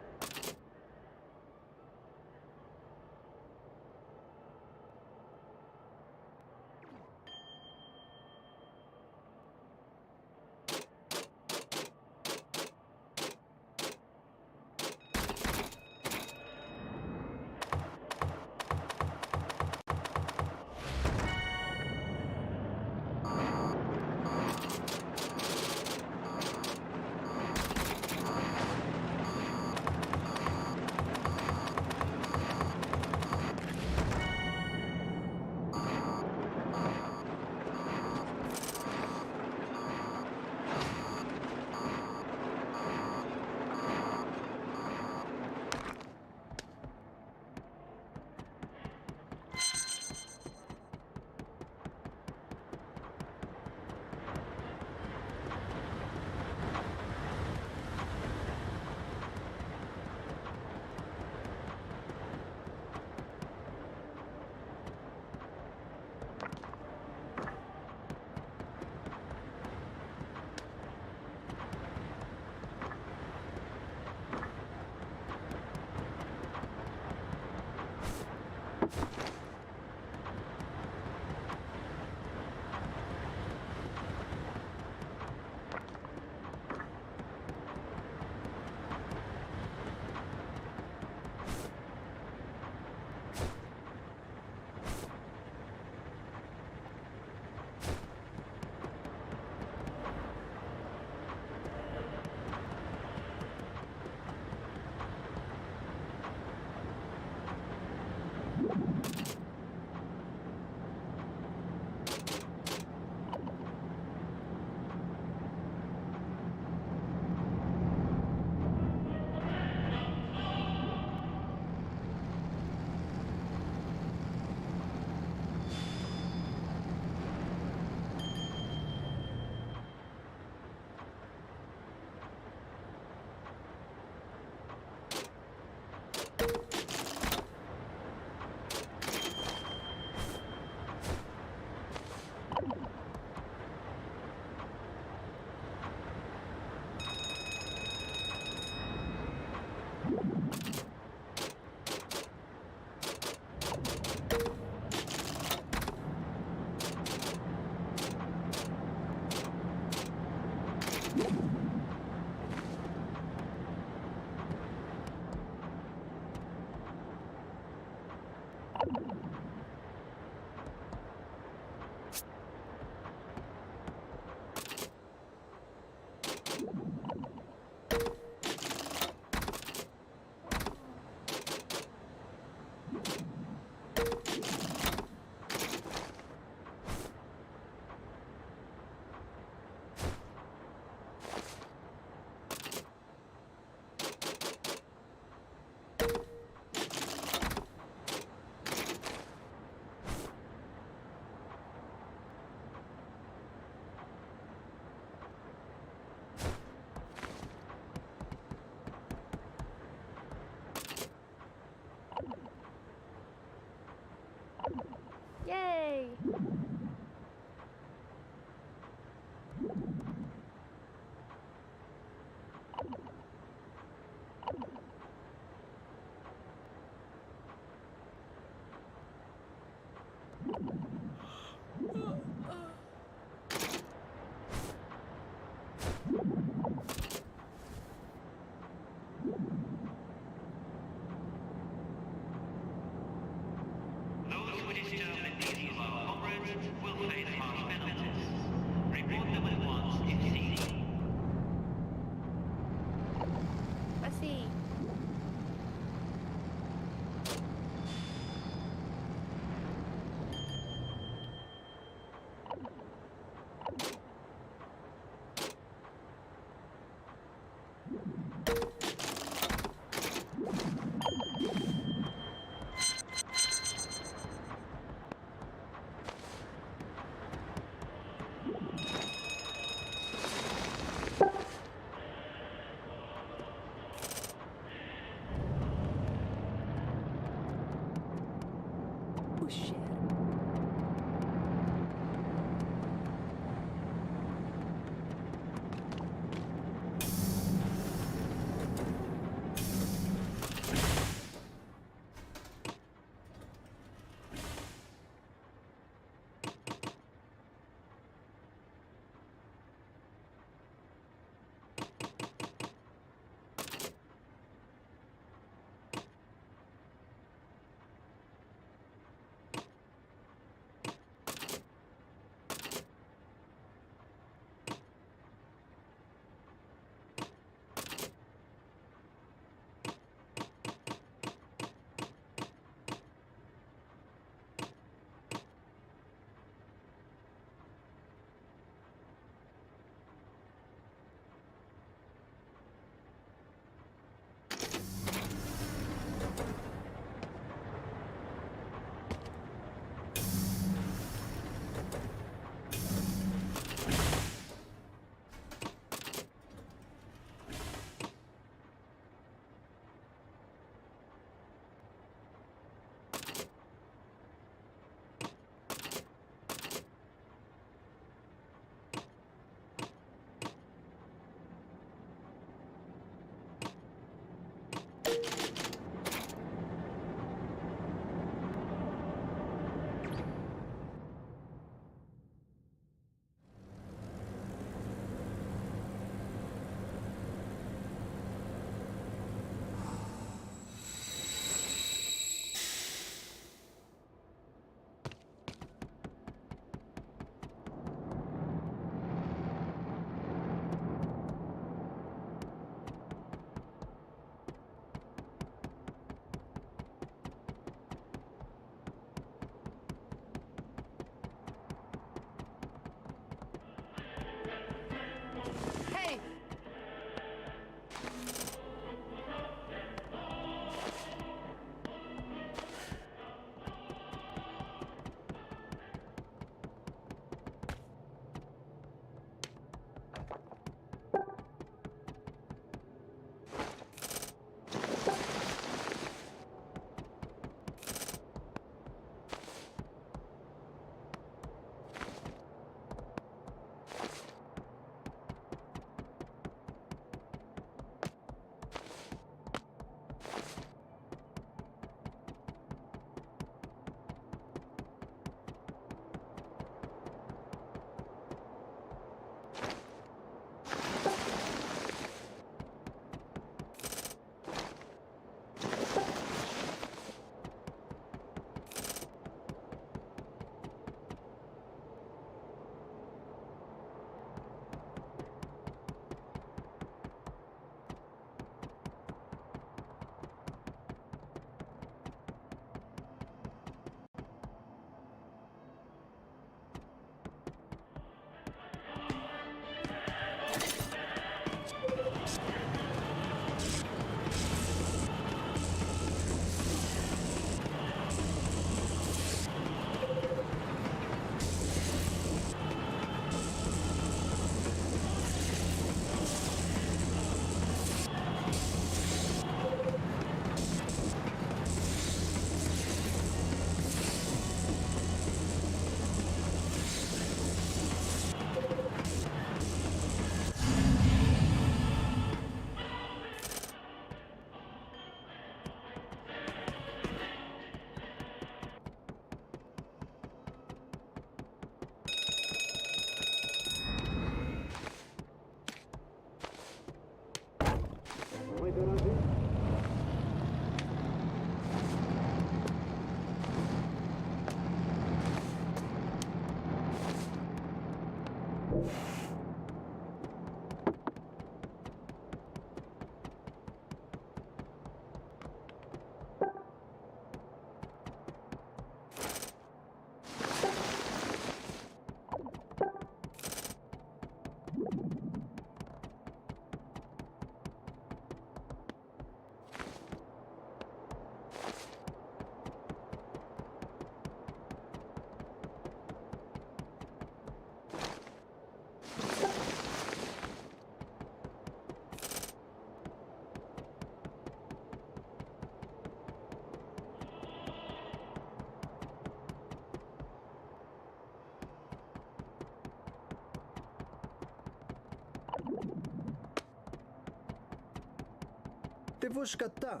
Te vou escatar.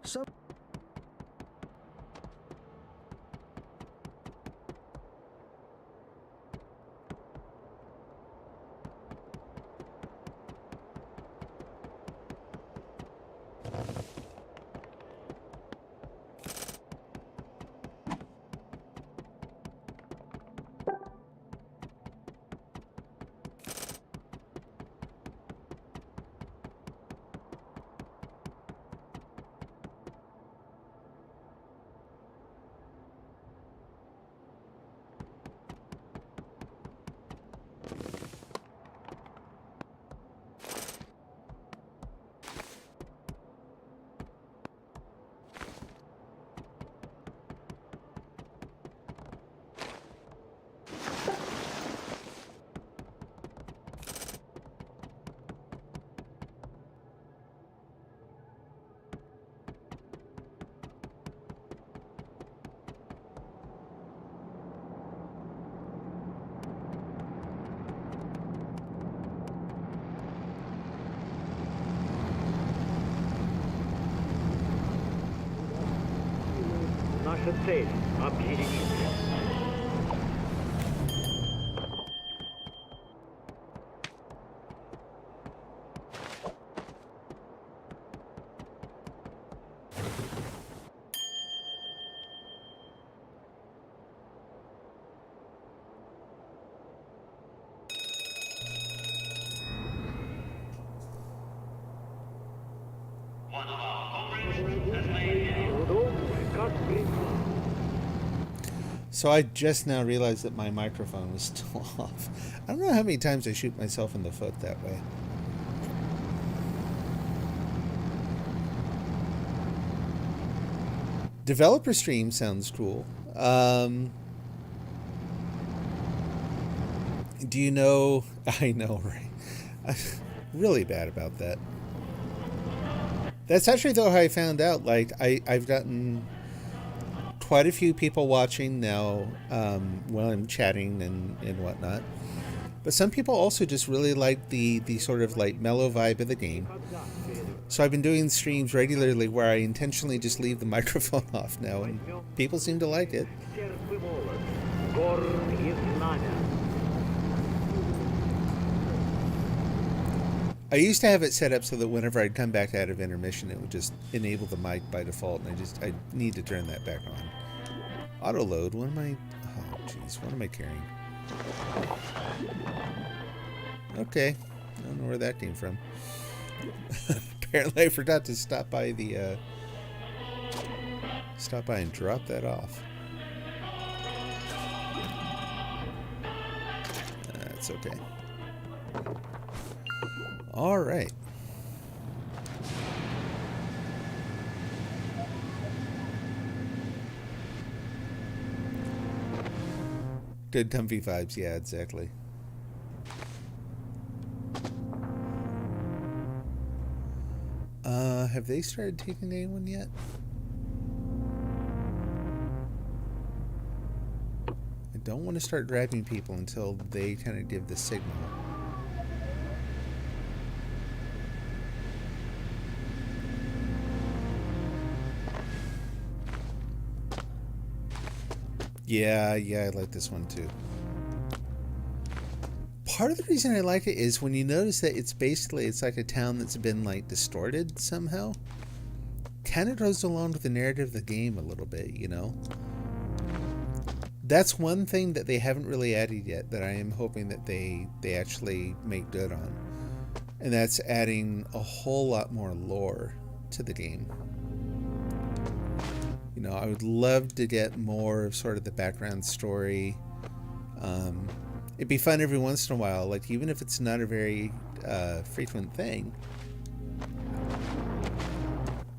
Sabe? Наша цель – объединить. One of our comrades has made it. Удобно, как приказ. So I just now realized that my microphone was still off. I don't know how many times I shoot myself in the foot that way. Developer stream sounds cool. Do you know? I know, right? I'm really bad about that. That's actually though how I found out. Like I've gotten quite a few people watching now while I'm chatting and whatnot. But some people also just really like the sort of like mellow vibe of the game. So I've been doing streams regularly where I intentionally just leave the microphone off now, and people seem to like it. Сердце молот, горн и знамя. I used to have it set up so that whenever I'd come back out of intermission, it would just enable the mic by default, and I need to turn that back on. Auto load. What am I? Oh, jeez. What am I carrying? Okay, I don't know where that came from. Apparently, I forgot to stop by and drop that off. That's okay. All right. Good comfy vibes, yeah, exactly. Have they started taking anyone yet? I don't want to start grabbing people until they kind of give the signal. Yeah, I like this one too. Part of the reason I like it is when you notice that it's like a town that's been like distorted somehow. Kind of goes along with the narrative of the game a little bit, you know. that's one thing that they haven't really added yet that I am hoping that they actually make good on. And that's adding a whole lot more lore to the game. You know, I would love to get more of sort of the background story. It'd be fun every once in a while, like even if it's not a very frequent thing,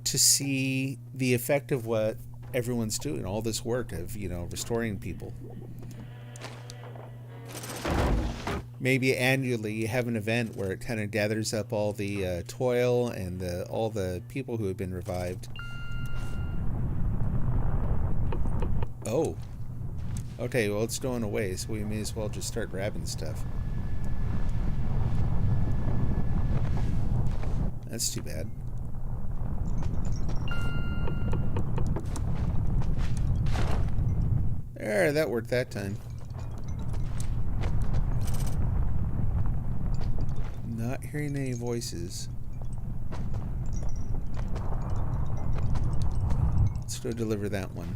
to see the effect of what everyone's doing, all this work of, you know, restoring people. Maybe annually you have an event where it kind of gathers up all the toil and all the people who have been revived. Oh. Okay, well it's going away, so we may as well just start grabbing stuff. That's too bad. There, that worked that time. Not hearing any voices. Let's go deliver that one.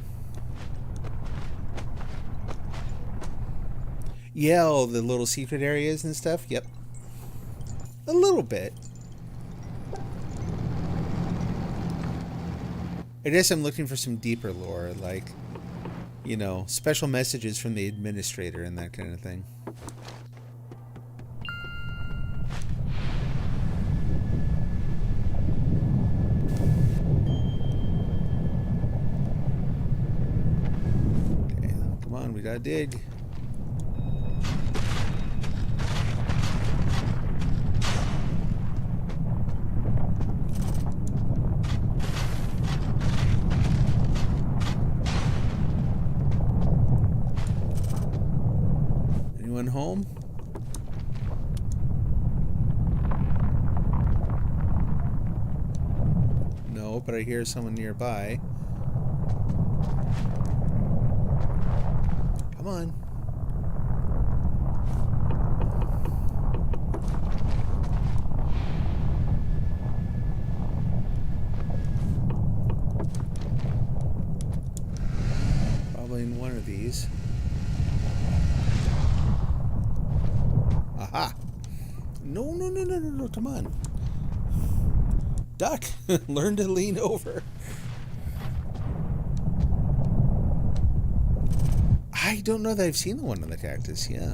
Yeah, all the little secret areas and stuff. Yep. A little bit. I guess I'm looking for some deeper lore, like, you know, special messages from the administrator and that kind of thing. Okay, come on, we gotta dig. Home? No, but I hear someone nearby. Come on. Probably in one of these. Aha! No, no, no, no, no, no, come on. Duck! Learn to lean over. I don't know that I've seen the one on the cactus, yeah.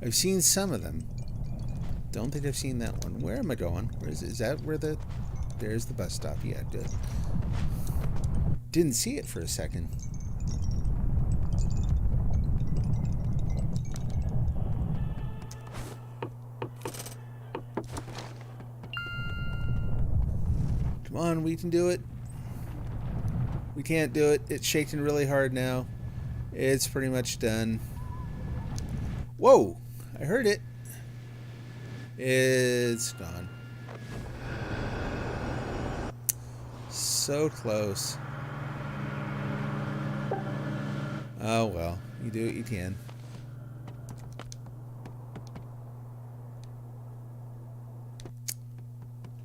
I've seen some of them. Don't think I've seen that one. Where am I going? Where is it? Is that where the... There's the bus stop. Yeah, good. Didn't see it for a second. Come on, we can do it. We can't do it. It's shaking really hard now. It's pretty much done. Whoa! I heard it. It's gone. So close. Oh well, you do what you can.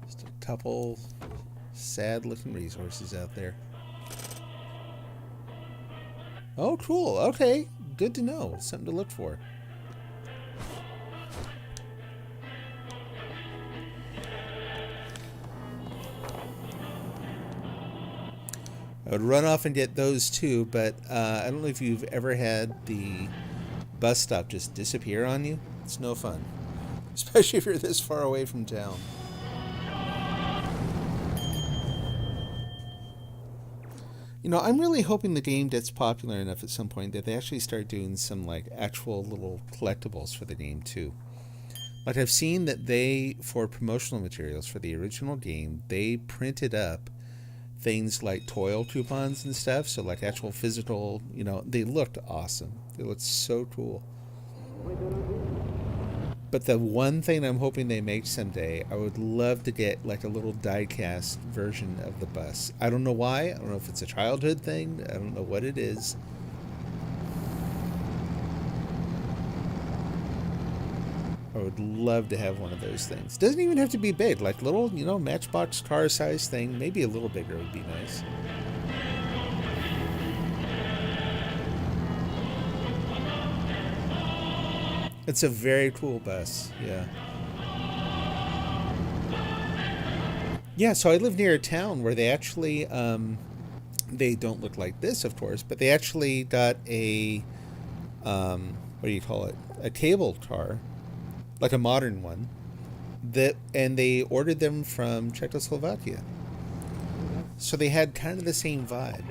Just a couple sad looking resources out there. Oh cool, okay. Good to know. Something to look for. I would run off and get those too, but I don't know if you've ever had the bus stop just disappear on you. It's no fun. Especially if you're this far away from town. You know, I'm really hoping the game gets popular enough at some point that they actually start doing some, like, actual little collectibles for the game too. Like, I've seen that they, for promotional materials for the original game, they printed up things like toil coupons and stuff, so like actual physical, you know, they looked awesome. They looked so cool. But the one thing I'm hoping they make someday, I would love to get like a little die-cast version of the bus. I don't know why. I don't know if it's a childhood thing. I don't know what it is. I would love to have one of those things. Doesn't even have to be big, like little, you know, Matchbox car size thing. Maybe a little bigger would be nice. It's a very cool bus, yeah. Yeah, so I live near a town where they actually, they don't look like this, of course, but they actually got a, what do you call it? A cable car, like a modern one, and they ordered them from Czechoslovakia. So they had kind of the same vibe.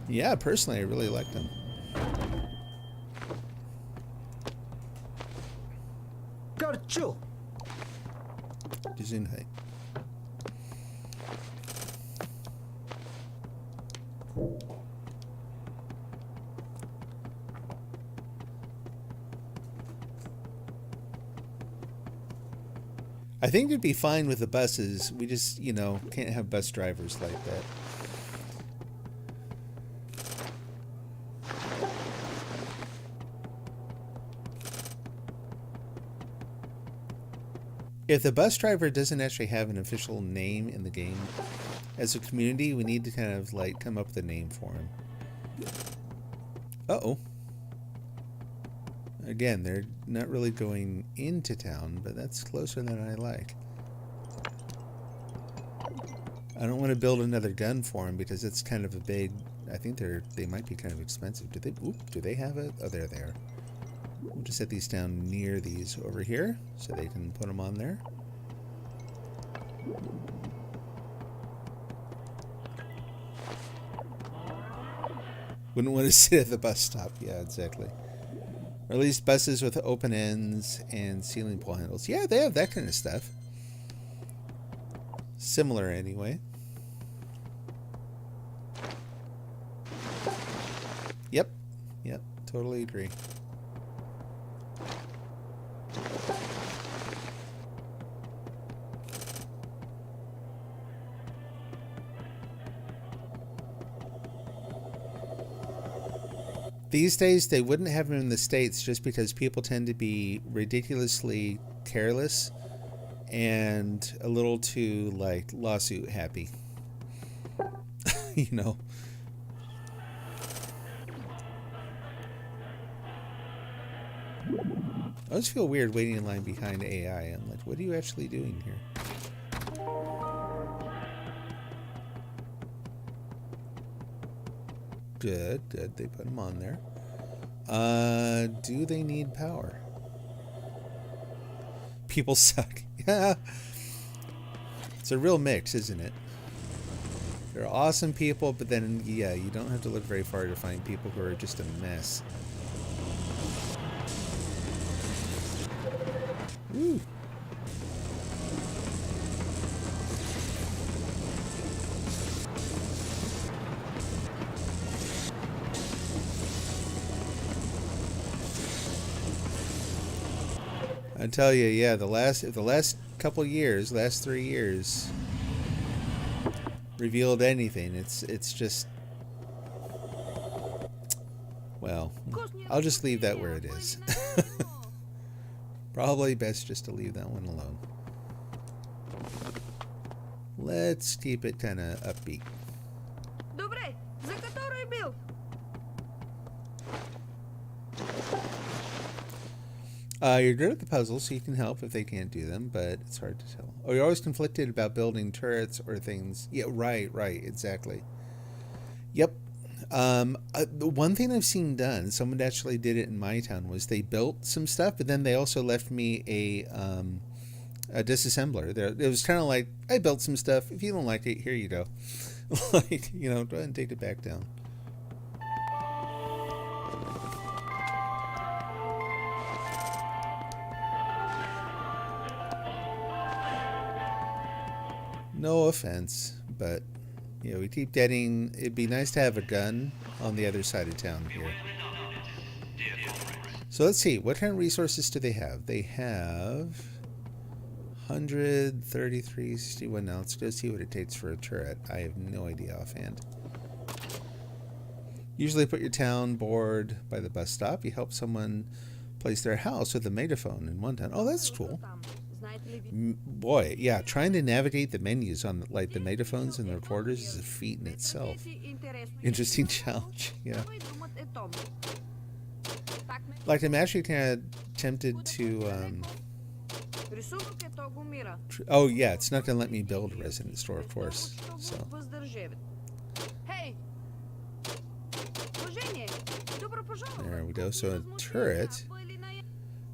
Yeah, personally, I really like them. Karchu! Gesundheit. I think it'd be fine with the buses. We just, you know, can't have bus drivers like that. If the bus driver doesn't actually have an official name in the game, as a community, we need to kind of like come up with a name for him. Uh-oh. Again, they're not really going into town, but that's closer than I like. I don't want to build another gun for him because it's kind of a big... I think they might be kind of expensive. Do they have it? Oh, there they are. We'll just set these down near these over here so they can put them on there. Wouldn't want to sit at the bus stop. Yeah, exactly. Or at least buses with open ends and ceiling pole handles. Yeah, they have that kind of stuff. Similar anyway. Yep. Yep. Totally agree. These days, they wouldn't have them in the States just because people tend to be ridiculously careless and a little too, like, lawsuit happy. You know? I always feel weird waiting in line behind AI. I'm like, what are you actually doing here? Good, good. They put them on there. Do they need power? People suck. Yeah. It's a real mix, isn't it? They're awesome people, but then, yeah, you don't have to look very far to find people who are just a mess. Woo. I tell you, yeah, the last couple years, last 3 years, revealed anything. It's just, well, I'll just leave that where it is. Probably best just to leave that one alone. Let's keep it kind of upbeat. Добре, за который бил? You're good at the puzzles, so you can help if they can't do them, but it's hard to tell. Oh, you're always conflicted about building turrets or things. Yeah, right, exactly. Yep. The one thing I've seen done, someone actually did it in my town, was they built some stuff, but then they also left me a disassembler. It was kind of like, I built some stuff. If you don't like it, here you go. Like, you know, go ahead and take it back down. No offense, but, you know, we keep getting... It'd be nice to have a gun on the other side of town here. So let's see. What kind of resources do they have? They have 133, 61. Now let's go see what it takes for a turret. I have no idea offhand. Usually put your town board by the bus stop. You help someone place their house with a megaphone in one town. Oh, that's cool. Там. Знаете ли ви? Boy, yeah, trying to navigate the menus on like the megaphones and the recorders is a feat in itself. Interesting challenge, yeah. Той думът е Том. Так ме Like I'm actually kind of tempted to. рисунок е то го мира. Oh yeah, it's not gonna let me build a resident store, of course. So Въздържеве. Хей! Уважение! Добро пожаловать! there we go. So a turret.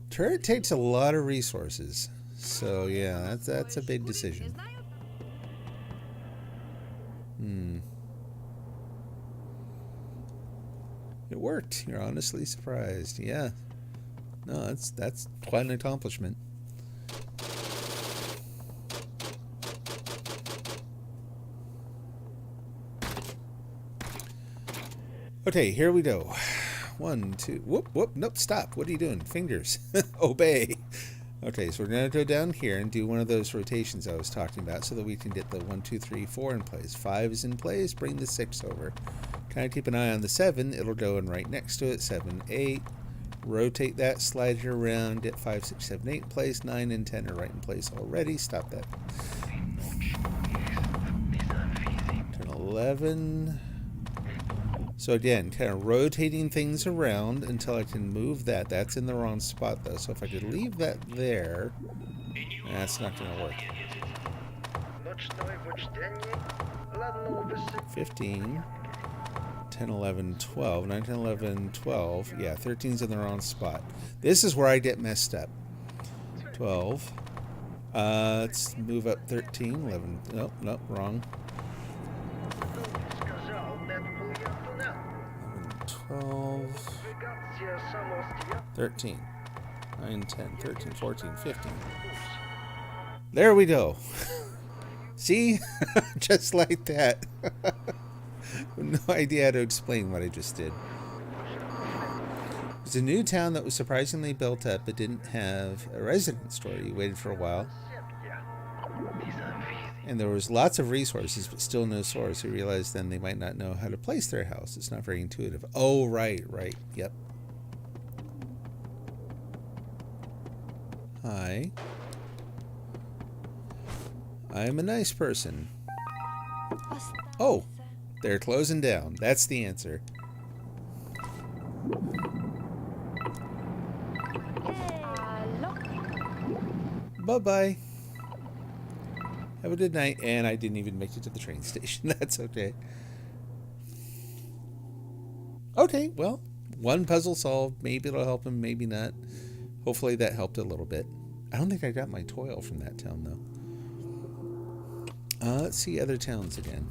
Turret takes a lot of resources. So yeah, that's a big decision. It worked. You're honestly surprised. Yeah. No, that's quite an accomplishment. Okay, here we go. 1, 2. Whoop, whoop. Nope, stop. What are you doing? Fingers. Obey. Okay, so we're going to go down here and do one of those rotations I was talking about so that we can get the 1, 2, 3, 4 in place. 5 is in place. Bring the 6 over. Kind of keep an eye on the 7. It'll go in right next to it. 7, 8. Rotate that. Slide it around. Get 5, 6, 7, 8 in place. 9 and 10 are right in place already. Stop that. Turn 11. So again, kind of rotating things around until I can move that. That's in the wrong spot though. So if I could leave that there, that's not going to work. 15, 10, 11, 12, 9, 10, 11, 12. Yeah, 13's in the wrong spot. This is where I get messed up. 12. Let's move up 13, 11. Nope, nope, wrong. 12, 13, 9, 10, 13, 14, 15. There we go. See? Just like that. No idea how to explain what I just did. It's a new town that was surprisingly built up but didn't have a resident store. You waited for a while. And there was lots of resources, but still no source. You realized then they might not know how to place their house. It's not very intuitive. Oh, right. Yep. Hi. I'm a nice person. Oh, they're closing down. That's the answer. Bye-bye. Have a good night. And I didn't even make it to the train station. That's okay. Okay, well, one puzzle solved. Maybe it'll help him, maybe not. Hopefully that helped a little bit. I don't think I got my toil from that town, though. Let's see other towns again.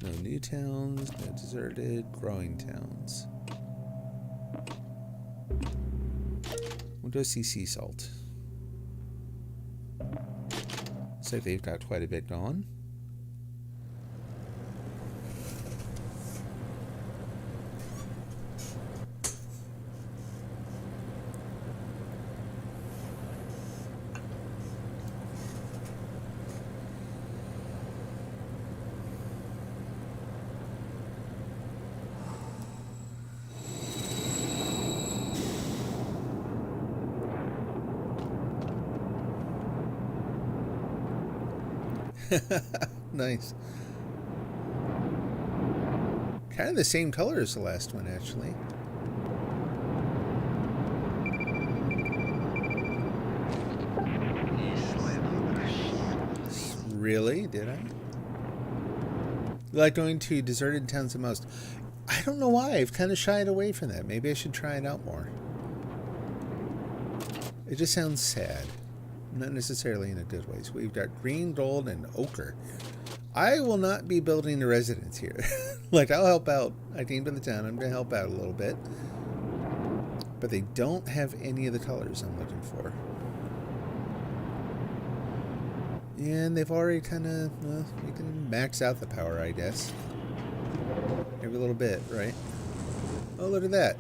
No new towns, no deserted, growing towns. We'll go see Sea Salt. Looks like they've got quite a bit going. Nice. Kind of the same color as the last one, actually. Really? Did I? You like going to deserted towns the most? I don't know why. I've kind of shied away from that. Maybe I should try it out more. It just sounds sad. Not necessarily in a good way. So we've got green, gold, and ochre. I will not be building a residence here. Like, I'll help out. I came to the town. I'm going to help out a little bit. But they don't have any of the colors I'm looking for. And they've already kind of, well, we can max out the power, I guess. Every little bit, right? Oh, look at that.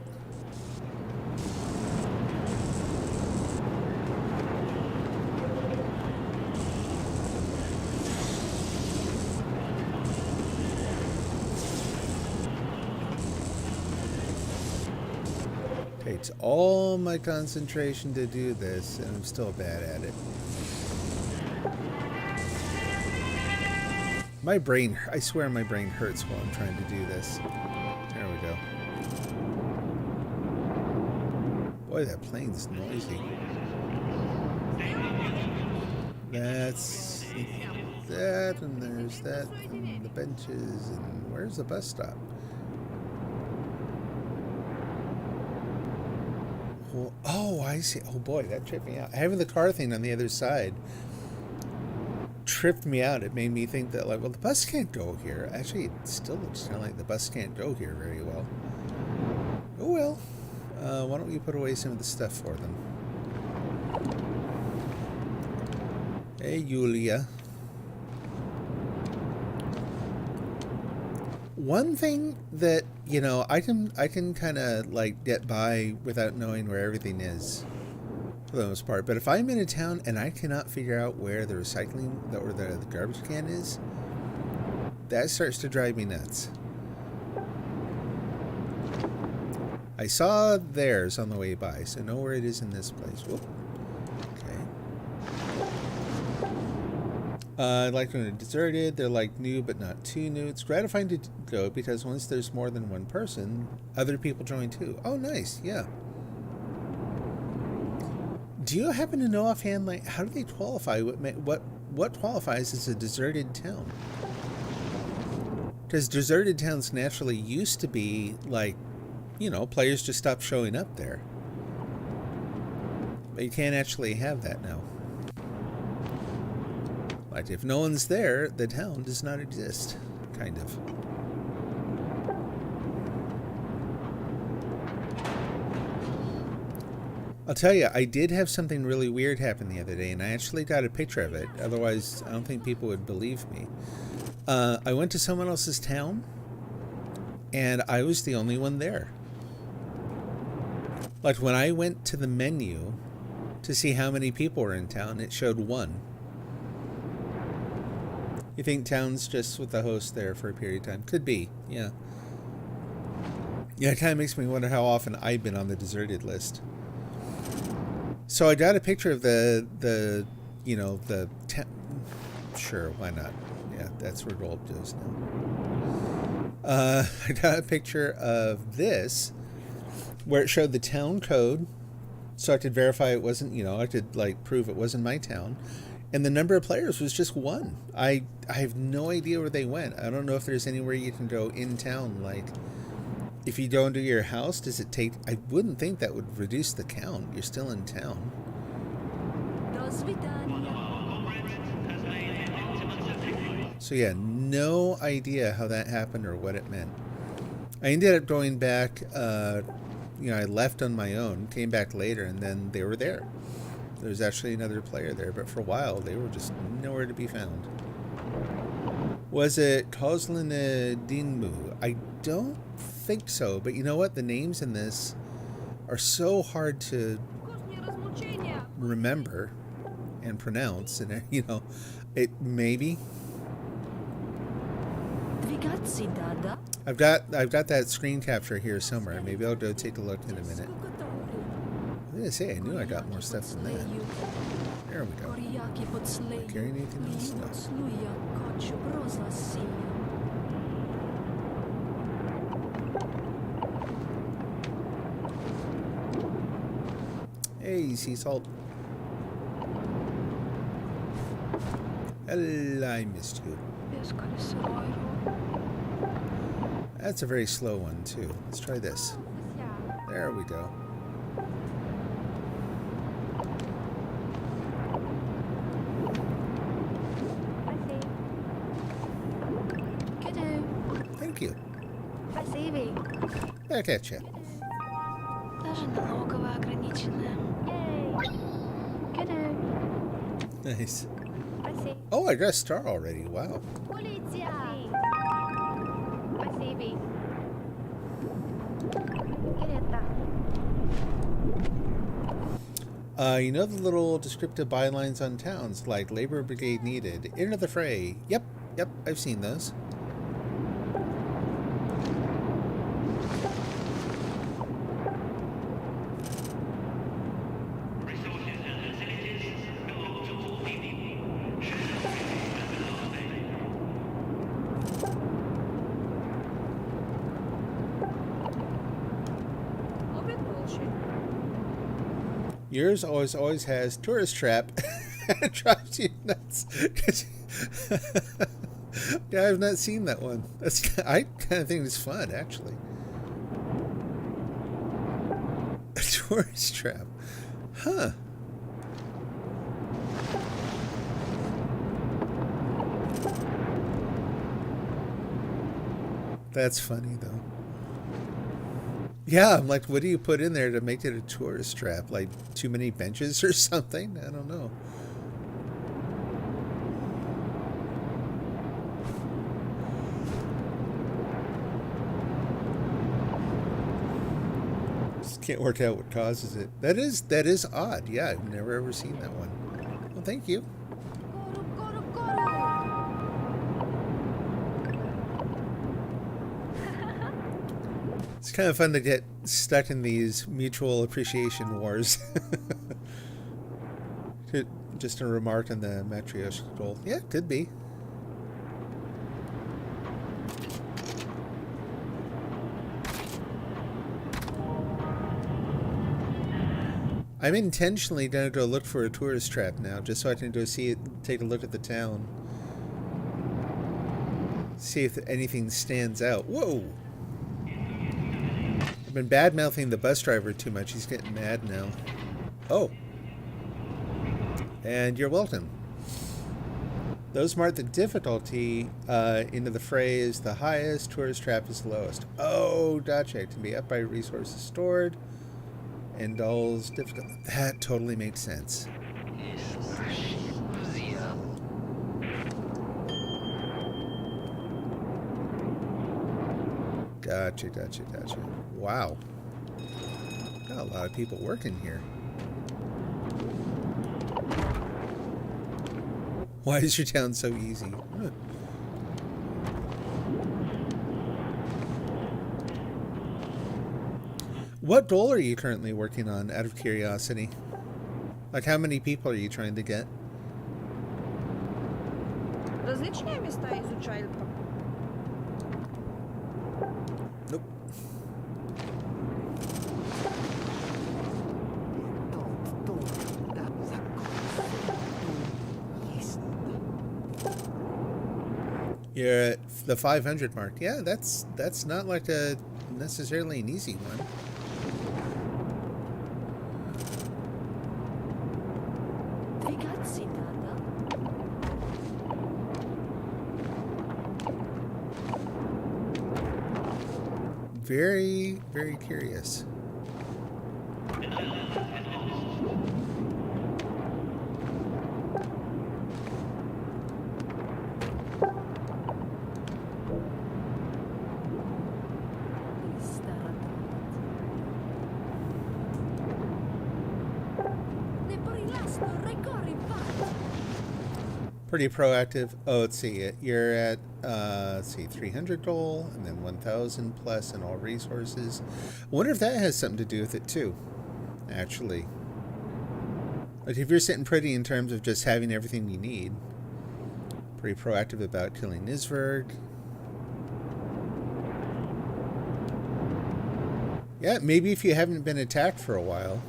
takes all my concentration to do this, and I'm still bad at it. My brain, I swear my brain hurts while I'm trying to do this. There we go. Boy, that plane's noisy. That's that, and there's that, and the benches, and where's the bus stop? Well, oh, I see. Oh boy, that tripped me out. Having the car thing on the other side tripped me out. It made me think that, like, well, the bus can't go here. Actually, it still looks kind of like the bus can't go here very well. Oh well. Why don't we put away some of the stuff for them? Hey, Yulia. One thing that, you know, I can kind of like get by without knowing where everything is, for the most part. But if I'm in a town and I cannot figure out where the recycling or the garbage can is, that starts to drive me nuts. I saw theirs on the way by, so know where it is in this place. Whoop. I like when they're deserted. They're like new, but not too new. It's gratifying to go because once there's more than one person, other people join too. Oh, nice. Yeah. Do you happen to know offhand, like, how do they qualify? What qualifies as a deserted town? Because deserted towns naturally used to be like, you know, players just stopped showing up there. But you can't actually have that now. Like, if no one's there, the town does not exist, kind of. I'll tell you, I did have something really weird happen the other day, and I actually got a picture of it. Otherwise, I don't think people would believe me. I went to someone else's town, and I was the only one there. Like, when I went to the menu to see how many people were in town, it showed 1. You think town's just with the host there for a period of time? Could be, yeah. Yeah, it kind of makes me wonder how often I've been on the deserted list. So I got a picture of the you know, the sure, why not? Yeah, that's where gold goes now. I got a picture of this where it showed the town code, so I could verify it wasn't, you know, I could like prove it wasn't my town. And the number of players was just 1. I have no idea where they went. I don't know if there's anywhere you can go in town. Like, if you go into your house, does it take... I wouldn't think that would reduce the count. You're still in town. So yeah, no idea how that happened or what it meant. I ended up going back, you know, I left on my own, came back later, and then they were there. There's actually another player there, but for a while they were just nowhere to be found. Was it Kozlin Dinmu? I don't think so, but you know what? The names in this are so hard to remember and pronounce, and you know, it maybe. I've got that screen capture here somewhere. Maybe I'll go take a look in a minute. I was gonna say, I knew I got more stuff than that. There we go. Carrying anything else? No. Hey, sea salt. Hello, I missed you. That's a very slow one, too. Let's try this. There we go. Thank you. Back at you. Nice. Oh, I got a star already. Wow. You know the little descriptive bylines on towns like Labor Brigade needed, enter the fray. Yep, I've seen those. Yours always has tourist trap. It drives you nuts. Yeah, I've not seen that one. I kind of think it's fun, actually. A tourist trap. Huh. That's funny, though. Yeah, I'm like, what do you put in there to make it a tourist trap? Like, too many benches or something? I don't know. Just can't work out what causes it. That is odd. Yeah, I've never ever seen that one. Well, thank you. Koru, koru, koru. It's kind of fun to get stuck in these mutual appreciation wars. Just a remark on the Matryoshka goal. Yeah, could be. I'm intentionally going to go look for a tourist trap now, just so I can go see it, take a look at the town. See if anything stands out. Whoa! I've been bad-mouthing the bus driver too much. He's getting mad now. Oh. And you're welcome. Those mark the difficulty into the phrase, the highest, tourist trap is the lowest. Oh, gotcha. It can be up by resources stored. And Doll's difficult. That totally makes sense. Gotcha. Wow. Got a lot of people working here. Why is your town so easy? Huh. What goal are you currently working on, out of curiosity? Like, how many people are you trying to get? Различные места изучали. Nope. You're at the 500 mark. Yeah, that's not like a necessarily an easy one. Ragazzi, nada. Very, very curious. Pretty proactive. Oh, let's see. You're at, let's see, 300 goal, and then 1,000 plus in all resources. I wonder if that has something to do with it, too, actually. Like, if you're sitting pretty in terms of just having everything you need. Pretty proactive about killing Nizverg. Yeah, maybe if you haven't been attacked for a while.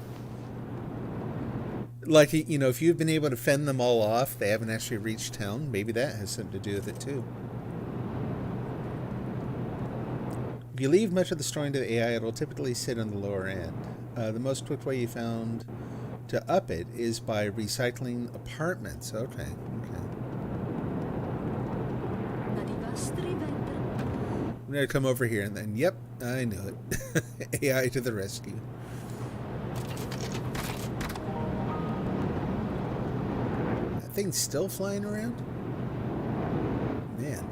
Like, you know, if you've been able to fend them all off, they haven't actually reached town, maybe that has something to do with it, too. If you leave much of the storing to the AI, it'll typically sit on the lower end. The most quick way you found to up it is by recycling apartments. Okay. I'm going to come over here and then, yep, I knew it. AI to the rescue. Thing's still flying around? Man.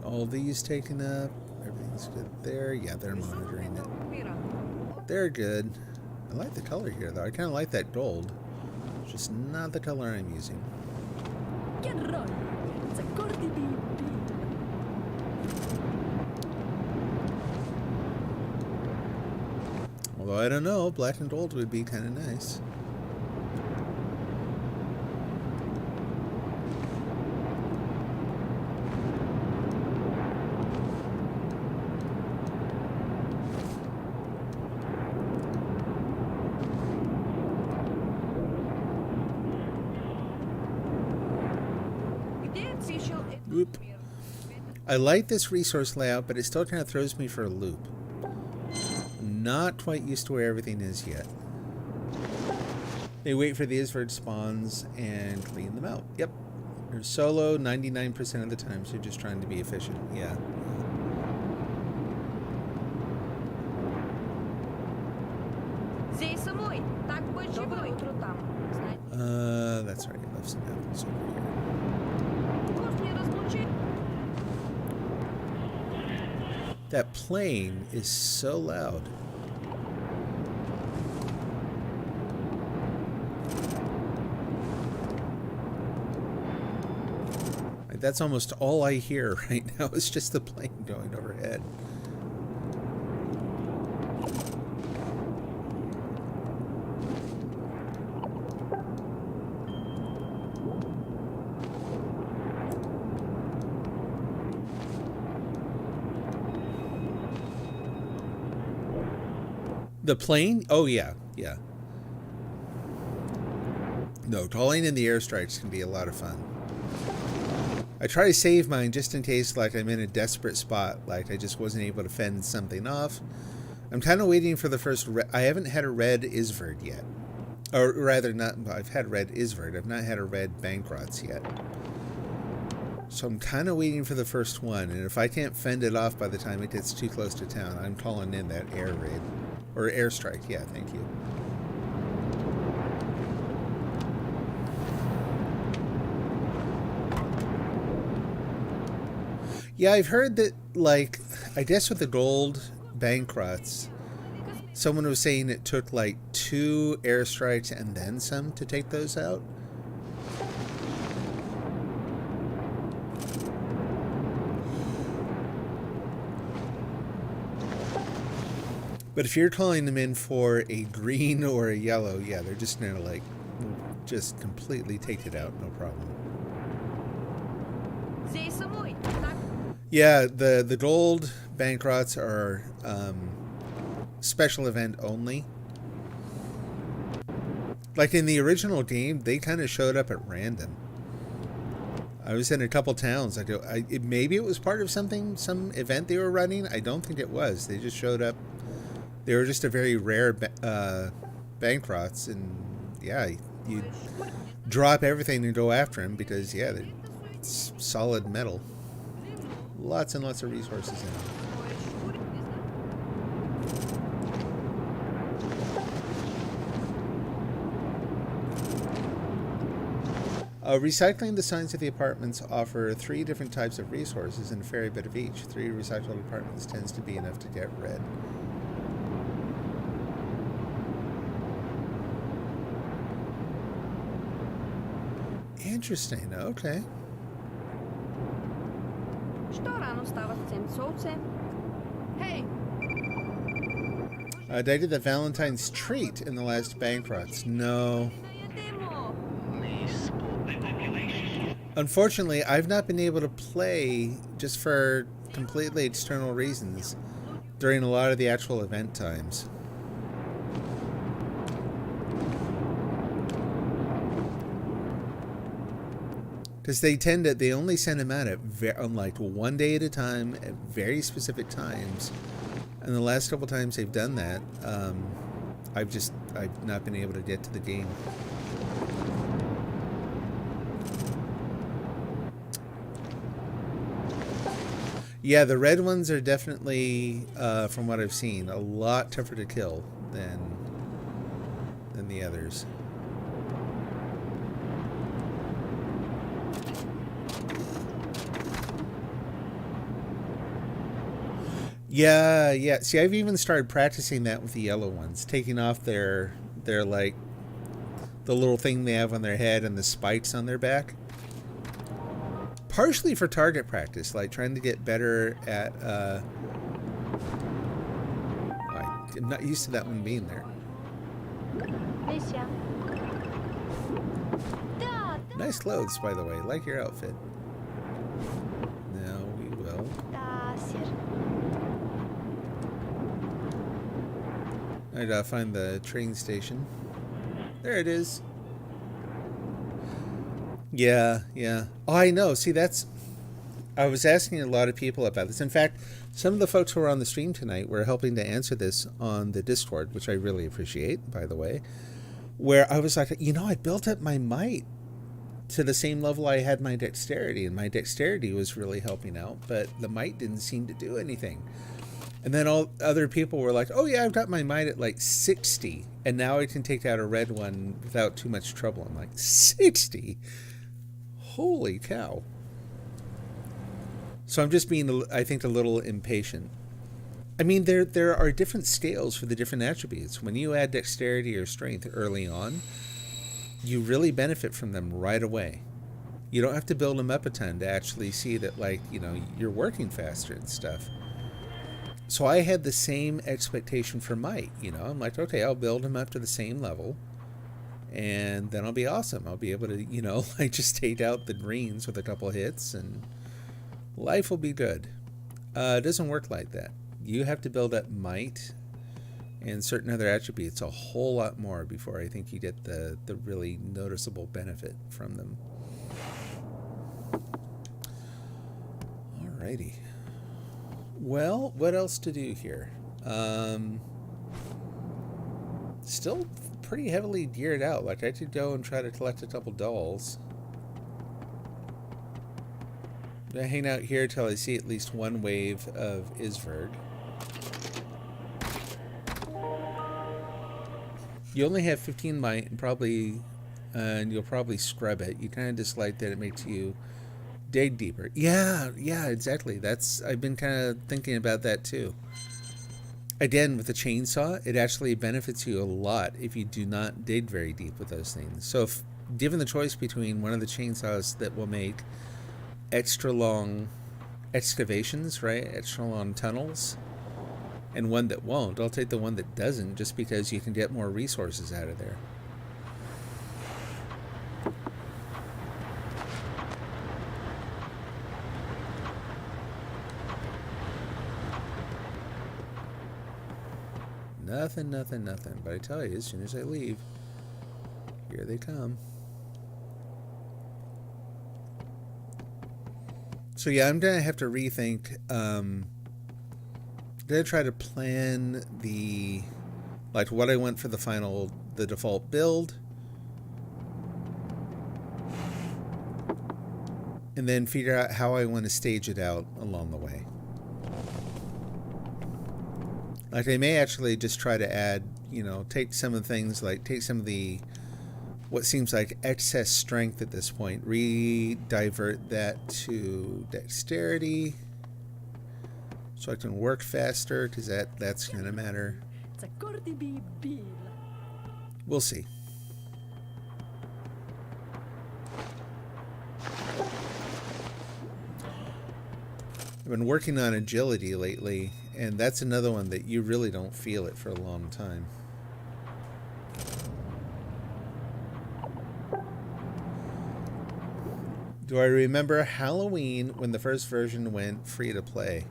All these taken up. Everything's good there. Yeah, they're monitoring it. They're good. I like the color here, though. I kind of like that gold. It's just not the color I'm using. Although I don't know, black and gold would be kind of nice. Whoop. I like this resource layout, but it still kind of throws me for a loop. Not quite used to where everything is yet. They wait for the Isverd spawns and clean them out. Yep. You're solo 99% of the time, so you're just trying to be efficient. Yeah. Зей самой, так быть живой. Утро там. That's right. I left some apples over here. Кость не разлучи. That plane is so loud. Like, that's almost all I hear right now is just the plane going overhead. The plane? Oh, yeah. Yeah. No, calling in the airstrikes can be a lot of fun. I try to save mine just in case, like, I'm in a desperate spot. Like, I just wasn't able to fend something off. I'm kind of waiting for the first... I haven't had a red Isverd yet. Or rather, not... I've had red Isverd. I've not had a red Bankrots yet. So I'm kind of waiting for the first one. And if I can't fend it off by the time it gets too close to town, I'm calling in that air raid. Or airstrike, yeah, thank you. Yeah, I've heard that, like, I guess with the gold Bankrots, someone was saying it took, like, 2 airstrikes and then some to take those out. But if you're calling them in for a green or a yellow, yeah, they're just gonna, like, just completely take it out, no problem. Зей самой, так. Yeah, the gold Bankrots are special event only. Like in the original game, they kind of showed up at random. I was in a couple towns. Maybe it was part of some event they were running. I don't think it was. They just showed up. They were just a very rare Bankrots, and yeah, you drop everything and go after them because yeah, it's solid metal. Lots and lots of resources in it. Recycling the signs of the apartments offer 3 different types of resources and a fair bit of each. 3 recycled apartments tends to be enough to get red. Interesting. Okay. Що рано става з цим сонце? Hey, They did the Valentine's treat in the last Bankrots. No. наїдемо. The population. Unfortunately, I've not been able to play just for completely external reasons during a lot of the actual event times. Because they only send them out on like 1 day at a time at very specific times. And the last couple times they've done that, I've not been able to get to the game. Yeah, the red ones are definitely, from what I've seen, a lot tougher to kill than the others. Yeah. See, I've even started practicing that with the yellow ones, taking off their like the little thing they have on their head and the spikes on their back. Partially for target practice, like trying to get better at I'm not used to that one being there. Nice clothes, by the way. Like your outfit. Now we will. I gotta find the train station. There it is. Yeah. Oh, I know. See, that's... I was asking a lot of people about this. In fact, some of the folks who were on the stream tonight were helping to answer this on the Discord, which I really appreciate, by the way, where I was like, I built up my might to the same level I had my dexterity, and my dexterity was really helping out, but the might didn't seem to do anything. And then all other people were like, oh yeah, I've got my might at like 60, and now I can take out a red one without too much trouble. I'm like, 60? Holy cow. So I'm just being, I think, a little impatient. I mean, there are different scales for the different attributes. When you add dexterity or strength early on, you really benefit from them right away. You don't have to build them up a ton to actually see that, like, you're working faster and stuff. So I had the same expectation for might, I'm like, okay, I'll build them up to the same level, and then I'll be awesome. I'll be able to, like, just take out the greens with a couple hits, and life will be good. It doesn't work like that. You have to build up might and certain other attributes a whole lot more before I think you get the really noticeable benefit from them. Alrighty. Well, what else to do here? Still pretty heavily geared out. Like, I could go and try to collect a couple dolls. I'm gonna hang out here till I see at least one wave of Isverg. You only have 15 might, and you'll probably scrub it. You kind of dislike that it makes you dig deeper. Yeah, exactly. I've been kind of thinking about that too. Again, with the chainsaw, it actually benefits you a lot if you do not dig very deep with those things. So if given the choice between one of the chainsaws that will make extra long excavations, right? Extra long tunnels, and one that won't, I'll take the one that doesn't, just because you can get more resources out of there. Nothing. But I tell you, as soon as I leave, here they come. So yeah, I'm gonna have to rethink. Gonna try to plan what I want for the default build, and then figure out how I want to stage it out along the way. Like, I may actually just try to add, take some of the things, like take some of the what seems like excess strength at this point, re-divert that to dexterity, so I can work faster, because that's going to matter. We'll see. I've been working on agility lately, and that's another one that you really don't feel it for a long time. Do I remember Halloween when the first version went free to play?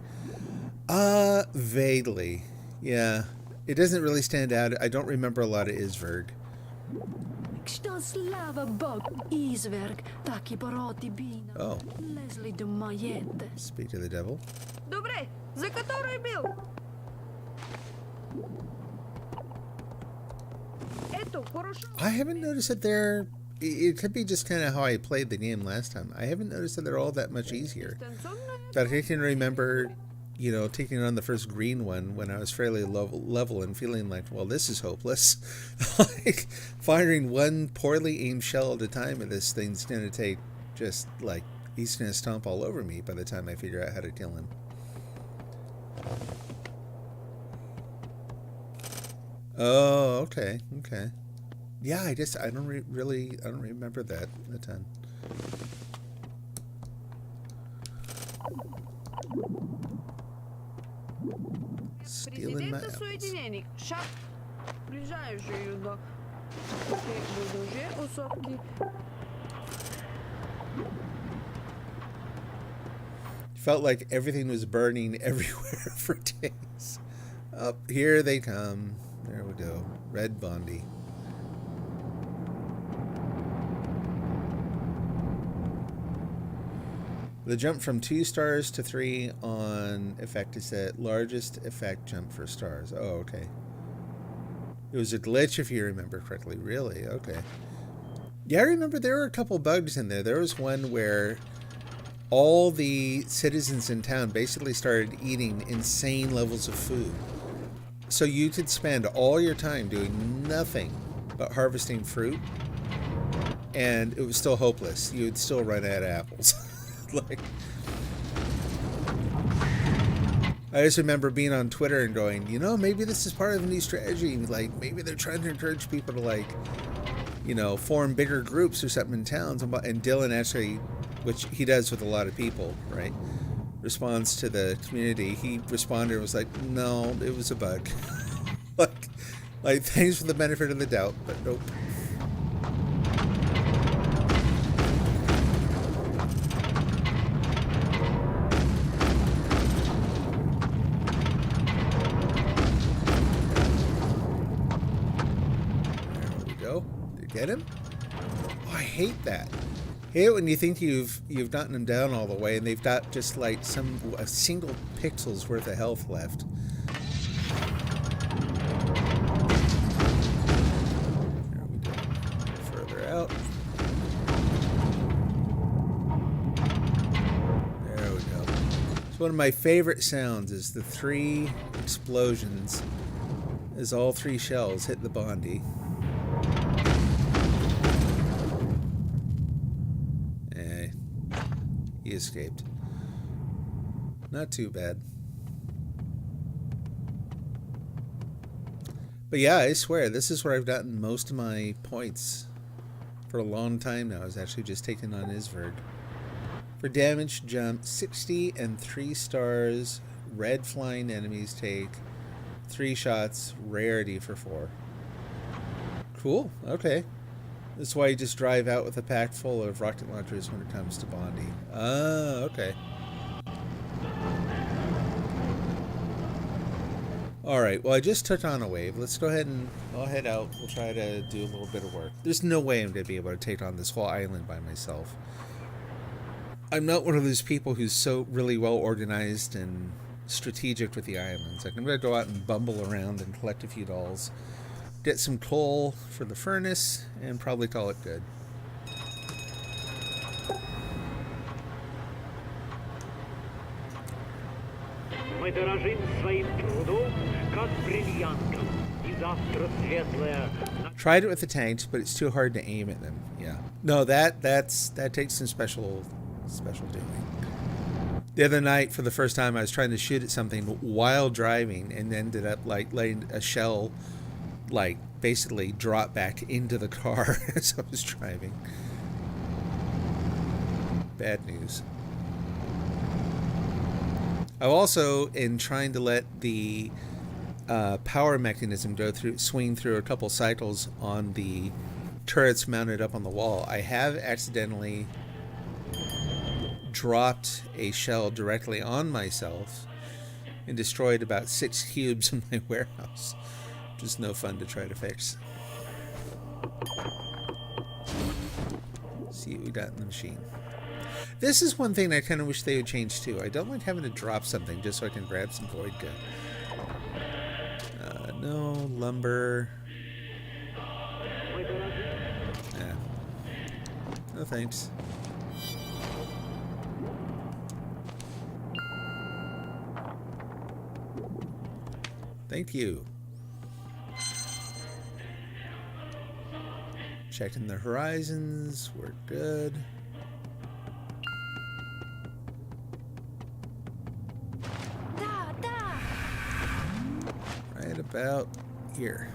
Vaguely. Yeah. It doesn't really stand out. I don't remember a lot of Isverg. Oh. Speak to the devil. Добре, за который бил? Ето, хорошо. I haven't noticed that they're... It could be just kind of how I played the game last time. I haven't noticed that they're all that much easier. But I can remember, taking on the first green one when I was fairly level and feeling like, well, this is hopeless. Like, firing one poorly aimed shell at a time at this thing's going to take just, like, he's going to stomp all over me by the time I figure out how to kill him. Oh, okay. Yeah, I don't remember that a ton. Stealing my Президента apples. Соединений. Шап. Ближайшие до Боже, усопки. Felt like everything was burning everywhere for days. Up here they come. There we go. Red Bondi. The jump from 2 stars to 3 on effect is the largest effect jump for stars. Oh, okay. It was a glitch if you remember correctly. Really? Okay. Yeah, I remember there were a couple bugs in there. There was one where all the citizens in town basically started eating insane levels of food. So you could spend all your time doing nothing but harvesting fruit, and it was still hopeless. You would still run out of apples. Like, I just remember being on Twitter and going, you know, maybe this is part of a new strategy. Like, maybe they're trying to encourage people to, like, you know, form bigger groups or something in towns. And Dylan actually, which he does with a lot of people, right, responds to the community. He responded and was like, no, it was a bug. like, thanks for the benefit of the doubt, but nope. Get him? Oh, I hate that. I hate it when you think you've gotten them down all the way and they've got just like a single pixel's worth of health left. There we go. Further out. There we go. So one of my favorite sounds is the 3 explosions as all 3 shells hit the Bondi. He escaped. Not too bad. But yeah, I swear, this is where I've gotten most of my points for a long time now. I was actually just taking on Isverd. For damage, jump 60 and 3 stars. Red flying enemies take 3 shots. Rarity for 4. Cool. Okay. That's why you just drive out with a pack full of rocket launchers when it comes to Bondi. Ah, okay. Alright, well I just took on a wave. Let's go ahead and I'll head out. We'll try to do a little bit of work. There's no way I'm going to be able to take on this whole island by myself. I'm not one of those people who's so really well organized and strategic with the islands. Like, I'm going to go out and bumble around and collect a few dolls. Get some coal for the furnace, and probably call it good. Мы дорожим своим трудом, как бриллиантом, и завтра светлое. Tried it with the tanks, but it's too hard to aim at them. Yeah. No, that takes some special doing. The other night, for the first time, I was trying to shoot at something while driving, and ended up like letting a shell like basically drop back into the car as I was driving. Bad news. I also, in trying to let the power mechanism swing through a couple cycles on the turrets mounted up on the wall, I have accidentally dropped a shell directly on myself and destroyed about 6 cubes in my warehouse. Just no fun to try to fix. See what we got in the machine. This is one thing I kind of wish they would change too. I don't like having to drop something just so I can grab some void gun. No lumber. Yeah. No thanks. Thank you. Checking the horizons. We're good. Right about here.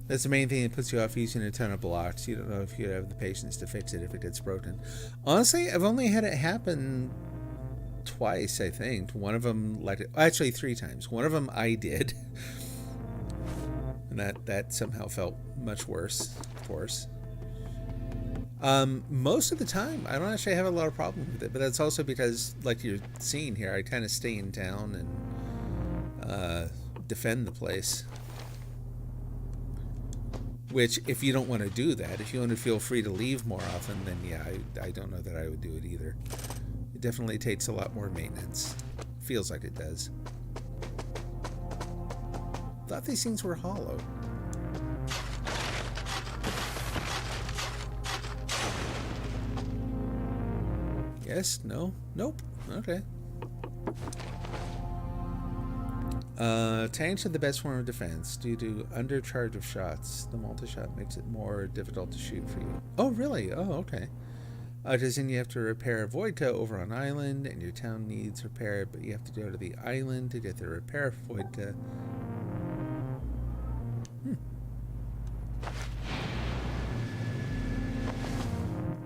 That's the main thing that puts you off using a ton of blocks. You don't know if you have the patience to fix it if it gets broken. Honestly, I've only had it happen twice, I think. One of them, actually 3 times. One of them I did. And that somehow felt much worse, of course. Most of the time, I don't actually have a lot of problems with it, but that's also because, like you're seeing here, I kind of stay in town and defend the place. Which, if you don't want to do that, if you want to feel free to leave more often, then yeah, I don't know that I would do it either. It definitely takes a lot more maintenance. Feels like it does. Thought these things were hollow. Yes? No? Nope. Okay. Tanks are the best form of defense due to undercharge of shots. The multi-shot makes it more difficult to shoot for you. Oh, really? Oh, okay. Because then you have to repair Voidka over on island, and your town needs repair, but you have to go to the island to get the repair Voidka.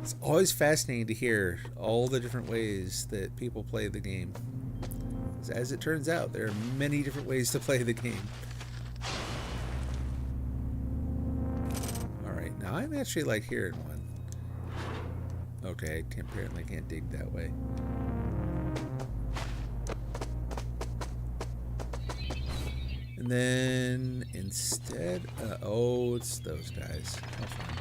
It's always fascinating to hear all the different ways that people play the game. As it turns out, there are many different ways to play the game. Alright, now I'm actually like hearing one. Okay, apparently can't dig that way. And then instead, oh, it's those guys. Oh, fine.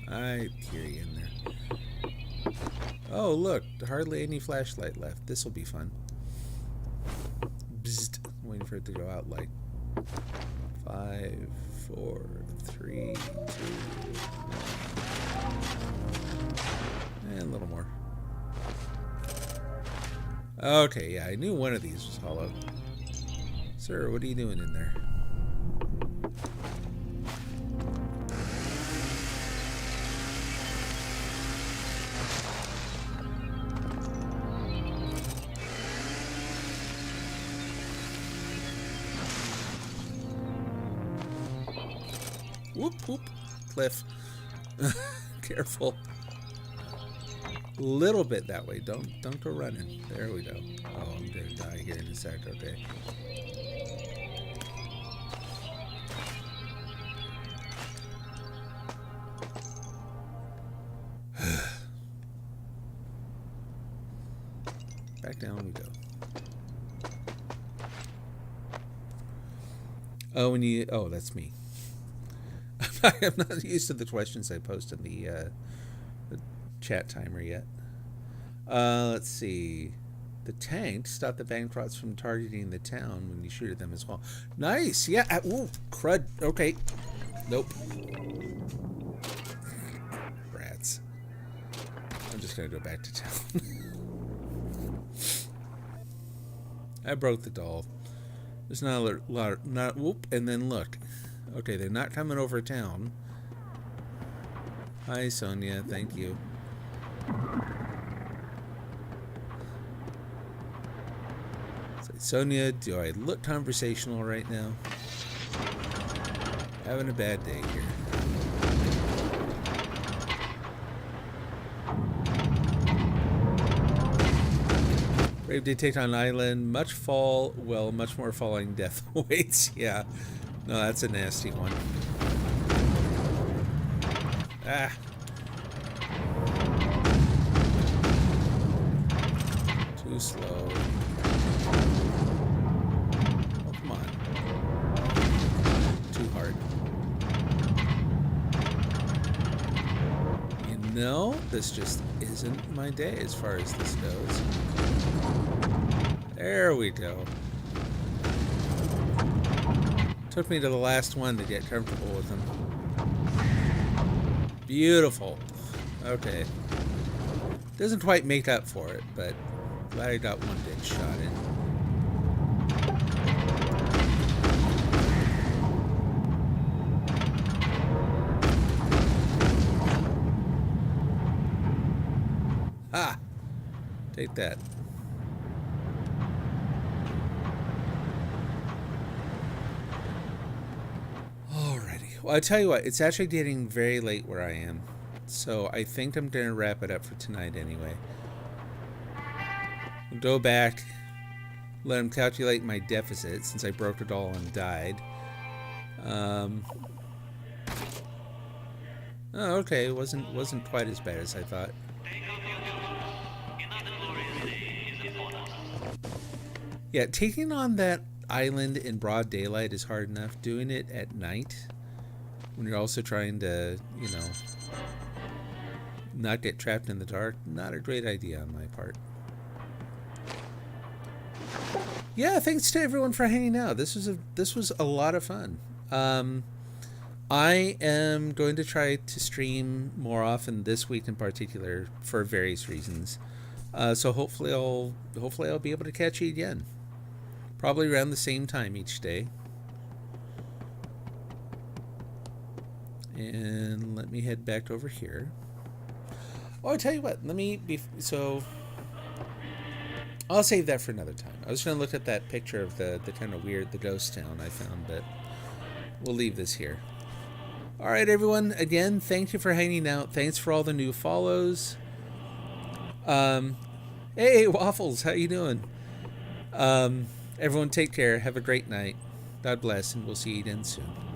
I hear you in there. Oh, look, hardly any flashlight left. This will be fun. Bzzzt. Waiting for it to go out like 5, 4, 3, 2, and a little more. Okay, yeah, I knew one of these was hollow. Sir, what are you doing in there? Whoop, whoop. Cliff. Careful. Little bit that way. Don't go running. There we go. Oh, I'm gonna die here in a sec. Okay. Back down we go. Oh, when you... Oh, that's me. I'm not used to the questions I post in the chat timer yet. Let's see. The tank stopped the Bancrots from targeting the town when you shoot at them as well. Nice! Yeah! Ooh, crud. Okay. Nope. Rats. I'm just gonna go back to town. I broke the doll. There's not a lot... Not... Whoop. And then look. Okay, they're not coming over town. Hi, Sonia. Thank you. So, Sonia, do I look conversational right now? Having a bad day here. Brave did take on Island. Much fall. Well, much more falling death awaits. Yeah. No, that's a nasty one. Ah. Too slow. Oh, come on. Too hard. You know, this just isn't my day as far as this goes. There we go. Took me to the last one to get comfortable with them. Beautiful. Okay. Doesn't quite make up for it, but glad I got one big shot in. Ha! Take that. Well, I'll tell you what, it's actually getting very late where I am. So I think I'm going to wrap it up for tonight anyway. We'll go back, let him calculate my deficit since I broke it all and died. Oh, okay, it wasn't quite as bad as I thought. Yeah, taking on that island in broad daylight is hard enough. Doing it at night, when you're also trying to, you know, not get trapped in the dark, not a great idea on my part. Yeah, thanks to everyone for hanging out. This was a lot of fun. I am going to try to stream more often this week in particular for various reasons. So hopefully I'll be able to catch you again. Probably around the same time each day. And let me head back over here. Oh, I'll tell you what. I'll save that for another time. I was going to look at that picture of the kind of weird, the ghost town I found, but we'll leave this here. All right, everyone. Again, thank you for hanging out. Thanks for all the new follows. Hey, Waffles, how you doing? Everyone take care. Have a great night. God bless, and we'll see you again soon.